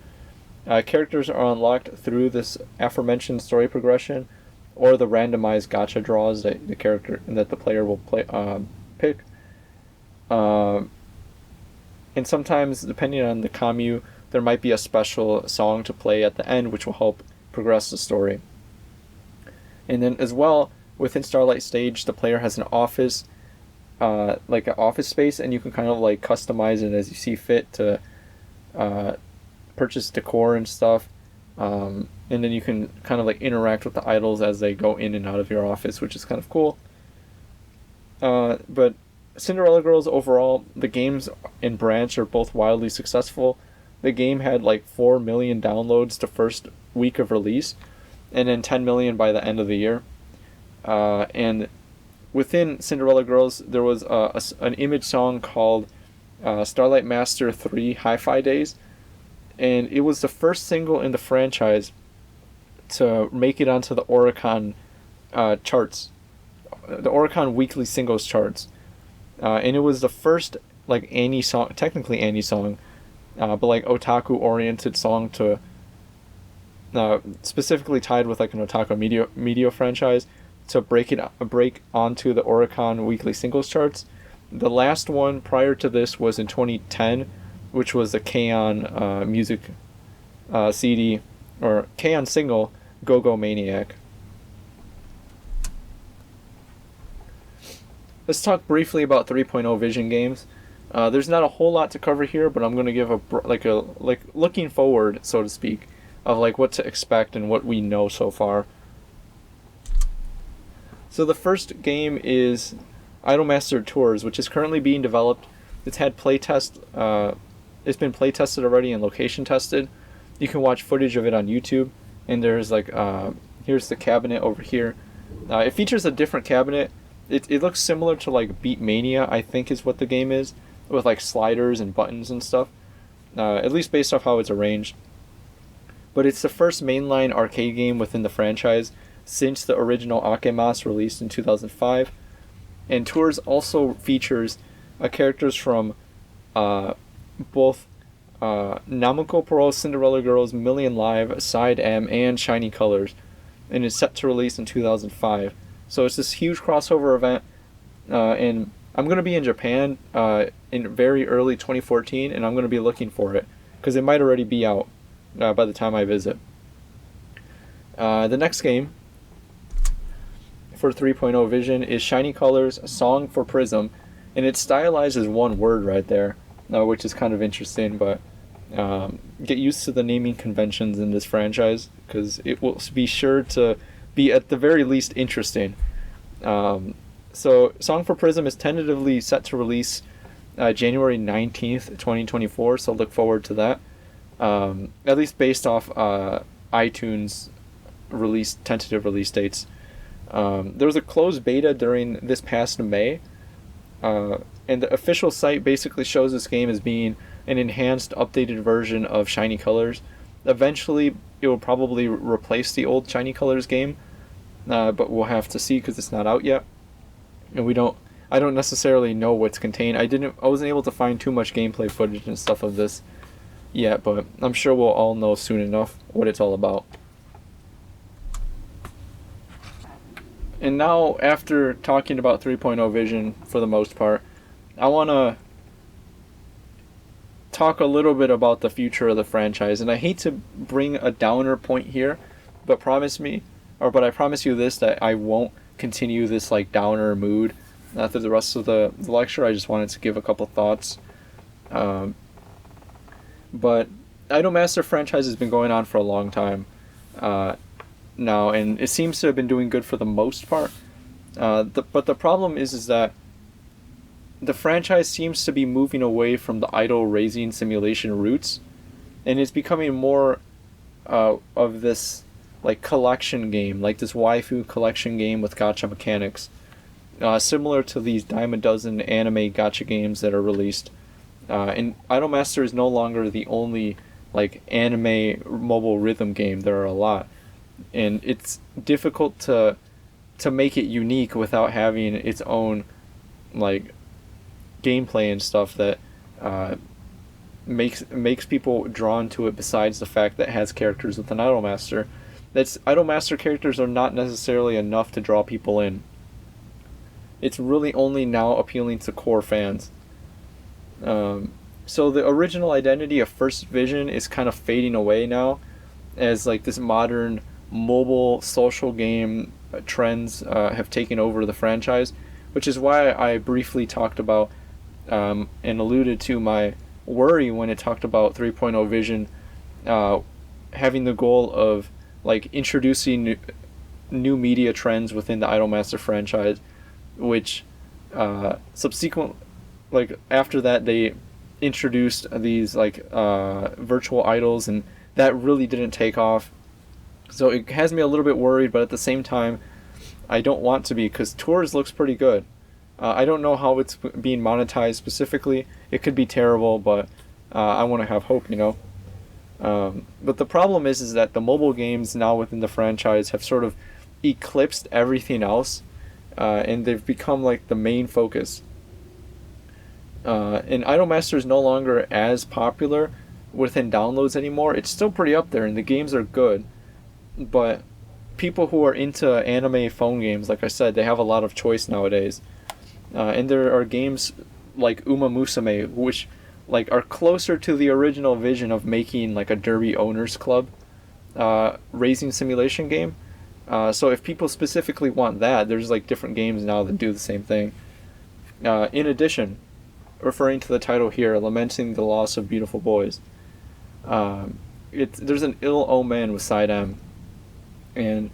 Characters are unlocked through this aforementioned story progression, or the randomized gacha draws that the player will pick. And sometimes, depending on the commu, there might be a special song to play at the end, which will help progress the story. And then as well, within Starlight Stage, the player has an office, like an office space, and you can kind of like customize it as you see fit to purchase decor and stuff. And then you can kind of like interact with the idols as they go in and out of your office, which is kind of cool. But Cinderella Girls overall, the games and branch are both wildly successful. The game had like 4 million downloads the first week of release, and then 10 million by the end of the year. And within Cinderella Girls, there was an image song called Starlight Master 3 Hi-Fi Days, and it was the first single in the franchise to make it onto the Oricon charts, the Oricon weekly singles charts. And it was the first like Annie song, technically Annie song, but like otaku oriented song to specifically tied with like an otaku media franchise to break onto the Oricon weekly singles charts. The last one prior to this was in 2010, which was the K-On music CD or K-On single Go Go Maniac. Let's talk briefly about 3.0 Vision games. There's not a whole lot to cover here, but I'm going to give a looking forward, so to speak, of like what to expect and what we know so far. So the first game is Idolmaster Tours, which is currently being developed. It's had playtest. It's been playtested already and location tested. You can watch footage of it on YouTube. And there's like here's the cabinet over here. It features a different cabinet. It looks similar to like Beatmania, I think is what the game is, with like sliders and buttons and stuff. At least based off how it's arranged. But it's the first mainline arcade game within the franchise since the original Akemase released in 2005. And Tours also features characters from both Namco Pro, Cinderella Girls, Million Live, SideM, and Shiny Colors, and is set to release in 2005. So it's this huge crossover event, and I'm going to be in Japan in very early 2014, and I'm going to be looking for it, because it might already be out by the time I visit. The next game for 3.0 Vision is Shiny Colors SongforPrism, and it's stylized as one word right there, which is kind of interesting, but get used to the naming conventions in this franchise, because it will be sure to be at the very least interesting. So SongforPrism is tentatively set to release January 19th, 2024, so look forward to that. At least based off iTunes tentative release dates. There was a closed beta during this past May, and the official site basically shows this game as being an enhanced, updated version of Shiny Colors. Eventually, it will probably replace the old Shiny Colors game, but we'll have to see because it's not out yet, and I don't necessarily know what's contained. I wasn't able to find too much gameplay footage and stuff of this yet, but I'm sure we'll all know soon enough what it's all about. And now, after talking about 3.0 Vision for the most part, I want to talk a little bit about the future of the franchise. And I hate to bring a downer point here, but I promise you this, that I won't continue this like downer mood through the rest of the lecture. I just wanted to give a couple thoughts. But Idolmaster franchise has been going on for a long time now, and it seems to have been doing good for the most part. But the problem is that the franchise seems to be moving away from the idol raising simulation roots, and it's becoming more of this like collection game, like this waifu collection game with gacha mechanics, similar to these dime a dozen anime gacha games that are released. And Idolmaster is no longer the only like anime mobile rhythm game. There are a lot, and it's difficult to make it unique without having its own like gameplay and stuff that makes people drawn to it, besides the fact that it has characters with an Idolmaster. Idolmaster characters are not necessarily enough to draw people in. It's really only now appealing to core fans. So the original identity of First Vision is kind of fading away now, as like this modern mobile social game trends have taken over the franchise, which is why I briefly talked about and alluded to my worry when it talked about 3.0 Vision having the goal of like introducing new media trends within the Idolmaster franchise, which subsequent, like after that, they introduced these like virtual idols, and that really didn't take off. So it has me a little bit worried, but at the same time, I don't want to be, because Tours looks pretty good. I don't know how it's being monetized specifically. It could be terrible, but I want to have hope, you know. But the problem is that the mobile games now within the franchise have sort of eclipsed everything else, and they've become like the main focus. And Idolmaster is no longer as popular within downloads anymore. It's still pretty up there, and the games are good, but people who are into anime phone games, like I said, they have a lot of choice nowadays. And there are games like Uma Musume, which like are closer to the original vision of making like a derby owners club racing simulation game. So if people specifically want that, there's like different games now that do the same thing. In addition, referring to the title here, Lamenting the Loss of Beautiful Boys, there's an ill omen with SideM. And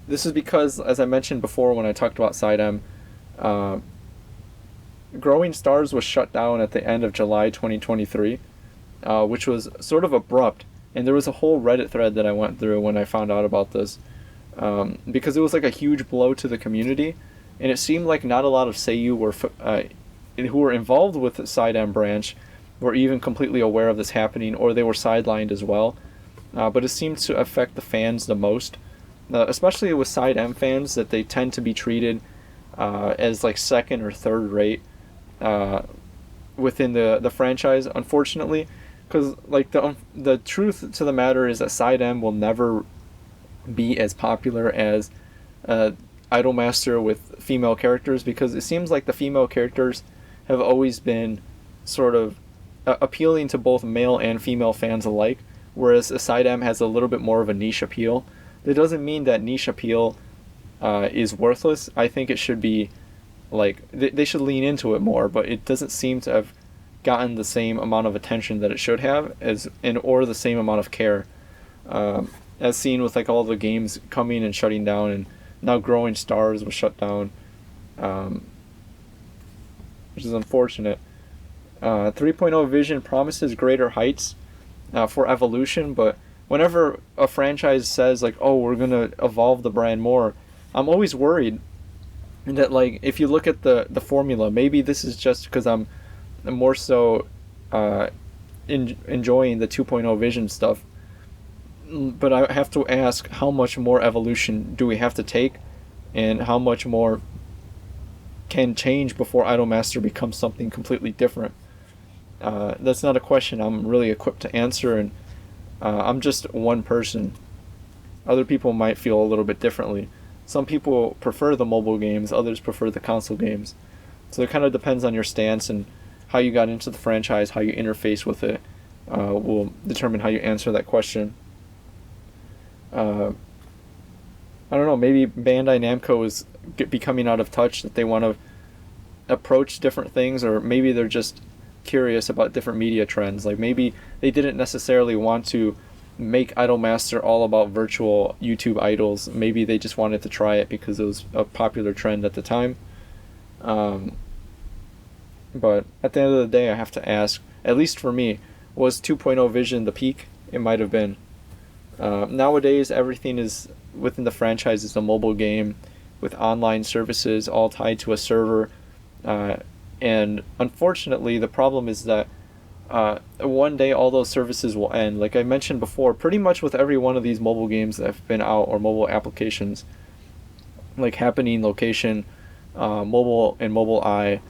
this is because, as I mentioned before when I talked about SideM, Growing Stars was shut down at the end of July 2023, which was sort of abrupt. And there was a whole Reddit thread that I went through when I found out about this, because it was like a huge blow to the community, and it seemed like not a lot of Seiyu who were involved with the SideM branch were even completely aware of this happening, or they were sidelined as well. But it seemed to affect the fans the most, especially with SideM fans, that they tend to be treated as like second or third rate within the franchise, unfortunately, because like the truth to the matter is that SideM will never be as popular as Idolmaster with female characters, because it seems like the female characters have always been sort of appealing to both male and female fans alike, whereas SideM has a little bit more of a niche appeal. That doesn't mean that niche appeal is worthless. I think it should be like they should lean into it more, but it doesn't seem to have gotten the same amount of attention that it should have, or the same amount of care, as seen with like all the games coming and shutting down, and now Growing Stars was shut down, which is unfortunate. 3.0 Vision promises greater heights for evolution, but whenever a franchise says like, oh, we're gonna evolve the brand more, I'm always worried that like if you look at the formula, maybe this is just because I'm more so enjoying the 2.0 Vision stuff, but I have to ask, how much more evolution do we have to take, and how much more can change before Idolmaster becomes something completely different? That's not a question I'm really equipped to answer, and I'm just one person. Other people might feel a little bit differently. Some people prefer the mobile games, others prefer the console games. So it kind of depends on your stance, and how you got into the franchise, how you interface with it, will determine how you answer that question. I don't know, maybe Bandai Namco is becoming out of touch, that they want to approach different things, or maybe they're just curious about different media trends. Like maybe they didn't necessarily want to make Idolmaster all about virtual YouTube idols. Maybe they just wanted to try it because it was a popular trend at the time. But at the end of the day, I have to ask, at least for me, was 2.0 Vision the peak? It might have been. Nowadays, everything is within the franchise is a mobile game with online services all tied to a server. And unfortunately, the problem is that one day all those services will end. Like I mentioned before, pretty much with every one of these mobile games that have been out, or mobile applications, like Happening, Location, Mobile and Mobile Eye,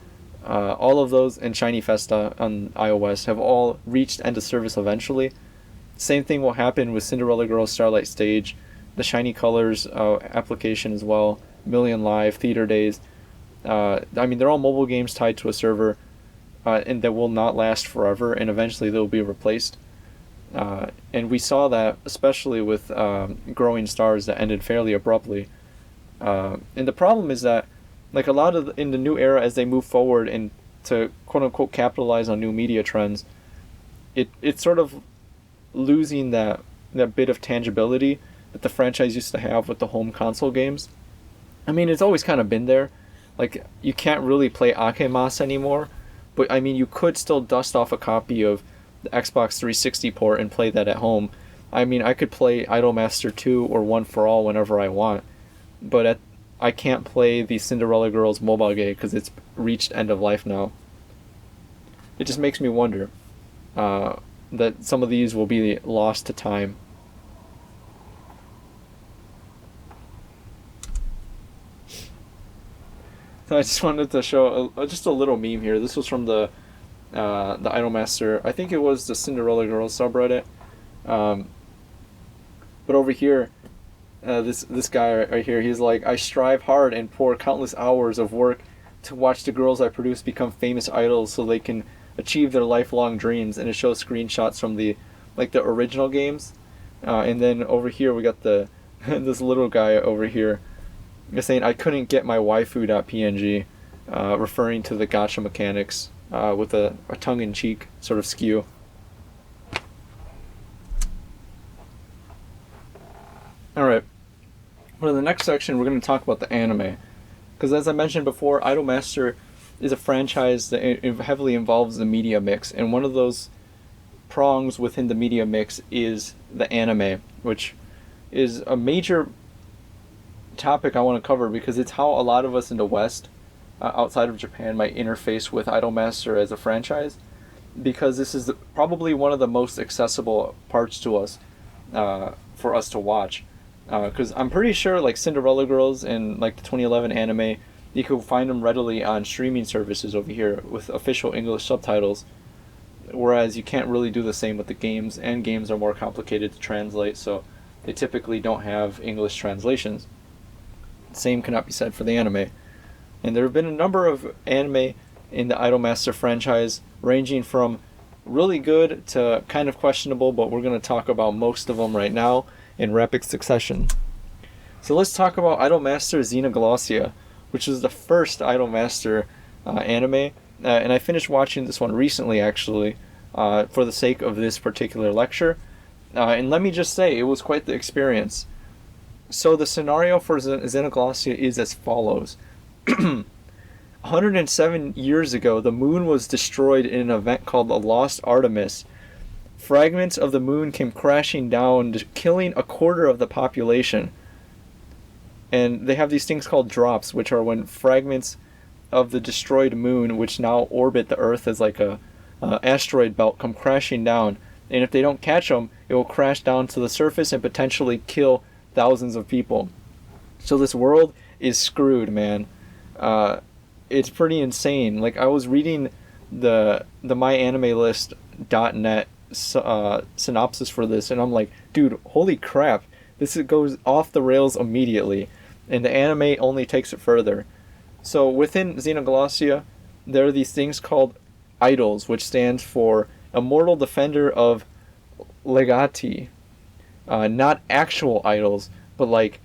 all of those, and Shiny Festa on iOS have all reached end of service eventually. Same thing will happen with Cinderella Girls, Starlight Stage, the Shiny Colors application as well, Million Live, Theater Days. I mean, they're all mobile games tied to a server, and that will not last forever, and eventually they'll be replaced. And we saw that especially with Growing Stars, that ended fairly abruptly. And the problem is that, like a lot of in the new era, as they move forward and to quote unquote capitalize on new media trends, it's sort of losing that bit of tangibility that the franchise used to have with the home console games. I mean, it's always kind of been there, Like, you can't really play Akemos anymore, but I mean, you could still dust off a copy of the Xbox 360 port and play that at home. I mean, I could play Idolmaster 2 or One for All whenever I want, but I can't play the Cinderella Girls mobile game because it's reached end of life now. It just makes me wonder that some of these will be lost to time. So I just wanted to show just a little meme here. This was from the Idolmaster. I think it was the Cinderella Girls subreddit. But over here, this guy right here, he's like, I strive hard and pour countless hours of work to watch the girls I produce become famous idols so they can achieve their lifelong dreams. And it shows screenshots from the original games. And then over here we got the this little guy over here saying, I couldn't get my waifu.png, referring to the gacha mechanics with a tongue-in-cheek sort of skew. Alright, for the next section we're going to talk about the anime. Because as I mentioned before, Idolmaster is a franchise that heavily involves the media mix, and one of those prongs within the media mix is the anime, which is a major topic I want to cover because it's how a lot of us in the West, outside of Japan, might interface with Idolmaster as a franchise, because this is probably one of the most accessible parts to us for us to watch. Because I'm pretty sure like Cinderella Girls and like the 2011 anime, you could find them readily on streaming services over here with official English subtitles, whereas you can't really do the same with the games, and games are more complicated to translate, so they typically don't have English translations. Same cannot be said for the anime. And there have been a number of anime in the Idolmaster franchise, ranging from really good to kind of questionable, but we're going to talk about most of them right now in rapid succession. So let's talk about Idolmaster Xenoglossia, which is the first Idolmaster anime. And I finished watching this one recently, actually, for the sake of this particular lecture. And let me just say, it was quite the experience. So the scenario for Xenoglossia is as follows. 107 years ago, the moon was destroyed in an event called the Lost Artemis. Fragments of the moon came crashing down, killing a quarter of the population. And they have these things called drops, which are when fragments of the destroyed moon, which now orbit the Earth as like a asteroid belt, come crashing down. And if they don't catch them, it will crash down to the surface and potentially kill thousands of people. So this world is screwed, man. It's pretty insane. Like, I was reading the myanimelist.net synopsis for this, and I'm like, dude, holy crap, this goes off the rails immediately, and the anime only takes it further. So within Xenoglossia, there are these things called idols, which stands for Immortal Defender of Legati. Not actual idols, but like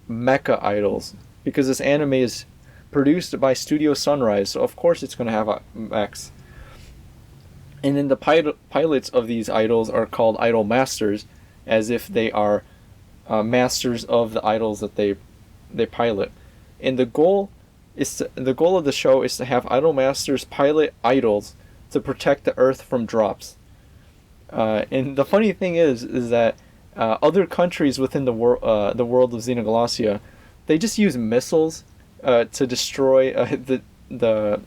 mecha idols, because this anime is produced by Studio Sunrise, so of course it's going to have mechs. And then the pilots of these idols are called idol masters, as if they are masters of the idols that they pilot. And the goal of the show is to have idol masters pilot idols to protect the Earth from drops. And the funny thing is that other countries within the world of Xenoglossia, they just use missiles to destroy the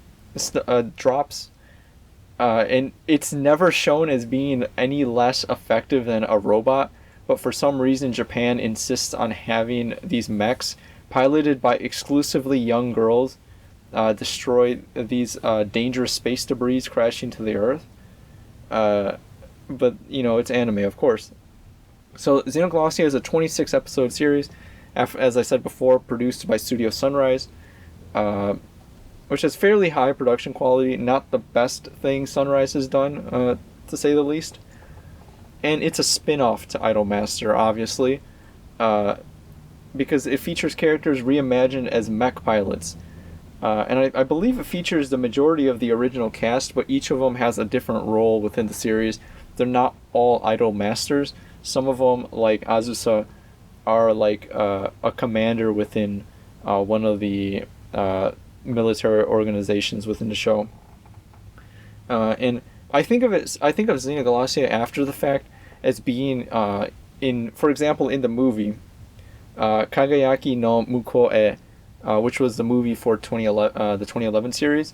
drops. And it's never shown as being any less effective than a robot, but for some reason Japan insists on having these mechs piloted by exclusively young girls destroy these dangerous space debris crashing to the Earth. But, you know, it's anime, of course. So Xenoglossia is a 26 episode series, as I said before, produced by Studio Sunrise, which has fairly high production quality, not the best thing Sunrise has done, to say the least. And it's a spin-off to Idolmaster, obviously, because it features characters reimagined as mech pilots. And I believe it features the majority of the original cast, but each of them has a different role within the series. They're not all idol masters. Some of them, like Azusa, are like a commander within one of the military organizations within the show. And I think of Xenoglossia after the fact as being for example, in the movie Kagayaki no Mukoe, which was the movie for the 2011 series.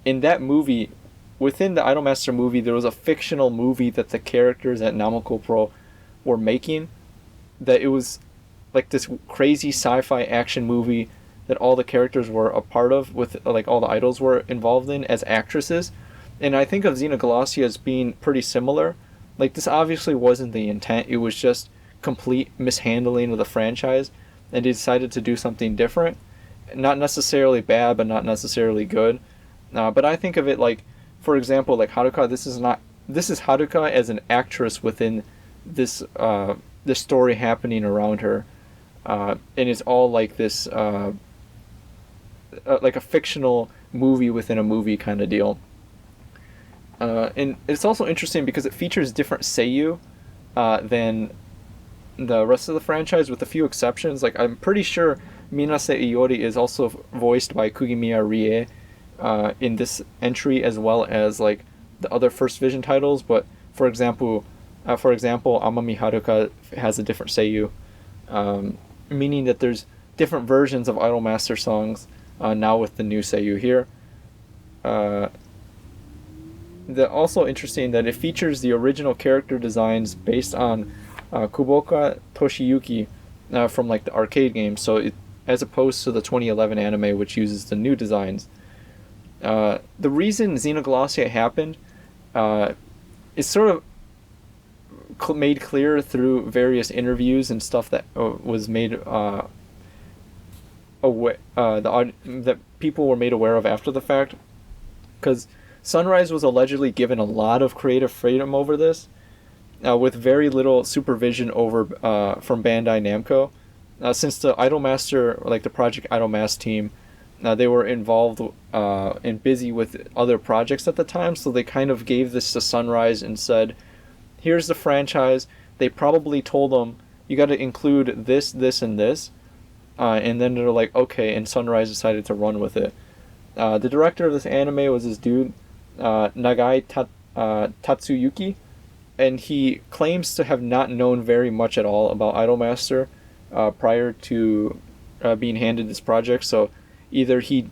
In that movie, within the Idolmaster movie, there was a fictional movie that the characters at Namco Pro were making. That it was like this crazy sci-fi action movie that all the characters were a part of, with like all the idols were involved in as actresses. And I think of Xenoglossia as being pretty similar. Like, this obviously wasn't the intent. It was just complete mishandling of the franchise, and they decided to do something different. Not necessarily bad, but not necessarily good. But I think of it like, for example, like Haruka. This is Haruka as an actress within this this story happening around her, and it's all like this like a fictional movie within a movie kind of deal. And it's also interesting because it features different seiyuu than the rest of the franchise, with a few exceptions. Like, I'm pretty sure Minase Iori is also voiced by Kugimiya Rie in this entry, as well as like the other First Vision titles. But for example, Amami Haruka has a different seiyuu, meaning that there's different versions of Idolmaster songs now with the new seiyuu here. Also interesting that it features the original character designs based on Kuboka Toshiyuki from like the arcade game, so as opposed to the 2011 anime, which uses the new designs. The reason Xenoglossia happened is sort of made clear through various interviews and stuff that was made that people were made aware of after the fact, because Sunrise was allegedly given a lot of creative freedom over this, with very little supervision over from Bandai Namco. Since the Idolmaster, like the Project Idolmaster team, they were involved and busy with other projects at the time, so they kind of gave this to Sunrise and said, here's the franchise. They probably told them, you got to include this, this, and this. And then they're like, okay, and Sunrise decided to run with it. The director of this anime was this dude, Nagai Tatsuyuki, and he claims to have not known very much at all about Idolmaster prior to being handed this project. So either he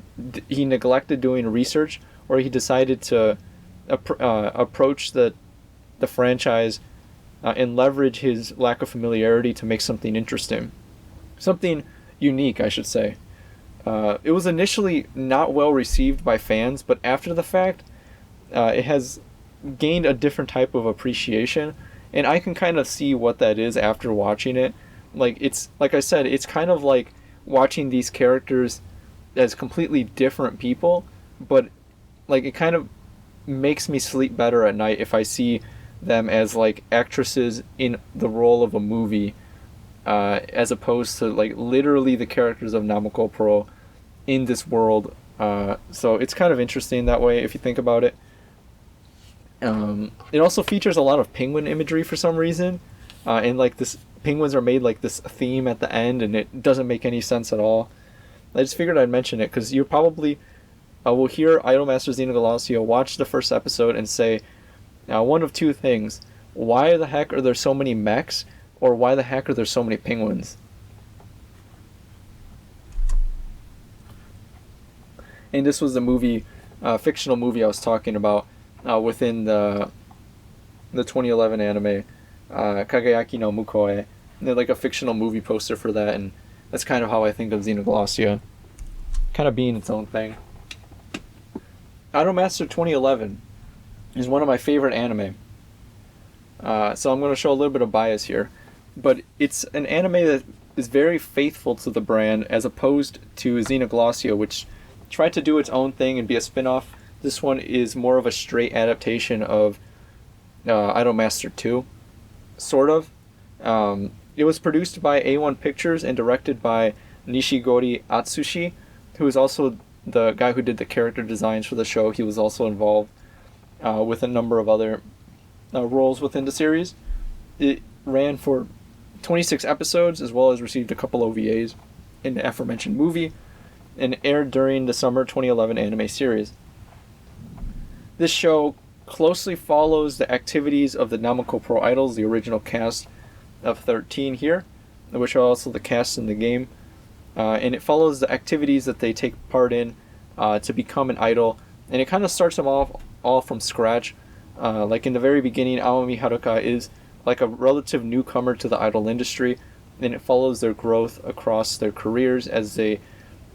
neglected doing research, or he decided to approach the franchise and leverage his lack of familiarity to make something interesting, something unique, I should say. It was initially not well received by fans, but after the fact, it has gained a different type of appreciation, and I can kind of see what that is after watching it. Like, it's like I said, it's kind of like watching these characters as completely different people, but like it kind of makes me sleep better at night if I see them as like actresses in the role of a movie, as opposed to like literally the characters of Namco Pro in this world. So it's kind of interesting that way if you think about it. It also features a lot of penguin imagery for some reason, and like this penguins are made like this theme at the end, and it doesn't make any sense at all. I just figured I'd mention it because you probably will hear Idolmaster Xenoglossia, watch the first episode, and say, one of two things: why the heck are there so many mechs, or why the heck are there so many penguins? And this was the movie, fictional movie I was talking about within the 2011 anime, Kagayaki no Mukoe. They're like a fictional movie poster for that, and that's kind of how I think of Xenoglossia, kind of being its own thing. Idolmaster 2011 is one of my favorite anime. So I'm going to show a little bit of bias here, but it's an anime that is very faithful to the brand, as opposed to Xenoglossia, which tried to do its own thing and be a spin-off. This one is more of a straight adaptation of Idolmaster 2, sort of. It was produced by A1 Pictures and directed by Nishigori Atsushi, who is also the guy who did the character designs for the show. He was also involved with a number of other roles within the series. It ran for 26 episodes, as well as received a couple OVAs in the aforementioned movie. and aired during the summer 2011 anime series. This show closely follows the activities of the Namco Pro Idols, the original cast of 13 here, which are also the cast in the game. And it follows the activities that they take part in to become an idol. And it kind of starts them off all from scratch. Like in the very beginning, Aomi Haruka is like a relative newcomer to the idol industry. And it follows their growth across their careers as they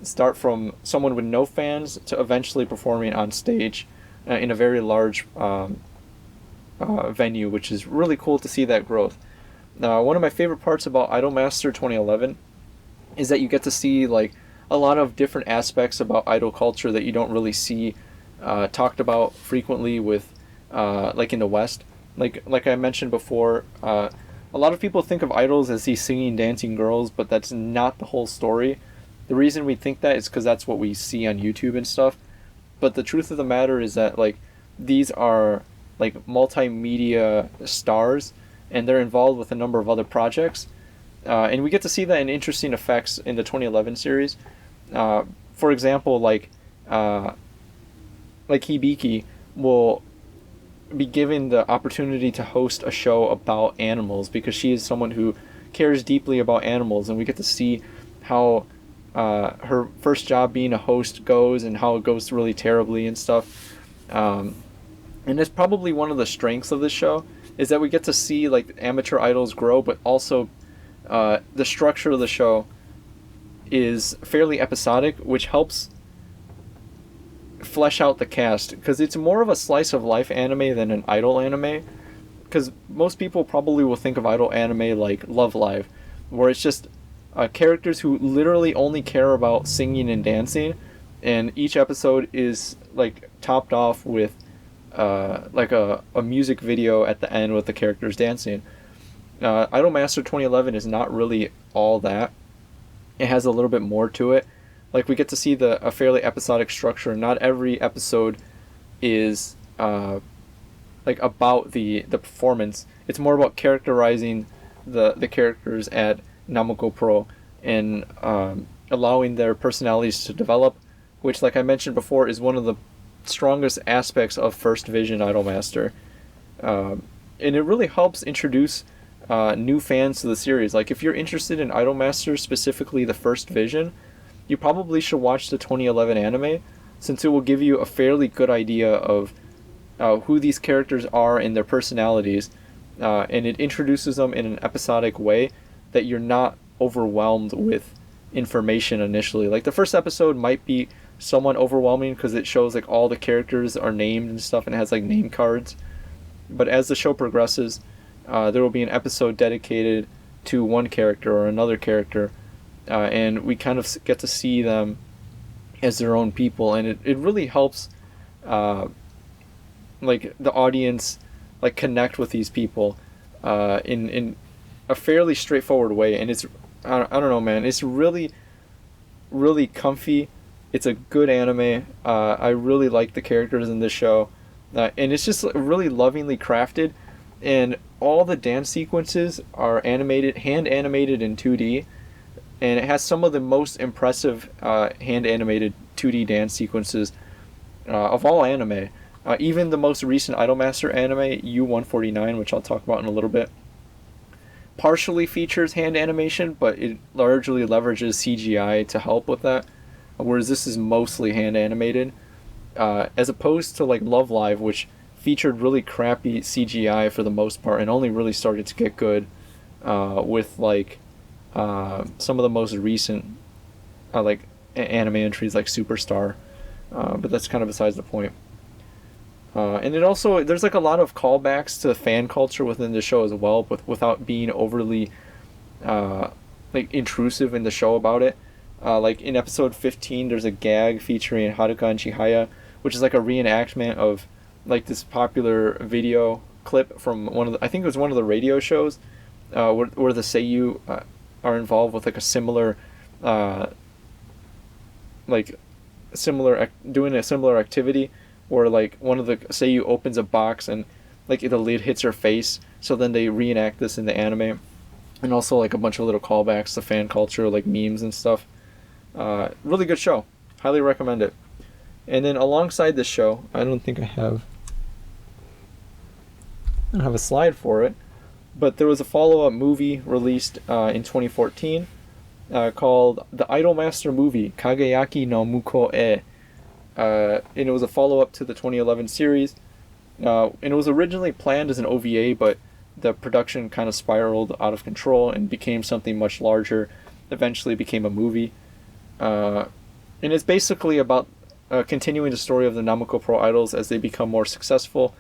start from someone with no fans to eventually performing on stage in a very large venue, which is really cool to see that growth. One of my favorite parts about Idolmaster 2011 is that you get to see like a lot of different aspects about idol culture that you don't really see talked about frequently with like in the West. Like I mentioned before, a lot of people think of idols as these singing, dancing girls, but that's not the whole story. The reason we think that is because that's what we see on YouTube and stuff. But the truth of the matter is that like these are like multimedia stars, and they're involved with a number of other projects, and we get to see that in interesting effects in the 2011 series. For example, like Hibiki will be given the opportunity to host a show about animals because she is someone who cares deeply about animals, and we get to see how her first job being a host goes and how it goes really terribly and stuff. And it's probably one of the strengths of this show is that we get to see like amateur idols grow, but also the structure of the show is fairly episodic, which helps flesh out the cast because it's more of a slice of life anime than an idol anime. Because most people probably will think of idol anime like Love Live, where it's just characters who literally only care about singing and dancing, and each episode is like topped off with like a music video at the end with the characters dancing. Idolmaster 2011 is not really all that. It has a little bit more to it. Like we get to see a fairly episodic structure. Not every episode is like about the performance. It's more about characterizing the characters at Namco Pro and allowing their personalities to develop, which, like I mentioned before, is one of the strongest aspects of First Vision Idolmaster. And it really helps introduce new fans to the series. Like if you're interested in Idolmaster, specifically the First Vision, you probably should watch the 2011 anime, since it will give you a fairly good idea of who these characters are and their personalities, and it introduces them in an episodic way that you're not overwhelmed with information initially. Like the first episode might be somewhat overwhelming because it shows like all the characters are named and stuff and it has like name cards, but as the show progresses, there will be an episode dedicated to one character or another character, and we kind of get to see them as their own people, and it really helps like the audience like connect with these people in a fairly straightforward way. And it's I don't know, man, it's really comfy. It's a good anime. I really like the characters in this show, and it's just really lovingly crafted, and all the dance sequences are hand animated in 2D, and it has some of the most impressive hand animated 2D dance sequences of all anime. Even the most recent Idolmaster anime, U-149, which I'll talk about in a little bit, partially features hand animation, but it largely leverages CGI to help with that, whereas this is mostly hand animated, as opposed to like Love Live, which featured really crappy CGI for the most part and only really started to get good with like some of the most recent like anime entries like Superstar, but that's kind of besides the point. And it also, there's like a lot of callbacks to fan culture within the show as well, but without being overly like intrusive in the show about it. Like in episode 15, there's a gag featuring Haruka and Chihaya, which is like a reenactment of like this popular video clip from one of the, I think it was one of the radio shows, where the seiyuu are involved with like a similar doing a similar activity, where like one of the seiyuu opens a box and like the lid hits her face, so then they reenact this in the anime. And also like a bunch of little callbacks to fan culture, like memes and stuff. Really good show. Highly recommend it. And then alongside this show, I don't have a slide for it, but there was a follow-up movie released in 2014 called The Idolmaster Movie, Kageyaki no Muko e. And it was a follow-up to the 2011 series. And it was originally planned as an OVA, but the production kind of spiraled out of control and became something much larger. Eventually became a movie. And it's basically about continuing the story of the Namco Pro Idols as they become more successful,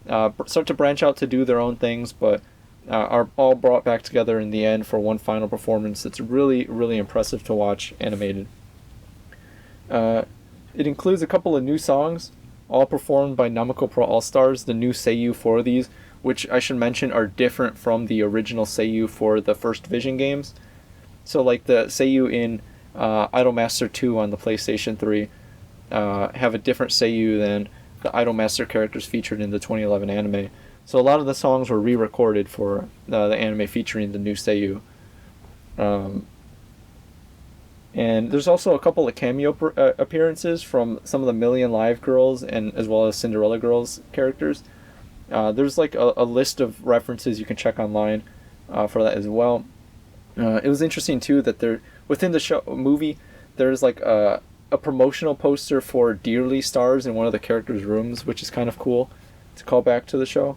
start to branch out to do their own things, but are all brought back together in the end for one final performance that's really, really impressive to watch animated. It includes a couple of new songs, all performed by Namco Pro All-Stars, the new seiyuu for these, which I should mention are different from the original seiyuu for the first Vision games. So like the seiyuu in Idolmaster 2 on the PlayStation 3 have a different seiyuu than the Idolmaster characters featured in the 2011 anime. So a lot of the songs were re-recorded for the anime featuring the new seiyuu. And there's also a couple of cameo appearances from some of the Million Live Girls and as well as Cinderella Girls characters. There's like a list of references you can check online for that as well. It was interesting too that there within the movie there's like a promotional poster for Dearly Stars in one of the characters' rooms, which is kind of cool to call back to the show,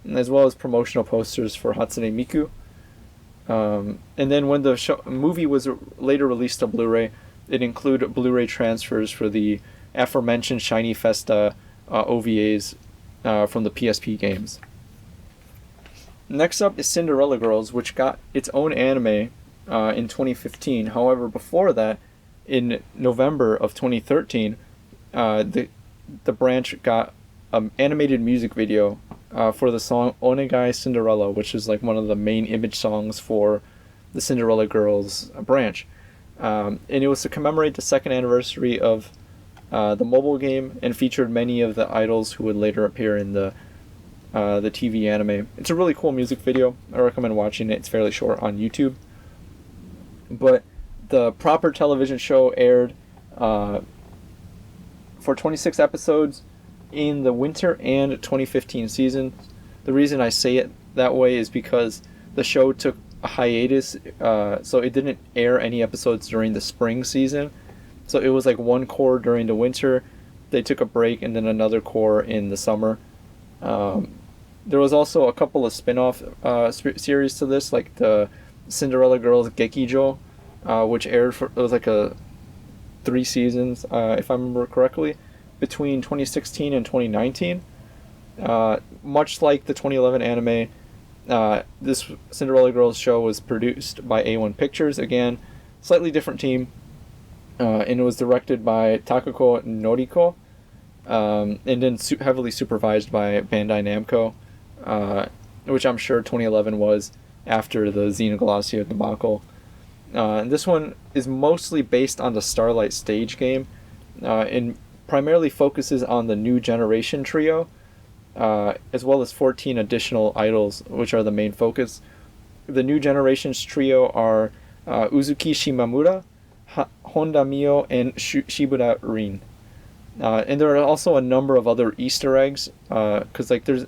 and as well as promotional posters for Hatsune Miku. And then when the movie was later released on Blu-ray, it included Blu-ray transfers for the aforementioned Shiny Festa OVAs from the PSP games. Next up is Cinderella Girls, which got its own anime in 2015. However, before that, in November of 2013, the branch got an animated music video for the song Onegai Cinderella, which is like one of the main image songs for the Cinderella Girls branch. And it was to commemorate the second anniversary of the mobile game and featured many of the idols who would later appear in the TV anime. It's a really cool music video. I recommend watching it. It's fairly short on YouTube. But the proper television show aired for 26 episodes in the winter and 2015 season. The reason I say it that way is because the show took a hiatus, so it didn't air any episodes during the spring season. So it was like one core during the winter, they took a break, and then another core in the summer. There was also a couple of spin-off series to this, like the Cinderella Girls Gekijo, which aired for, it was like 3 seasons, if I remember correctly, between 2016 and 2019. Much like the 2011 anime, this Cinderella Girls show was produced by A1 Pictures, again, slightly different team, and it was directed by Takako Noriko, and then heavily supervised by Bandai Namco, which I'm sure 2011 was after the Xenoglossia debacle. And this one is mostly based on the Starlight Stage game, and primarily focuses on the new generation trio, as well as 14 additional idols, which are the main focus. The new generations trio are Uzuki Shimamura, Honda Mio, and Shibura Rin. And there are also a number of other Easter eggs, because like there's,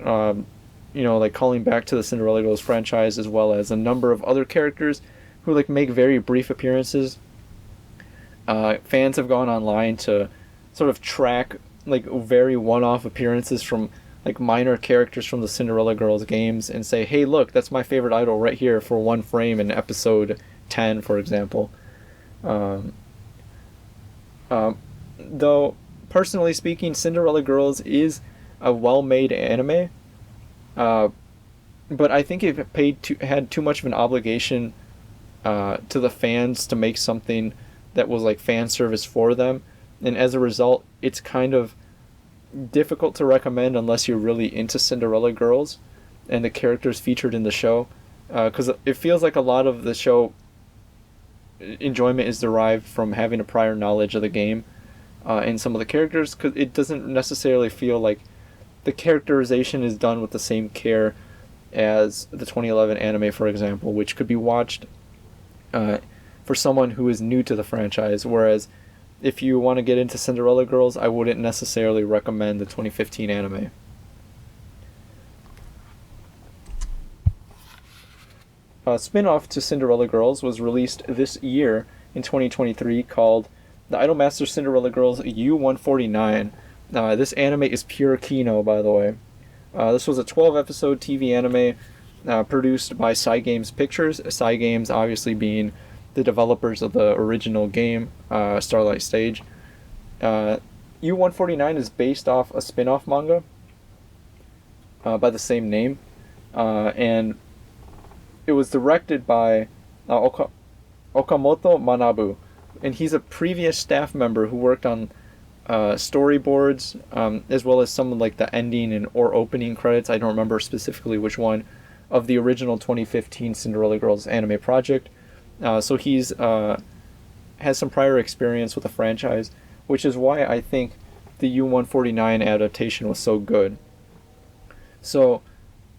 like calling back to the Cinderella Girls franchise, as well as a number of other characters who like make very brief appearances. Fans have gone online to sort of track like very one-off appearances from like minor characters from the Cinderella Girls games and say, hey, look, that's my favorite idol right here for one frame in episode 10, for example. Though, personally speaking, Cinderella Girls is a well-made anime, but I think it had too much of an obligation to the fans to make something that was like fan service for them, and as a result, it's kind of difficult to recommend unless you're really into Cinderella Girls and the characters featured in the show, because it feels like a lot of the show enjoyment is derived from having a prior knowledge of the game and some of the characters, because it doesn't necessarily feel like the characterization is done with the same care as the 2011 anime, for example, which could be watched for someone who is new to the franchise, whereas if you want to get into Cinderella Girls, I wouldn't necessarily recommend the 2015 anime. A spin-off to Cinderella Girls was released this year in 2023 called The Idolmaster Cinderella Girls U149. This anime is pure Kino, by the way. This was a 12-episode TV anime produced by Cygames Pictures. Cygames obviously being the developers of the original game, Starlight Stage. U149 is based off a spin-off manga by the same name, and it was directed by Okamoto Manabu, and he's a previous staff member who worked on storyboards, as well as some of like the ending and or opening credits. I don't remember specifically which one of the original 2015 Cinderella Girls anime project. So he's has some prior experience with the franchise, which is why I think the U149 adaptation was so good. So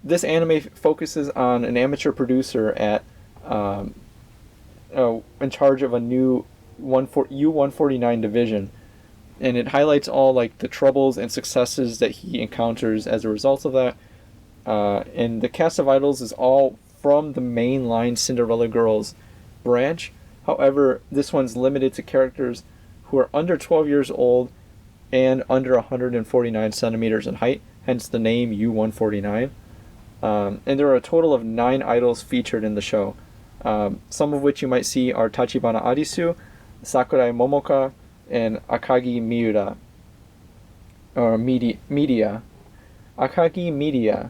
this anime focuses on an amateur producer at in charge of a new U149 division, and it highlights all like the troubles and successes that he encounters as a result of that. And the cast of idols is all from the mainline Cinderella Girls branch. However, this one's limited to characters who are under 12 years old and under 149 centimeters in height, hence the name U149. And there are a total of 9 idols featured in the show, some of which you might see are Tachibana Arisu, Sakurai Momoka, and Akagi Miura. Or Media. Akagi Media.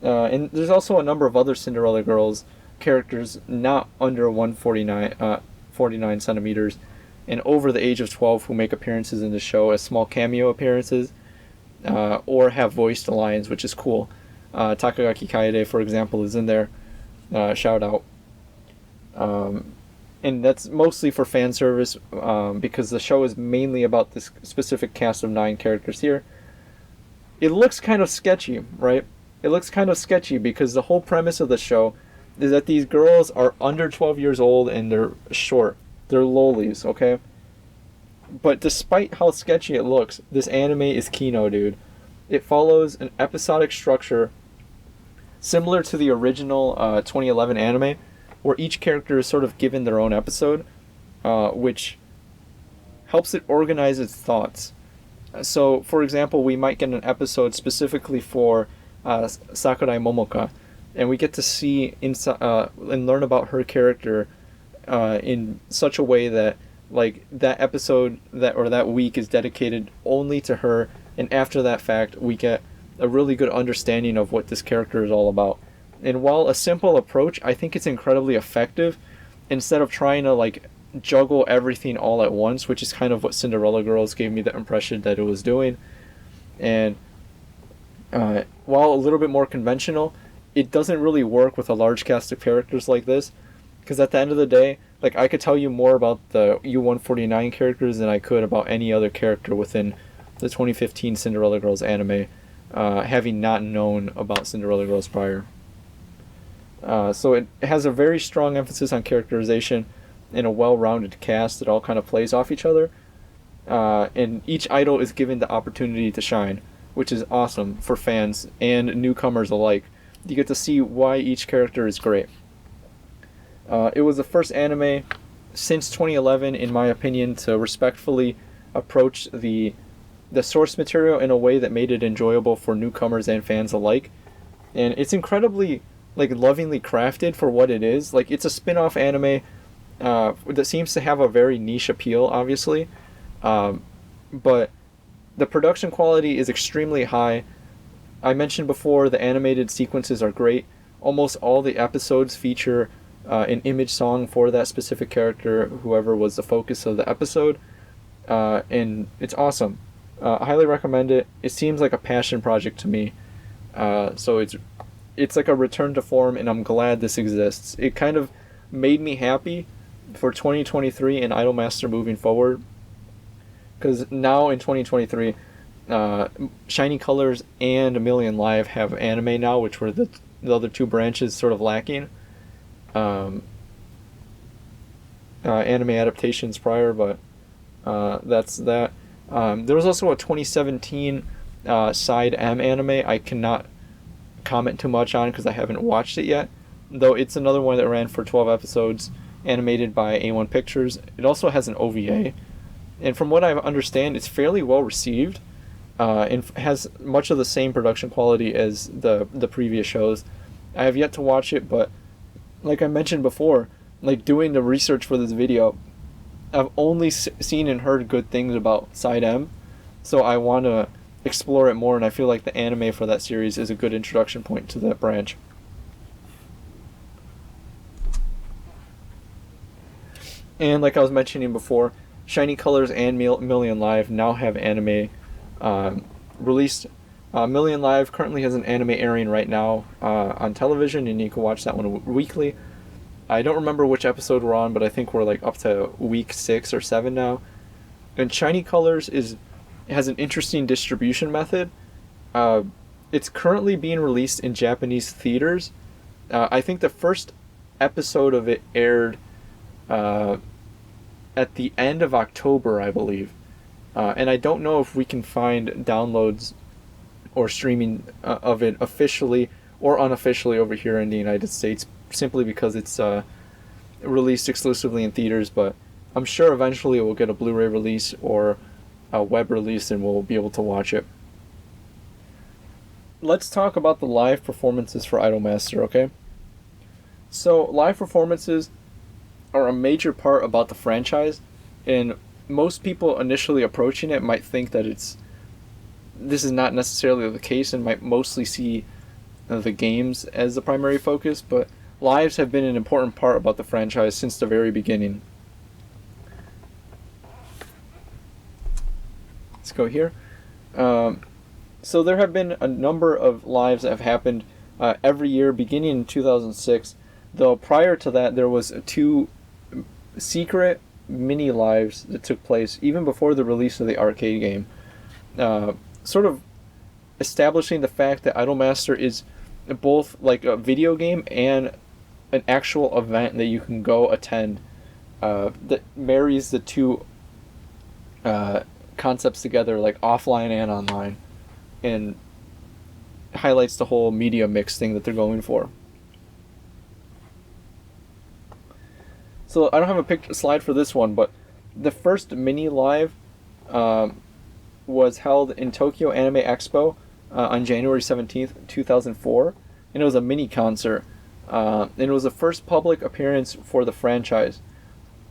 And there's also a number of other Cinderella Girls characters not under 49 centimeters and over the age of 12 who make appearances in the show as small cameo appearances, or have voiced lines, which is cool. Takagaki Kaede, for example, is in there. Shout out. And that's mostly for fan service, because the show is mainly about this specific cast of 9 characters here. It looks kind of sketchy, right? It looks kind of sketchy because the whole premise of the show is that these girls are under 12 years old and they're short. They're lolis, okay? But despite how sketchy it looks, this anime is Kino, dude. It follows an episodic structure similar to the original 2011 anime, where each character is sort of given their own episode, which helps it organize its thoughts. So, for example, we might get an episode specifically for Sakurai Momoka, and we get to see and learn about her character in such a way that like that episode that week is dedicated only to her, and after that fact we get a really good understanding of what this character is all about. And while a simple approach, I think it's incredibly effective instead of trying to like juggle everything all at once, which is kind of what Cinderella Girls gave me the impression that it was doing. And while a little bit more conventional, it doesn't really work with a large cast of characters like this, because at the end of the day, like I could tell you more about the U149 characters than I could about any other character within the 2015 Cinderella Girls anime, having not known about Cinderella Girls prior. So it has a very strong emphasis on characterization and a well-rounded cast that all kind of plays off each other. And each idol is given the opportunity to shine, which is awesome for fans and newcomers alike. You get to see why each character is great. It was the first anime since 2011, in my opinion, to respectfully approach the source material in a way that made it enjoyable for newcomers and fans alike. And it's incredibly like lovingly crafted for what it is. Like, it's a spin-off anime that seems to have a very niche appeal, obviously, but the production quality is extremely high. I mentioned before, the animated sequences are great. Almost all the episodes feature an image song for that specific character, whoever was the focus of the episode, and it's awesome. I highly recommend it. It seems like a passion project to me, so it's like a return to form, and I'm glad this exists. It kind of made me happy for 2023 and Idolmaster moving forward, because now in 2023, Shining Colors and A Million Live have anime now, which were the other two branches sort of lacking. And anime adaptations prior, but that's that. There was also a 2017 SideM anime. I cannot comment too much on because I haven't watched it yet, though it's another one that ran for 12 episodes, animated by A1 Pictures. It also has an OVA, and from what I understand, it's fairly well received, and has much of the same production quality as the previous shows. I have yet to watch it, but like I mentioned before, like doing the research for this video, I've only seen and heard good things about SideM, so I want to explore it more, and I feel like the anime for that series is a good introduction point to that branch. And like I was mentioning before, Shiny Colors and Million Live now have anime released. Million Live currently has an anime airing right now on television, and you can watch that one weekly. I don't remember which episode we're on, but I think we're like up to week 6 or 7 now. And Shiny Colors has an interesting distribution method. It's currently being released in Japanese theaters. I think the first episode of it aired at the end of October, I believe. And I don't know if we can find downloads or streaming of it officially or unofficially over here in the United States, simply because it's released exclusively in theaters, but I'm sure eventually it will get a Blu-ray release or a web release and we'll be able to watch it. Let's talk about the live performances for Idolmaster, okay? So live performances are a major part about the franchise, and most people initially approaching it might think that this is not necessarily the case and might mostly see the games as the primary focus, but lives have been an important part about the franchise since the very beginning. Let's go here. So there have been a number of lives that have happened every year beginning in 2006, though prior to that there was 2 secret mini lives that took place even before the release of the arcade game, sort of establishing the fact that Idolmaster is both like a video game and an actual event that you can go attend, that marries the two concepts together, like offline and online, and highlights the whole media mix thing that they're going for. So I don't have a slide for this one, but the first mini live was held in Tokyo Anime Expo on January 17th, 2004, and it was a mini concert. And it was the first public appearance for the franchise.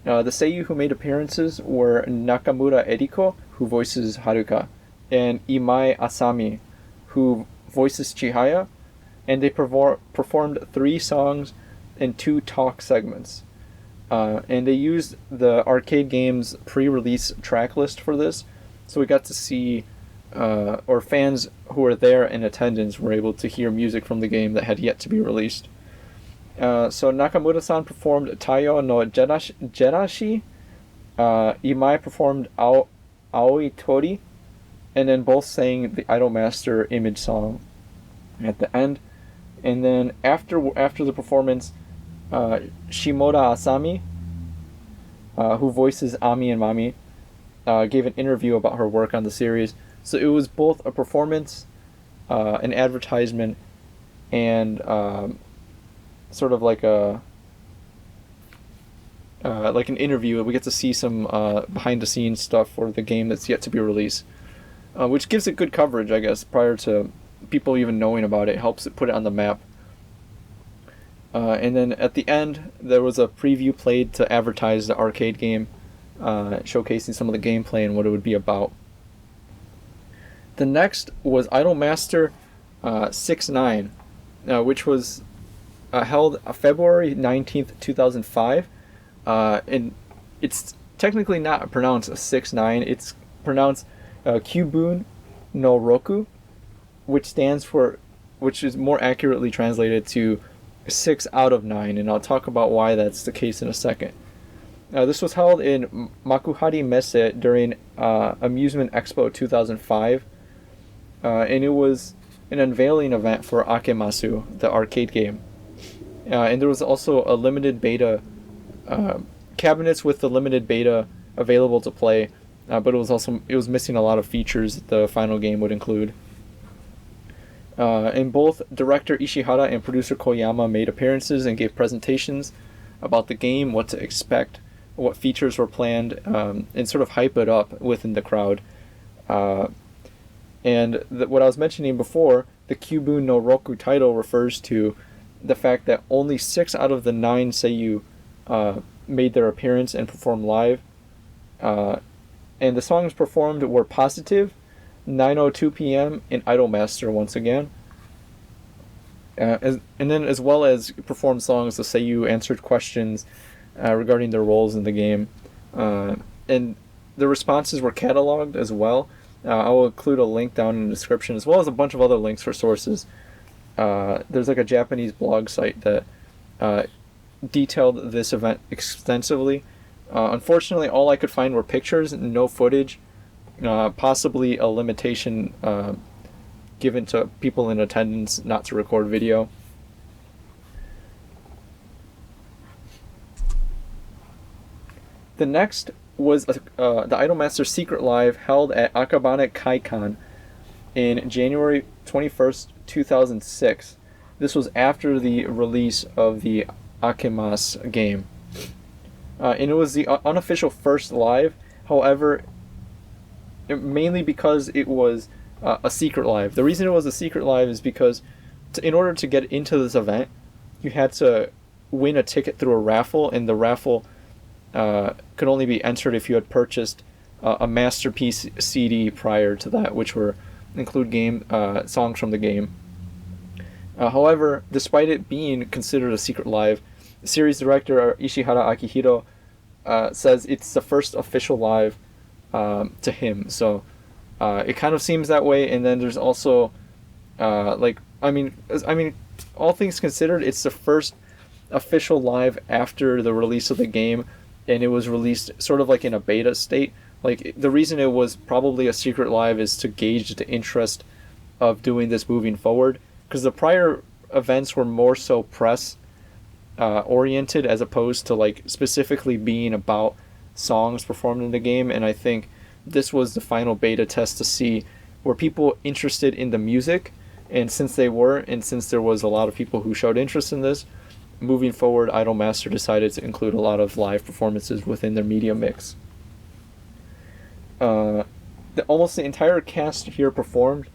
The seiyuu who made appearances were Nakamura Eriko, who voices Haruka, and Imai Asami, who voices Chihaya, and they performed 3 songs and 2 talk segments. And they used the arcade game's pre-release track list for this, so we got to see, or fans who were there in attendance were able to hear music from the game that had yet to be released. So Nakamura-san performed Taiyo no Jerashi, Imai performed Aoi Tori, and then both sang the Idolmaster image song at the end. And then after the performance, Shimoda Asami, who voices Ami and Mami, gave an interview about her work on the series. So it was both a performance, an advertisement, and sort of like an interview. We get to see some behind the scenes stuff for the game that's yet to be released, which gives it good coverage, I guess, prior to people even knowing about it. Helps it put it on the map. And then at the end, there was a preview played to advertise the arcade game, showcasing some of the gameplay and what it would be about. The next was Idolmaster 6-9, which was held February 19th, 2005. And it's technically not pronounced 6-9, it's pronounced Kyubun no Roku, which is more accurately translated to 6 out of 9, and I'll talk about why that's the case in a second. This was held in Makuhari Messe during Amusement Expo 2005, and it was an unveiling event for Akemasu, the arcade game. And there was also a limited beta cabinets with the limited beta available to play, but it was missing a lot of features that the final game would include. And both director Ishihara and producer Koyama made appearances and gave presentations about the game, what to expect, what features were planned, and sort of hype it up within the crowd. What I was mentioning before, the Kyubun no Roku title refers to the fact that only 6 out of the 9 seiyuu made their appearance and performed live. And the songs performed were Positive, 9:02 p.m., and Idolmaster once again. And then as well as performed songs, the seiyuu answered questions regarding their roles in the game. And the responses were cataloged as well. I will include a link down in the description, as well as a bunch of other links for sources. There's like a Japanese blog site that detailed this event extensively. Unfortunately, all I could find were pictures, no footage, possibly a limitation given to people in attendance not to record video. The next was the Idolmaster Secret Live held at Akabane Kaikan in January 21st, 2006. This was after the release of the Akimas game. And it was the unofficial first live, however, mainly because it was a secret live. The reason it was a secret live is because in order to get into this event, you had to win a ticket through a raffle, and the raffle could only be entered if you had purchased a masterpiece CD prior to that, which were include songs from the game. However, despite it being considered a secret live, the series director Ishihara Akihiro says it's the first official live to him. So it kind of seems that way. And then there's also all things considered, it's the first official live after the release of the game, and it was released sort of like in a beta state. Like, the reason it was probably a secret live is to gauge the interest of doing this moving forward, because the prior events were more so press oriented as opposed to like specifically being about songs performed in the game. And I think this was the final beta test to see were people interested in the music, and since they were, and since there was a lot of people who showed interest in this, moving forward, Idolmaster decided to include a lot of live performances within their media mix. Almost the entire cast here performed,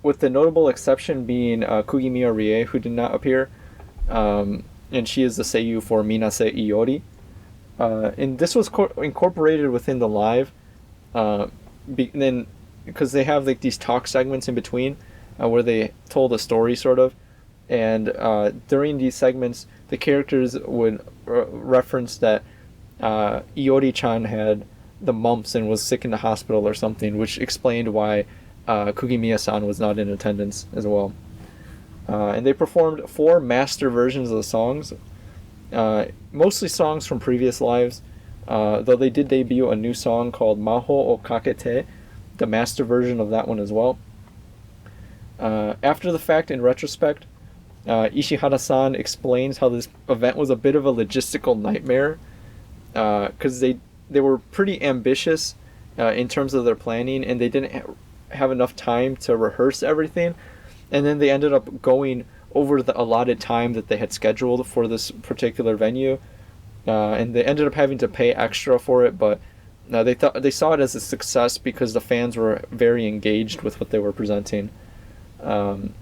with the notable exception being Kugimiya Rie, who did not appear, and she is the seiyuu for Minase Iori. And this was incorporated within the live, because they have like these talk segments in between, where they told a story sort of, and during these segments, the characters would reference that Iori-chan had the mumps and was sick in the hospital or something, which explained why Kugimiya-san was not in attendance as well. And they performed 4 master versions of the songs, mostly songs from previous lives, though they did debut a new song called Maho o Kakete, the master version of that one as well. After the fact, in retrospect, Ishihara-san explains how this event was a bit of a logistical nightmare, because they were pretty ambitious in terms of their planning, and they didn't have enough time to rehearse everything, and then they ended up going over the allotted time that they had scheduled for this particular venue, and they ended up having to pay extra for it, but they saw it as a success because the fans were very engaged with what they were presenting. And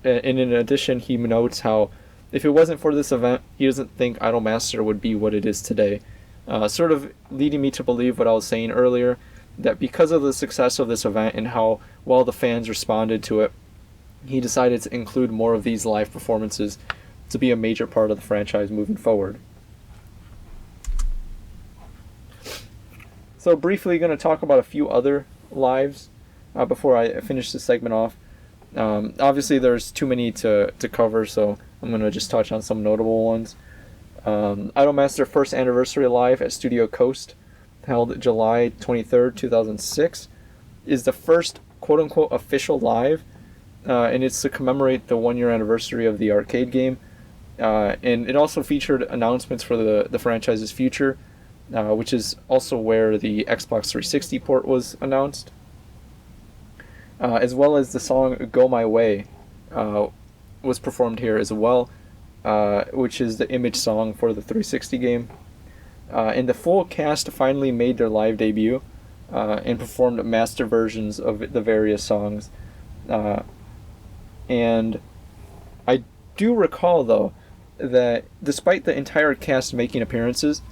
in addition, he notes how if it wasn't for this event, he doesn't think Idolmaster would be what it is today. Sort of leading me to believe what I was saying earlier, that because of the success of this event and how well the fans responded to it, he decided to include more of these live performances to be a major part of the franchise moving forward. So briefly going to talk about a few other lives before I finish this segment off. Obviously there's too many to cover, so I'm going to just touch on some notable ones. Idolmaster first anniversary live at Studio Coast, held July 23rd, 2006, is the first quote-unquote official live, and it's to commemorate the 1-year anniversary of the arcade game. And it also featured announcements for the franchise's future, which is also where the Xbox 360 port was announced, as well as the song Go My Way was performed here as well, which is the image song for the 360 game. And the full cast finally made their live debut and performed master versions of the various songs. And I do recall, though, that despite the entire cast making appearances,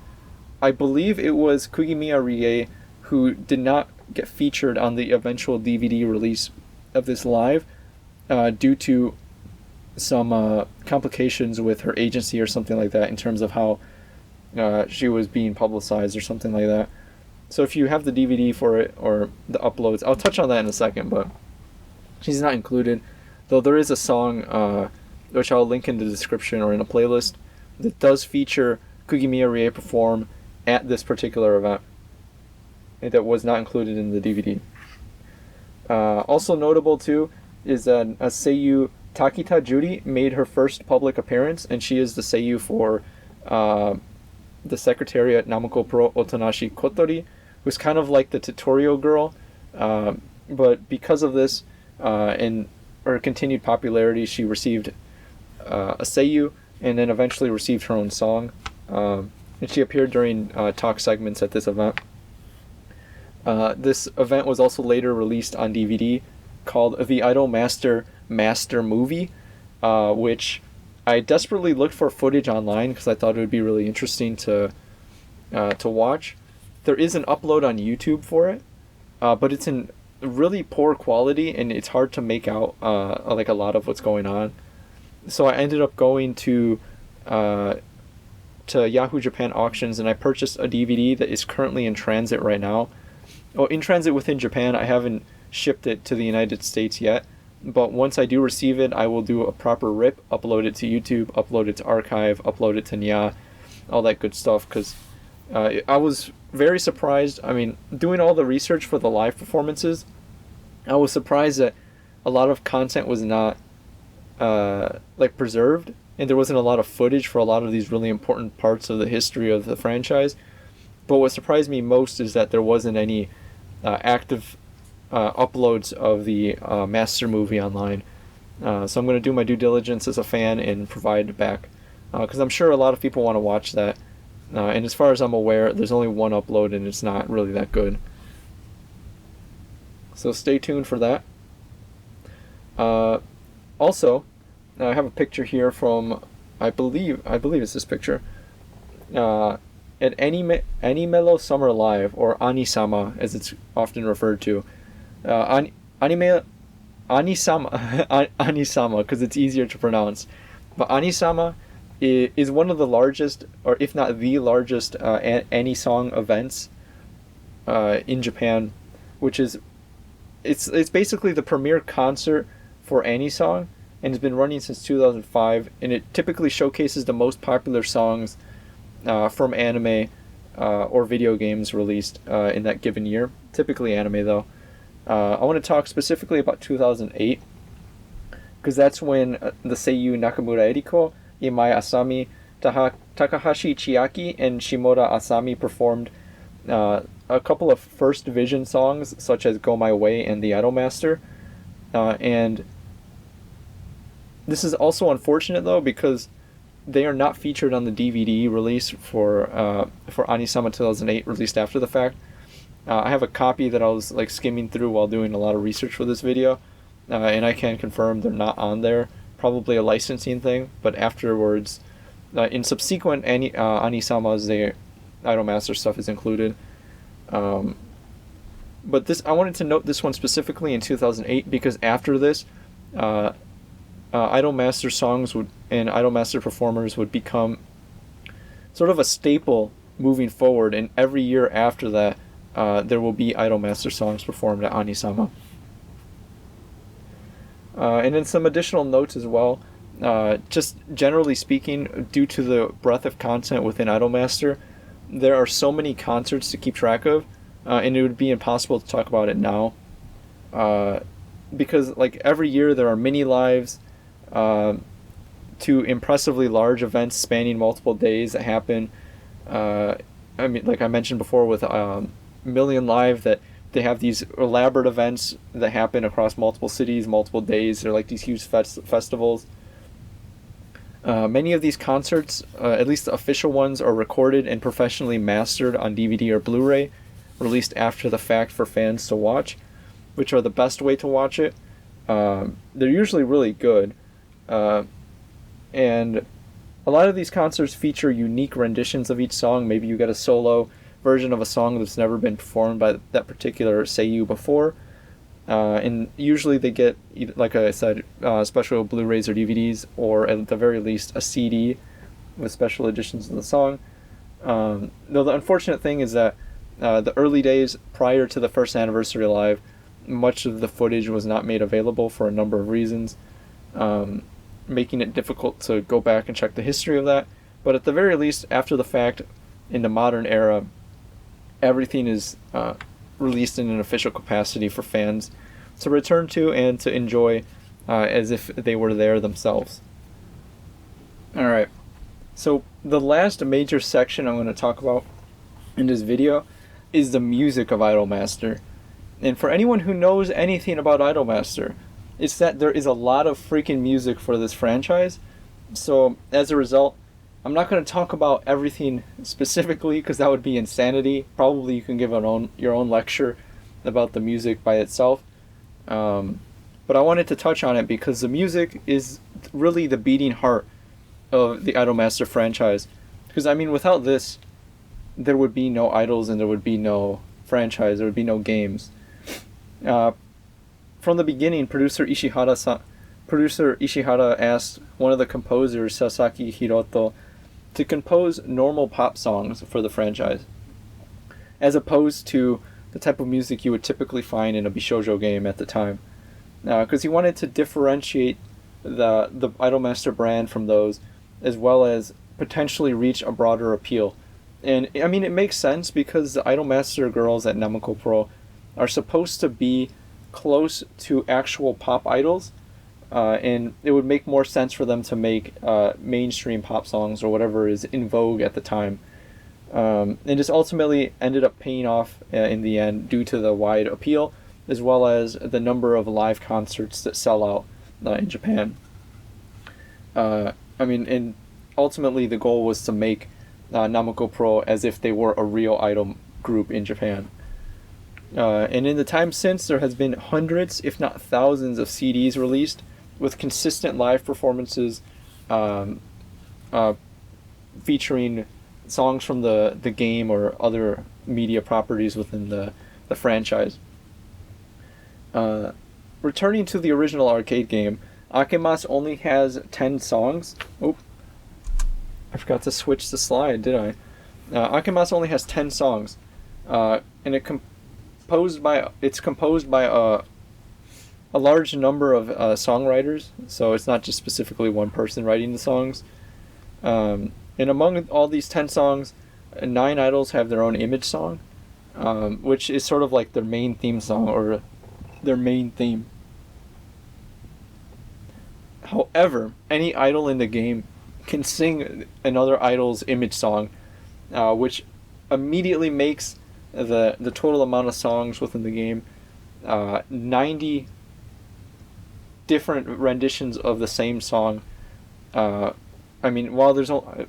I believe it was Kugimiya Rie who did not get featured on the eventual DVD release of this live due to some complications with her agency or something like that in terms of how she was being publicized or something like that. So if you have the DVD for it or the uploads, I'll touch on that in a second, but she's not included. Though there is a song, which I'll link in the description or in a playlist, that does feature Kugimiya Rie perform at this particular event, and that was not included in the DVD. Also notable, too, is that Seiyu Takita Juri made her first public appearance, and she is the Seiyu for the Secretariat Namako Pro Otonashi Kotori, who's kind of like the tutorial girl, but because of this and her continued popularity, she received a Seiyu and then eventually received her own song, and she appeared during talk segments at this event. This event was also later released on DVD called The Idol Master Movie, which I desperately looked for footage online because I thought it would be really interesting to watch. There is an upload on YouTube for it, but it's in really poor quality and it's hard to make out like a lot of what's going on. So I ended up going to Yahoo Japan auctions and I purchased a DVD that is currently in transit right now. Well, in transit within Japan. I haven't shipped it to the United States yet, but once I do receive it, I will do a proper rip, upload it to YouTube, upload it to Archive, upload it to Nya, all that good stuff, because I was very surprised. I mean, doing all the research for the live performances, I was surprised that a lot of content was not like preserved, and there wasn't a lot of footage for a lot of these really important parts of the history of the franchise. But what surprised me most is that there wasn't any active uploads of the master movie online. So I'm going to do my due diligence as a fan and provide it back, because I'm sure a lot of people want to watch that. And as far as I'm aware, there's only one upload and it's not really that good. So stay tuned for that. Also, I have a picture here from, I believe it's this picture, at Animelo Summer Live, or Anisama as it's often referred to. Anisama, Anisama, because it's easier to pronounce. But Anisama is one of the largest, or if not the largest, Anisong events in Japan, which is it's basically the premier concert for Anisong, and it's been running since 2005, and it typically showcases the most popular songs from anime or video games released in that given year. Typically anime, though. I want to talk specifically about 2008, because that's when the Seiyu Nakamura Eriko, Imai Asami, Takahashi Chiaki, and Shimoda Asami performed a couple of First Division songs, such as Go My Way and The Idol Master. And this is also unfortunate, though, because they are not featured on the DVD release for Anisama 2008, released after the fact. I have a copy that I was like skimming through while doing a lot of research for this video, and I can confirm they're not on there. Probably a licensing thing, but afterwards, in subsequent Anisamas, the Idol Master stuff is included. But this, I wanted to note this one specifically in 2008 because after this, Idol Master songs and Idol Master performers would become sort of a staple moving forward, and every year after that, there will be Idol Master songs performed at Anisama. And then some additional notes as well. Just generally speaking, due to the breadth of content within Idol Master, there are so many concerts to keep track of, and it would be impossible to talk about it now. Because like every year there are mini lives, to impressively large events spanning multiple days that happen. I mean, like I mentioned before with Million Live, that they have these elaborate events that happen across multiple cities, multiple days. They're like these huge festivals. Many of these concerts, at least the official ones, are recorded and professionally mastered on DVD or Blu-ray, released after the fact for fans to watch, which are the best way to watch it. They're usually really good. And a lot of these concerts feature unique renditions of each song. Maybe you get a solo version of a song that's never been performed by that particular seiyuu before. And usually they get, like I said, special Blu-rays or DVDs, or at the very least a CD with special editions of the song. Though the unfortunate thing is that the early days prior to the first anniversary live, much of the footage was not made available for a number of reasons, making it difficult to go back and check the history of that. But at the very least, after the fact, in the modern era, everything is released in an official capacity for fans to return to and to enjoy as if they were there themselves. Alright, so the last major section I'm going to talk about in this video is the music of Idolmaster. And for anyone who knows anything about Idolmaster, it's that there is a lot of freaking music for this franchise. So as a result, I'm not going to talk about everything specifically because that would be insanity. Probably you can give your own lecture about the music by itself. But I wanted to touch on it because the music is really the beating heart of the Idolmaster franchise. Because I mean, without this, there would be no idols and there would be no franchise. There would be no games. From the beginning, producer Ishihara asked one of the composers, Sasaki Hiroto, to compose normal pop songs for the franchise, as opposed to the type of music you would typically find in a Bishoujo game at the time. Because he wanted to differentiate the Idolmaster brand from those, as well as potentially reach a broader appeal. And I mean, it makes sense because the Idolmaster girls at Namco Pro are supposed to be close to actual pop idols, and it would make more sense for them to make mainstream pop songs or whatever is in vogue at the time. And this ultimately ended up paying off in the end due to the wide appeal, as well as the number of live concerts that sell out in Japan. I mean, and ultimately the goal was to make Namco Pro as if they were a real idol group in Japan. And in the time since, there has been hundreds, if not thousands, of CDs released with consistent live performances featuring songs from the game or other media properties within the franchise. Returning to the original arcade game, Akema's only has 10 songs. Oh, I forgot to switch the slide, did I? Akema's only has 10 songs, and it's composed by a large number of songwriters, so it's not just specifically one person writing the songs. And among all these 10 songs, 9 idols have their own image song, which is sort of like their main theme song or their main theme. However, any idol in the game can sing another idol's image song, which immediately makes the total amount of songs within the game 90 different renditions of the same song. I mean, while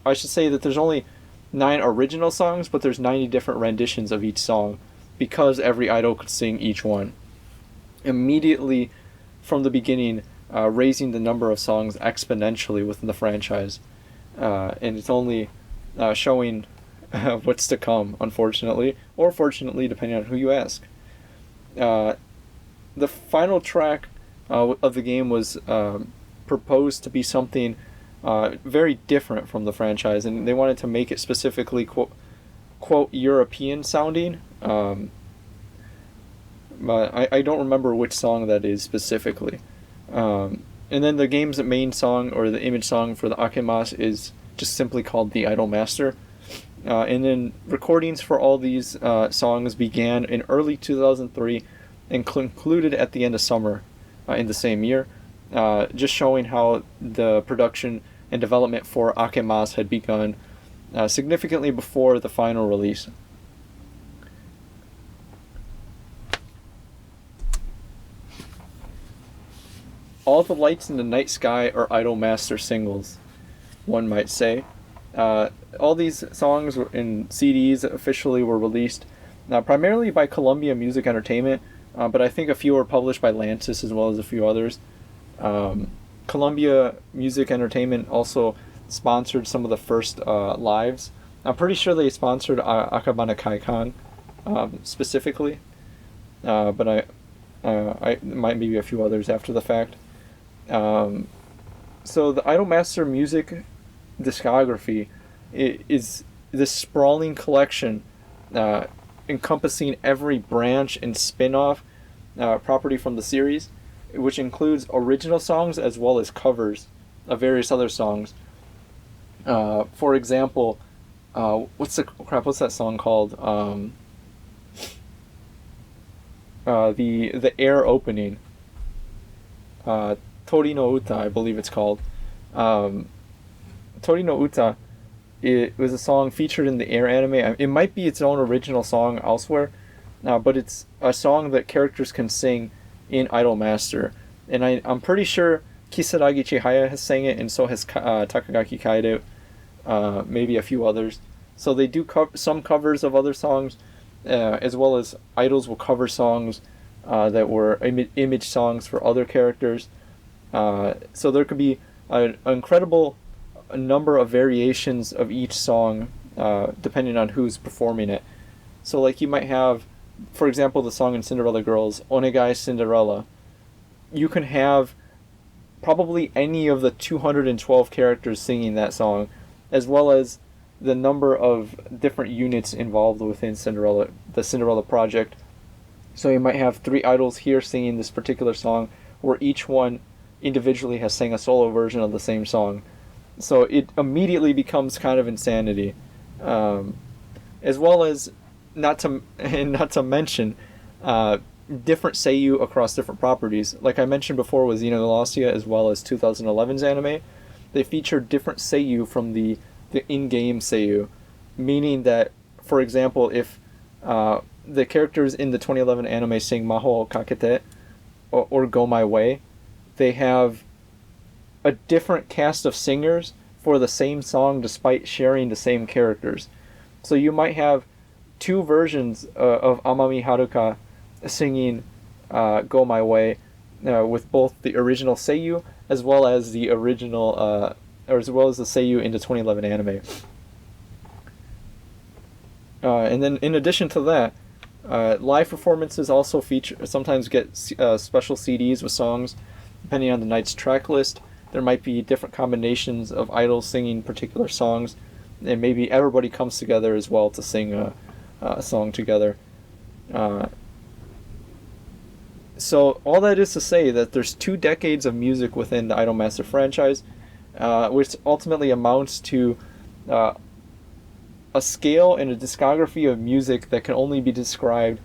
I should say that there's only 9 original songs, but there's 90 different renditions of each song because every idol could sing each one. Immediately from the beginning, raising the number of songs exponentially within the franchise. And it's only showing what's to come, unfortunately, or fortunately, depending on who you ask. The final track of the game was proposed to be something very different from the franchise, and they wanted to make it specifically quote European sounding. But I don't remember which song that is specifically. And then the game's main song, or the image song for the Akemas, is just simply called The Idolmaster. And then recordings for all these songs began in early 2003 and concluded at the end of summer in the same year, just showing how the production and development for Akemasu had begun significantly before the final release. All the Lights in the Night Sky are Idolmaster singles, one might say. All these songs in CDs officially were released primarily by Columbia Music Entertainment, but I think a few were published by Lantis as well as a few others. Columbia Music Entertainment also sponsored some of the first lives. I'm pretty sure they sponsored Akabane Kaikan specifically, but I might maybe a few others after the fact. So the Idolmaster music discography is this sprawling collection encompassing every branch and spin-off property from the series, which includes original songs as well as covers of various other songs. For example, what's that song called? The Air opening. Tori no Uta, I believe it's called. Tori no Uta, it was a song featured in the Air anime. It might be its own original song elsewhere, but it's a song that characters can sing in Idolmaster. And I'm pretty sure Kisaragi Chihaya has sang it, and so has Takagaki Kaede, maybe a few others. So they do some covers of other songs, as well as idols will cover songs that were image songs for other characters. So there could be an incredible number of variations of each song depending on who's performing it. So like you might have, for example, the song in Cinderella Girls, Onegai Cinderella. You can have probably any of the 212 characters singing that song, as well as the number of different units involved within the Cinderella project. So you might have 3 idols here singing this particular song, where each one individually has sang a solo version of the same song. So it immediately becomes kind of insanity, as well as not to mention different seiyuu across different properties. Like I mentioned before with Xenoglossia as well as 2011's anime, they featured different seiyuu from the in-game seiyuu, meaning that, for example, if the characters in the 2011 anime sing Maho Kakete or Go My Way, they have a different cast of singers for the same song despite sharing the same characters. So you might have 2 versions of Amami Haruka singing Go My Way with both the original seiyuu as well as the original or as well as the seiyuu in the 2011 anime. And then in addition to that, live performances also sometimes get special CDs with songs depending on the night's track list. There might be different combinations of idols singing particular songs, and maybe everybody comes together as well to sing a song together. So all that is to say that there's 2 decades of music within the Idolmaster franchise, which ultimately amounts to a scale and a discography of music that can only be described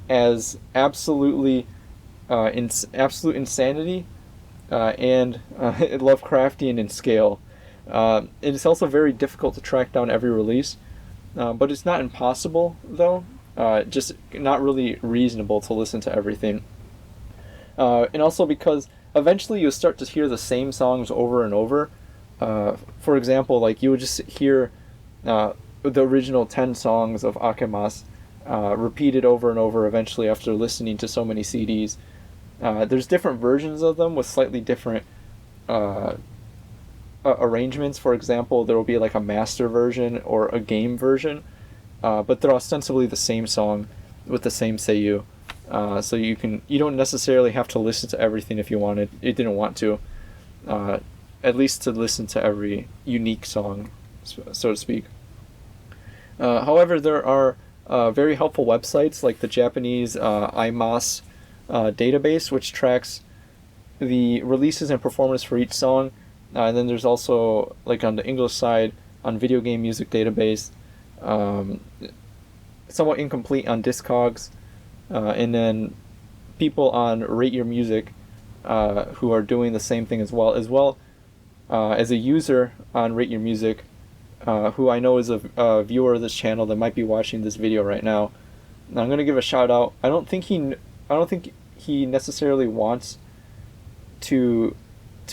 as absolute insanity and Lovecraftian in scale. It's also very difficult to track down every release, but it's not impossible though. Just not really reasonable to listen to everything. And also because eventually you'll start to hear the same songs over and over. For example, like you would just hear the original 10 songs of Akemasu repeated over and over eventually after listening to so many CDs. There's different versions of them with slightly different arrangements. For example, there will be like a master version or a game version, but they're ostensibly the same song with the same seiyuu. So you don't necessarily have to listen to everything if you didn't want to. At least to listen to every unique song, so to speak. However, there are very helpful websites like the Japanese iMAS database, which tracks the releases and performance for each song. And then there's also, like on the English side, on Video Game Music Database, somewhat incomplete on Discogs, and then people on Rate Your Music who are doing the same thing as well. as a user on Rate Your Music, who I know is a viewer of this channel that might be watching this video right now, and I'm gonna give a shout out. I don't think he necessarily wants to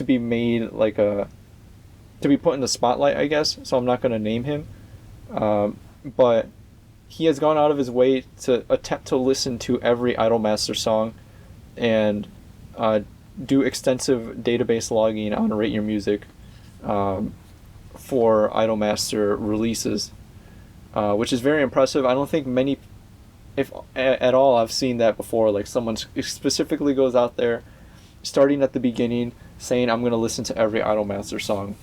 be made like to be put in the spotlight, I guess. So I'm not gonna name him, but he has gone out of his way to attempt to listen to every Idolmaster song and do extensive database logging on Rate Your Music for Idolmaster releases, which is very impressive. I don't think many, if at all, I've seen that before. Like someone specifically goes out there, starting at the beginning, saying, I'm going to listen to every Idolmaster song.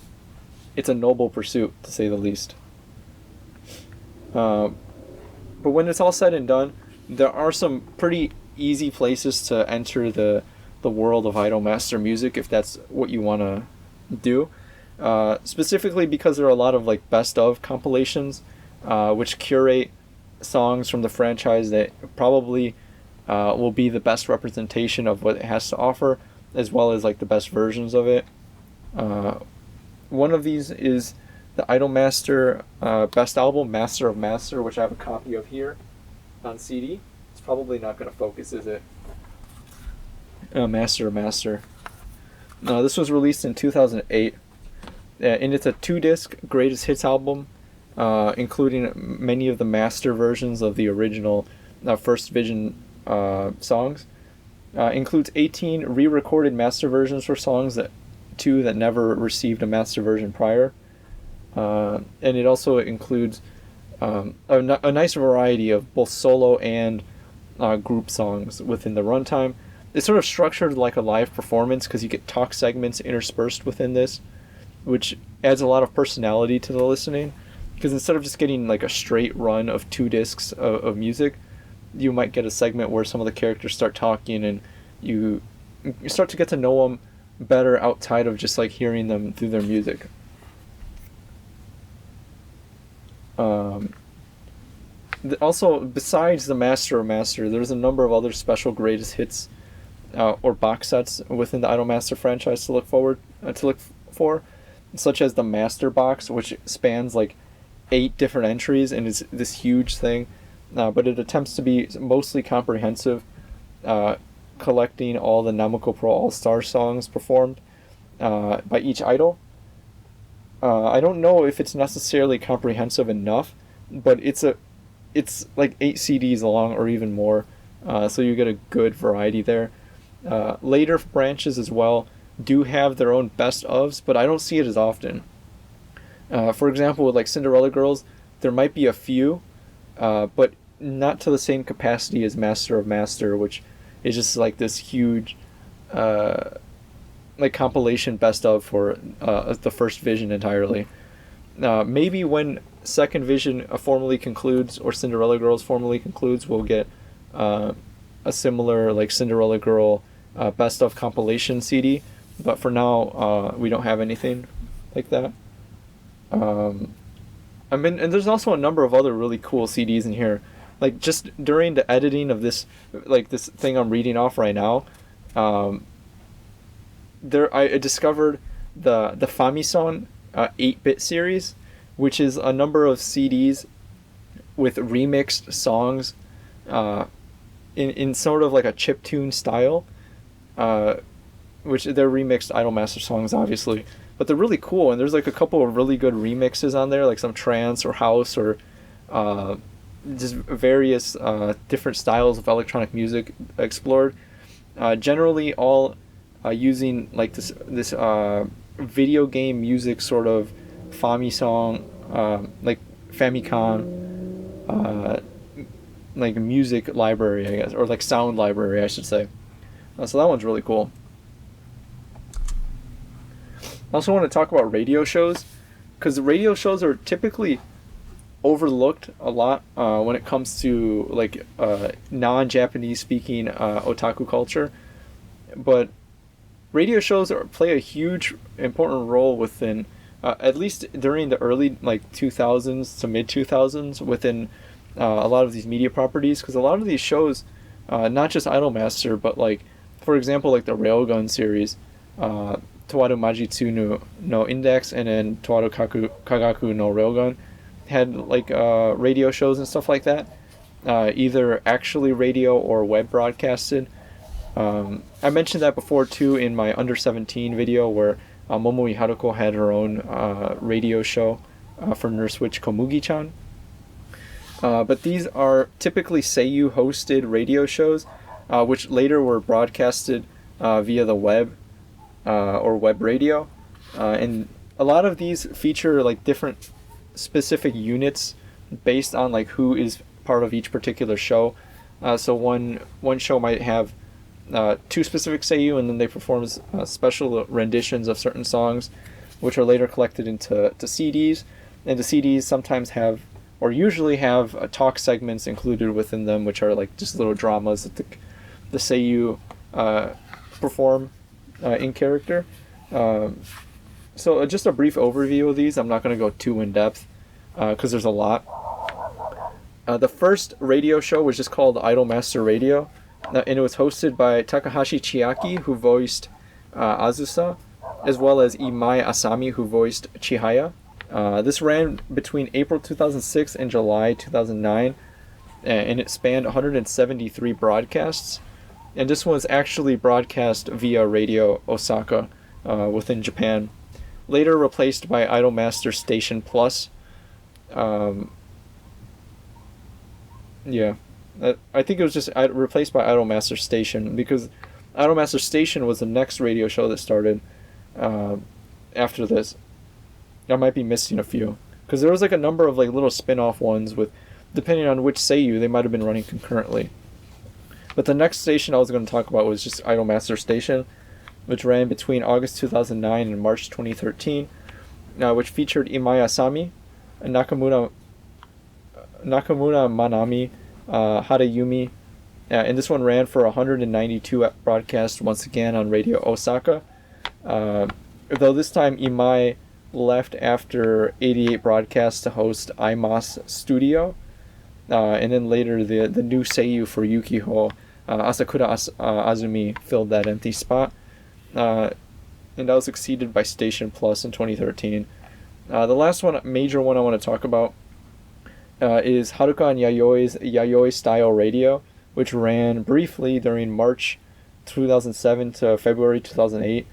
It's a noble pursuit, to say the least. But when it's all said and done, there are some pretty easy places to enter the world of Idolmaster music if that's what you want to do. Specifically because there are a lot of like best of compilations, which curate songs from the franchise that probably will be the best representation of what it has to offer, as well as like the best versions of it. One of these is the Idolmaster Best Album, Master of Master, which I have a copy of here on CD. It's probably not going to focus, is it? Master of Master. No, this was released in 2008, and it's a 2-disc greatest hits album, including many of the master versions of the original First Vision songs. Includes 18 re-recorded master versions for songs that never received a master version prior. And it also includes a nice variety of both solo and group songs within the runtime. It's sort of structured like a live performance because you get talk segments interspersed within this, which adds a lot of personality to the listening. Because instead of just getting like a straight run of 2 discs of music, you might get a segment where some of the characters start talking and you start to get to know them better outside of just like hearing them through their music. Also, besides the Master of Master, there's a number of other special greatest hits or box sets within the Idolmaster franchise to look for, such as the Master Box, which spans like 8 different entries and is this huge thing, but it attempts to be mostly comprehensive, collecting all the Namco Pro All-Star songs performed by each idol. I don't know if it's necessarily comprehensive enough, but it's like 8 CDs long or even more, so you get a good variety there. Later branches as well do have their own best ofs, but I don't see it as often. For example, with like Cinderella Girls, there might be a few, but not to the same capacity as Master of Master, which is just like this huge like compilation best of for the First Vision entirely. Maybe when Second Vision formally concludes, or Cinderella Girls formally concludes, we'll get a similar like Cinderella Girl best of compilation CD, but for now we don't have anything like that. I mean, and there's also a number of other really cool CDs in here. Like just during the editing of this, like this thing I'm reading off right now, I discovered the Famison 8-bit series, which is a number of CDs with remixed songs in sort of like a chiptune style, which they're remixed Idolmaster songs, obviously, but they're really cool, and there's like a couple of really good remixes on there, like some trance or house or just various different styles of electronic music explored, generally all using like this video game music sort of Famicom, like Famicom, like music library, I guess, or like sound library, I should say. So that one's really cool. I also want to talk about radio shows, because radio shows are typically overlooked a lot when it comes to like non-Japanese speaking otaku culture, but radio shows play a huge important role within at least during the early like 2000s to mid 2000s within a lot of these media properties, because a lot of these shows, not just Idolmaster, but like for example like the Railgun series, Towaru Majitsu no Index and then Towaru Kagaku no Railgun had like radio shows and stuff like that, either actually radio or web broadcasted. I mentioned that before too in my under 17 video where Momoi Haruko had her own radio show for Nurse Witch Komugi-chan. But these are typically Seiyu hosted radio shows, which later were broadcasted via the web or web radio. And a lot of these feature like different specific units based on like who is part of each particular show. So one show might have two specific Seiyu, and then they perform special renditions of certain songs, which are later collected into CDs. And the CDs sometimes have, or usually have, talk segments included within them, which are like just little dramas that the Seiyu perform in character. So just a brief overview of these. I'm not going to go too in depth because there's a lot. The first radio show was just called Idolmaster Radio, and it was hosted by Takahashi Chiaki, who voiced Azusa, as well as Imai Asami, who voiced Chihaya. This ran between April 2006 and July 2009, and it spanned 173 broadcasts. And this one was actually broadcast via Radio Osaka within Japan. Later replaced by Idolmaster Station Plus. I think it was just replaced by Idolmaster Station because Idolmaster Station was the next radio show that started after this. I might be missing a few because there was like a number of like little spin-off ones with, depending on which Seiyu, they might have been running concurrently. But the next station I was going to talk about was just Idolmaster Station, which ran between August 2009 and March 2013, which featured Imai Asami, Nakamura Manami, Harayumi, and this one ran for 192 broadcasts once again on Radio Osaka. Though this time Imai left after 88 broadcasts to host IMAS Studio, and then later the new Seiyu for Yukiho, Asakura Azumi, filled that empty spot, and that was succeeded by Station Plus in 2013. The last major one I want to talk about is Haruka and Yayoi's Yayoi-style radio, which ran briefly during March 2007 to February 2008,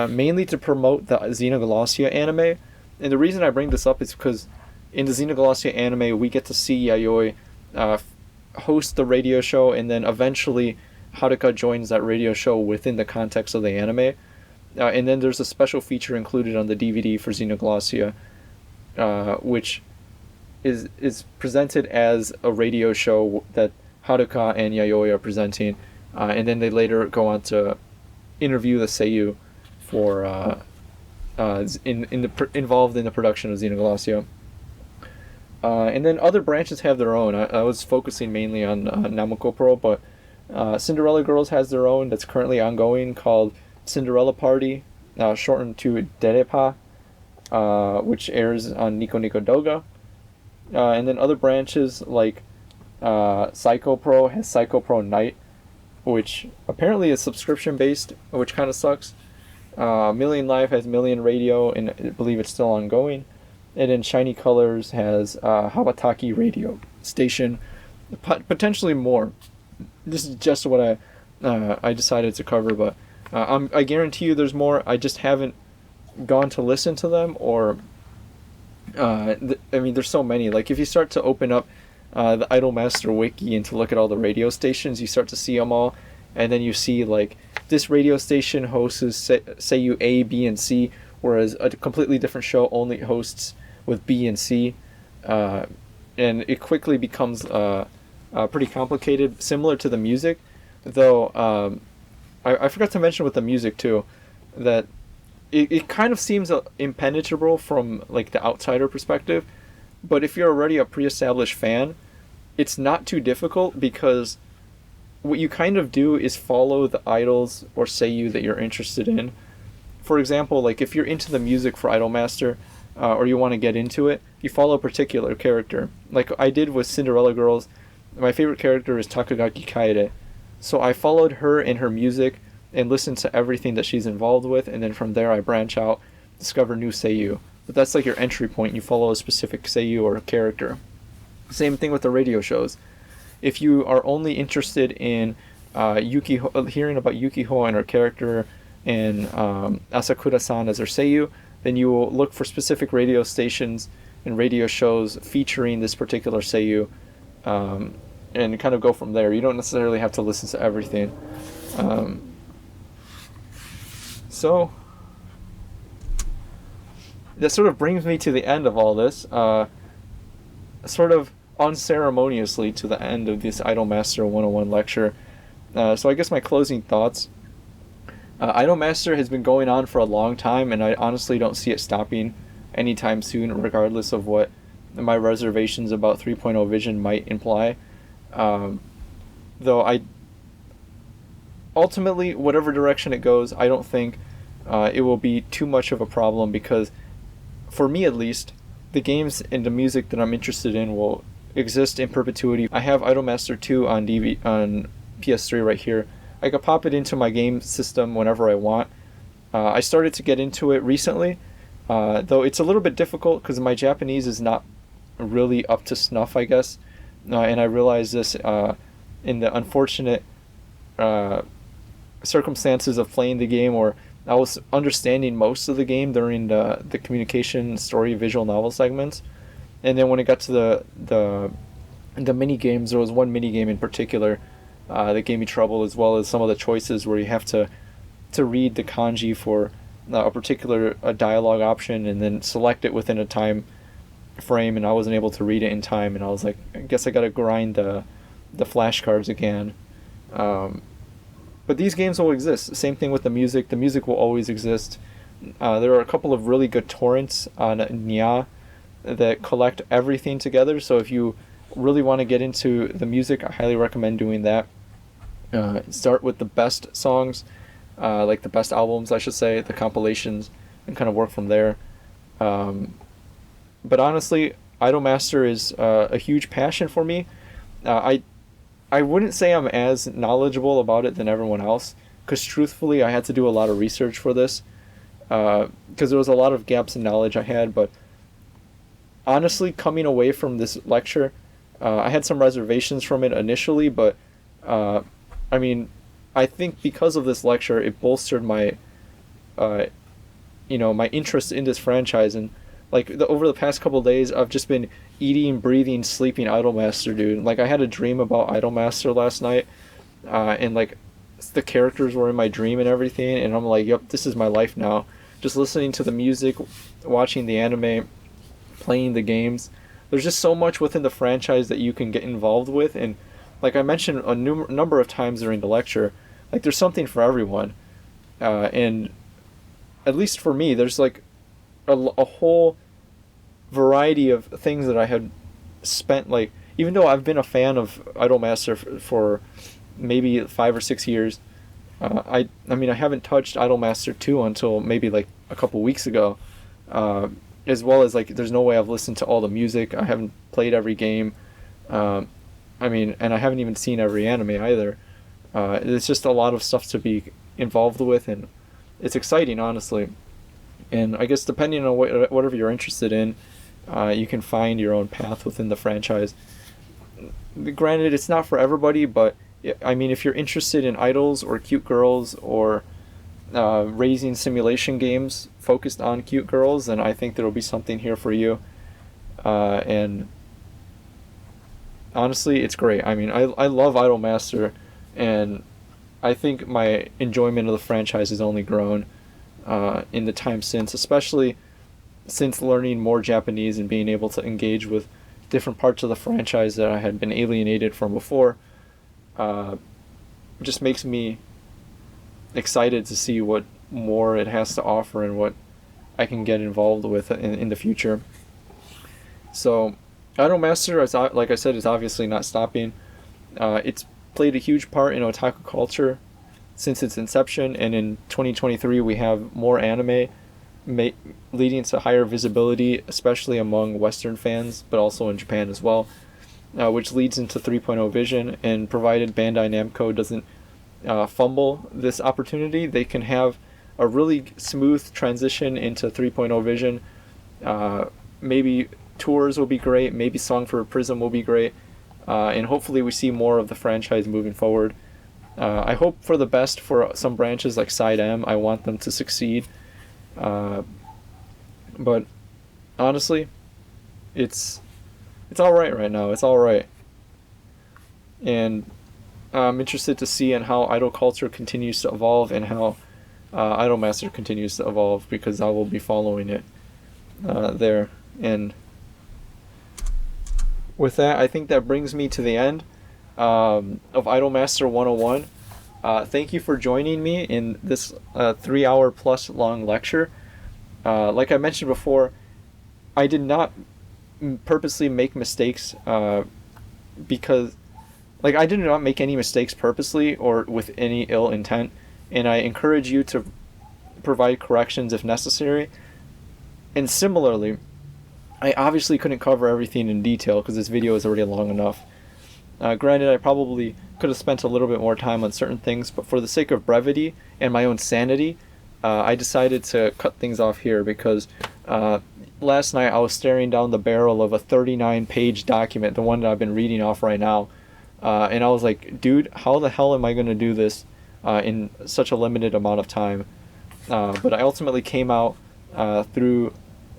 mainly to promote the Xenoglossia anime. And the reason I bring this up is because in the Xenoglossia anime, we get to see Yayoi host the radio show, and then eventually Haruka joins that radio show within the context of the anime. And then there's a special feature included on the DVD for Xenoglossia, which is presented as a radio show that Haruka and Yayoi are presenting, and then they later go on to interview the Seiyu for involved in the production of Xenoglossia. And then other branches have their own. I was focusing mainly on Namco Pro, but Cinderella Girls has their own that's currently ongoing called Cinderella Party, shortened to Derepa, which airs on Nico Nico Doga. And then other branches like Psycho Pro has Psycho Pro Night, which apparently is subscription based, which kind of sucks. Million Live has Million Radio, and I believe it's still ongoing. And then Shiny Colors has Habataki Radio Station, potentially more. This is just what I decided to cover, but I guarantee you there's more. I just haven't gone to listen to them, or I mean, there's so many. Like, if you start to open up the Idolmaster wiki and to look at all the radio stations, you start to see them all, and then you see like this radio station hosts Seiyu A, B, and C, whereas a completely different show only hosts with B and C, and it quickly becomes pretty complicated, similar to the music. Though I forgot to mention with the music too that it kind of seems impenetrable from like the outsider perspective, but if you're already a pre-established fan, it's not too difficult, because what you kind of do is follow the idols or Seiyu that you're interested in. For example, like if you're into the music for Idolmaster, or you want to get into it, you follow a particular character. Like I did with Cinderella Girls, my favorite character is Takagaki Kaede, so I followed her and her music and listen to everything that she's involved with, and then from there I branch out, discover new seiyuu. But that's like your entry point. You follow a specific seiyuu or a character. Same thing with the radio shows. If you are only interested in hearing about Yukihiro and her character and Asakura-san as her seiyuu, then you will look for specific radio stations and radio shows featuring this particular seiyuu, and kind of go from there. You don't necessarily have to listen to everything. So that sort of brings me to the end of all this, sort of unceremoniously to the end of this Idolmaster 101 lecture. So I guess my closing thoughts. Idolmaster has been going on for a long time, and I honestly don't see it stopping anytime soon, regardless of what my reservations about 3.0 vision might imply. Though ultimately, whatever direction it goes, I don't think it will be too much of a problem, because for me at least, the games and the music that I'm interested in will exist in perpetuity. I have Idolmaster 2 on PS3 right here. I could pop it into my game system whenever I want. I started to get into it recently, though it's a little bit difficult because my Japanese is not really up to snuff, I guess. And I realized this in the unfortunate circumstances of playing the game, or I was understanding most of the game during the communication, story, visual novel segments. And then when it got to the mini games, there was one mini game in particular that gave me trouble, as well as some of the choices where you have to read the kanji for a particular dialogue option and then select it within a time frame, and I wasn't able to read it in time, and I was like, I guess I gotta grind the flashcards again. But these games will exist. Same thing with the music. The music will always exist. There are a couple of really good torrents on Nya that collect everything together, so if you really want to get into the music, I highly recommend doing that. Start with the best songs, like the best albums, I should say, the compilations, and kind of work from there. But honestly, Idolmaster is a huge passion for me. I wouldn't say I'm as knowledgeable about it than everyone else, because truthfully I had to do a lot of research for this, because there was a lot of gaps in knowledge I had. But honestly, coming away from this lecture, I had some reservations from it initially, but I mean, I think because of this lecture, it bolstered my my interest in this franchise. And like over the past couple of days, I've just been eating, breathing, sleeping Idolmaster, dude. Like I had a dream about Idolmaster last night, and like the characters were in my dream and everything, and I'm like, yep, this is my life now. Just listening to the music, watching the anime, playing the games. There's just so much within the franchise that you can get involved with, and like I mentioned a number of times during the lecture, like there's something for everyone, and at least for me, there's like a whole variety of things that I had spent, like, even though I've been a fan of Idolmaster for maybe 5 or 6 years, I mean I haven't touched Idolmaster 2 until maybe like a couple weeks ago, as well as like there's no way I've listened to all the music. I haven't played every game, I mean, and I haven't even seen every anime either. It's just a lot of stuff to be involved with, and it's exciting, honestly. And I guess depending on whatever you're interested in, you can find your own path within the franchise. Granted, it's not for everybody, but I mean, if you're interested in idols or cute girls or raising simulation games focused on cute girls, then I think there'll be something here for you. And honestly, it's great. I mean, I love Idolmaster, and I think my enjoyment of the franchise has only grown in the time since, especially since learning more Japanese and being able to engage with different parts of the franchise that I had been alienated from before. Just makes me excited to see what more it has to offer and what I can get involved with in the future. So Idolmaster, like I said, is obviously not stopping. It's played a huge part in otaku culture since its inception, and in 2023 we have more anime leading to higher visibility, especially among Western fans, but also in Japan as well, which leads into 3.0 vision. And provided Bandai Namco doesn't fumble this opportunity. They can have a really smooth transition into 3.0 vision. Maybe tours will be great. Maybe SongforPrism will be great. And hopefully we see more of the franchise moving forward. I hope for the best for some branches like SideM. I want them to succeed. But honestly, it's all right now. It's all right. And I'm interested to see in how idol culture continues to evolve and how Idolmaster continues to evolve, because I will be following it there. And with that, I think that brings me to the end of Idolmaster 101. Thank you for joining me in this 3-hour plus long lecture. Like I mentioned before, I did not purposely make mistakes because, like, I did not make any mistakes purposely or with any ill intent, and I encourage you to provide corrections if necessary. And similarly, I obviously couldn't cover everything in detail because this video is already long enough. Granted, I probably could have spent a little bit more time on certain things, but for the sake of brevity and my own sanity, I decided to cut things off here because last night I was staring down the barrel of a 39-page document, the one that I've been reading off right now, and I was like, dude, how the hell am I going to do this in such a limited amount of time? But I ultimately came out through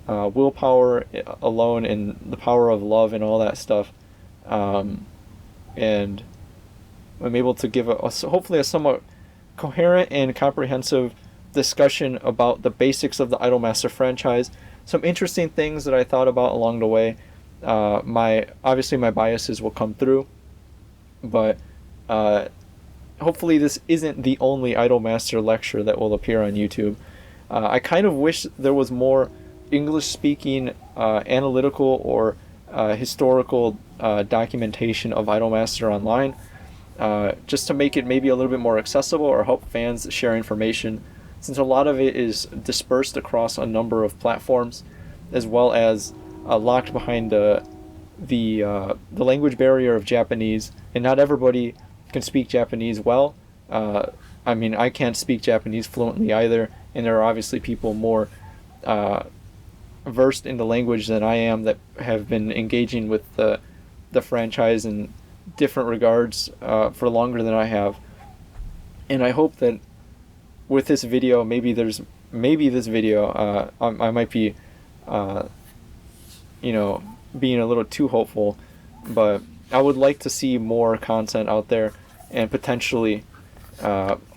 willpower alone and the power of love and all that stuff, and I'm able to give hopefully a somewhat coherent and comprehensive discussion about the basics of the Idolmaster franchise. Some interesting things that I thought about along the way. Obviously my biases will come through, but hopefully this isn't the only Idolmaster lecture that will appear on YouTube. I kind of wish there was more English-speaking analytical or historical documentation of Idolmaster online, just to make it maybe a little bit more accessible or help fans share information, since a lot of it is dispersed across a number of platforms, as well as locked behind the language barrier of Japanese, and not everybody can speak Japanese well. I mean, I can't speak Japanese fluently either, and there are obviously people more versed in the language than I am that have been engaging with the franchise in different regards for longer than I have. And I hope that with this video, maybe this video, I might be, being a little too hopeful, but I would like to see more content out there, and potentially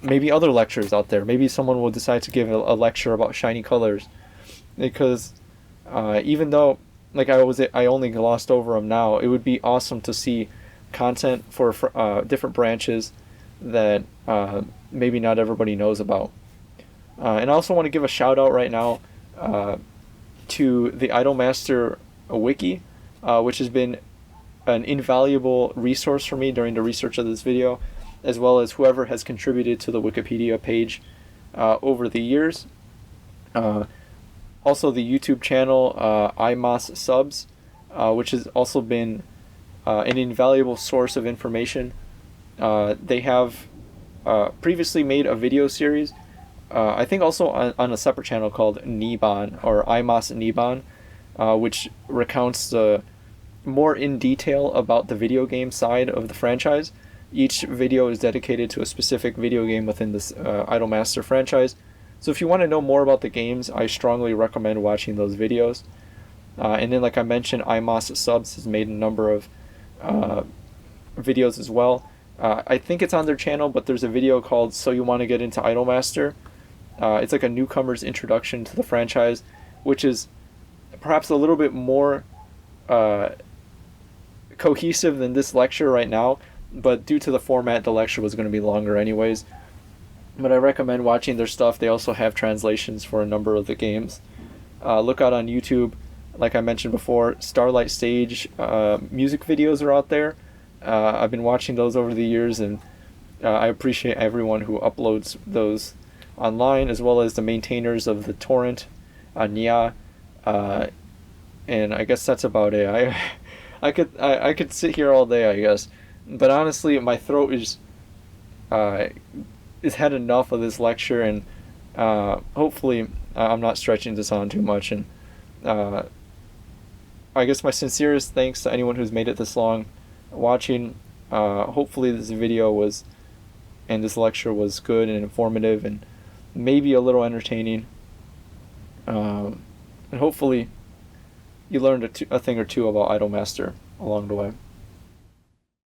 maybe other lectures out there. Maybe someone will decide to give a lecture about shiny colors, because even though I only glossed over them now, it would be awesome to see content for different branches that maybe not everybody knows about. And I also want to give a shout out right now to the Idolmaster wiki, which has been an invaluable resource for me during the research of this video, as well as whoever has contributed to the Wikipedia page over the years. Also the YouTube channel IMOS Subs, which has also been an invaluable source of information. They have previously made a video series, I think also on a separate channel called Niban, or IMOS Niban, which recounts more in detail about the video game side of the franchise. Each video is dedicated to a specific video game within this Idolmaster franchise. So if you want to know more about the games, I strongly recommend watching those videos. And then, like I mentioned, IMOS Subs has made a number of videos as well. I think it's on their channel, but there's a video called So You Want to Get Into Idolmaster. It's like a newcomer's introduction to the franchise, which is perhaps a little bit more cohesive than this lecture right now, but due to the format, the lecture was going to be longer anyways. But I recommend watching their stuff. They also have translations for a number of the games. Look out on YouTube. Like I mentioned before, Starlight Stage music videos are out there. I've been watching those over the years, and I appreciate everyone who uploads those online, as well as the maintainers of the torrent, Nya. And I guess that's about it. I could sit here all day, I guess. But honestly, my throat is has had enough of this lecture, and hopefully I'm not stretching this on too much. And I guess my sincerest thanks to anyone who's made it this long watching. Hopefully this video was, and this lecture was good and informative and maybe a little entertaining. And hopefully you learned a thing or two about Idolmaster along the way.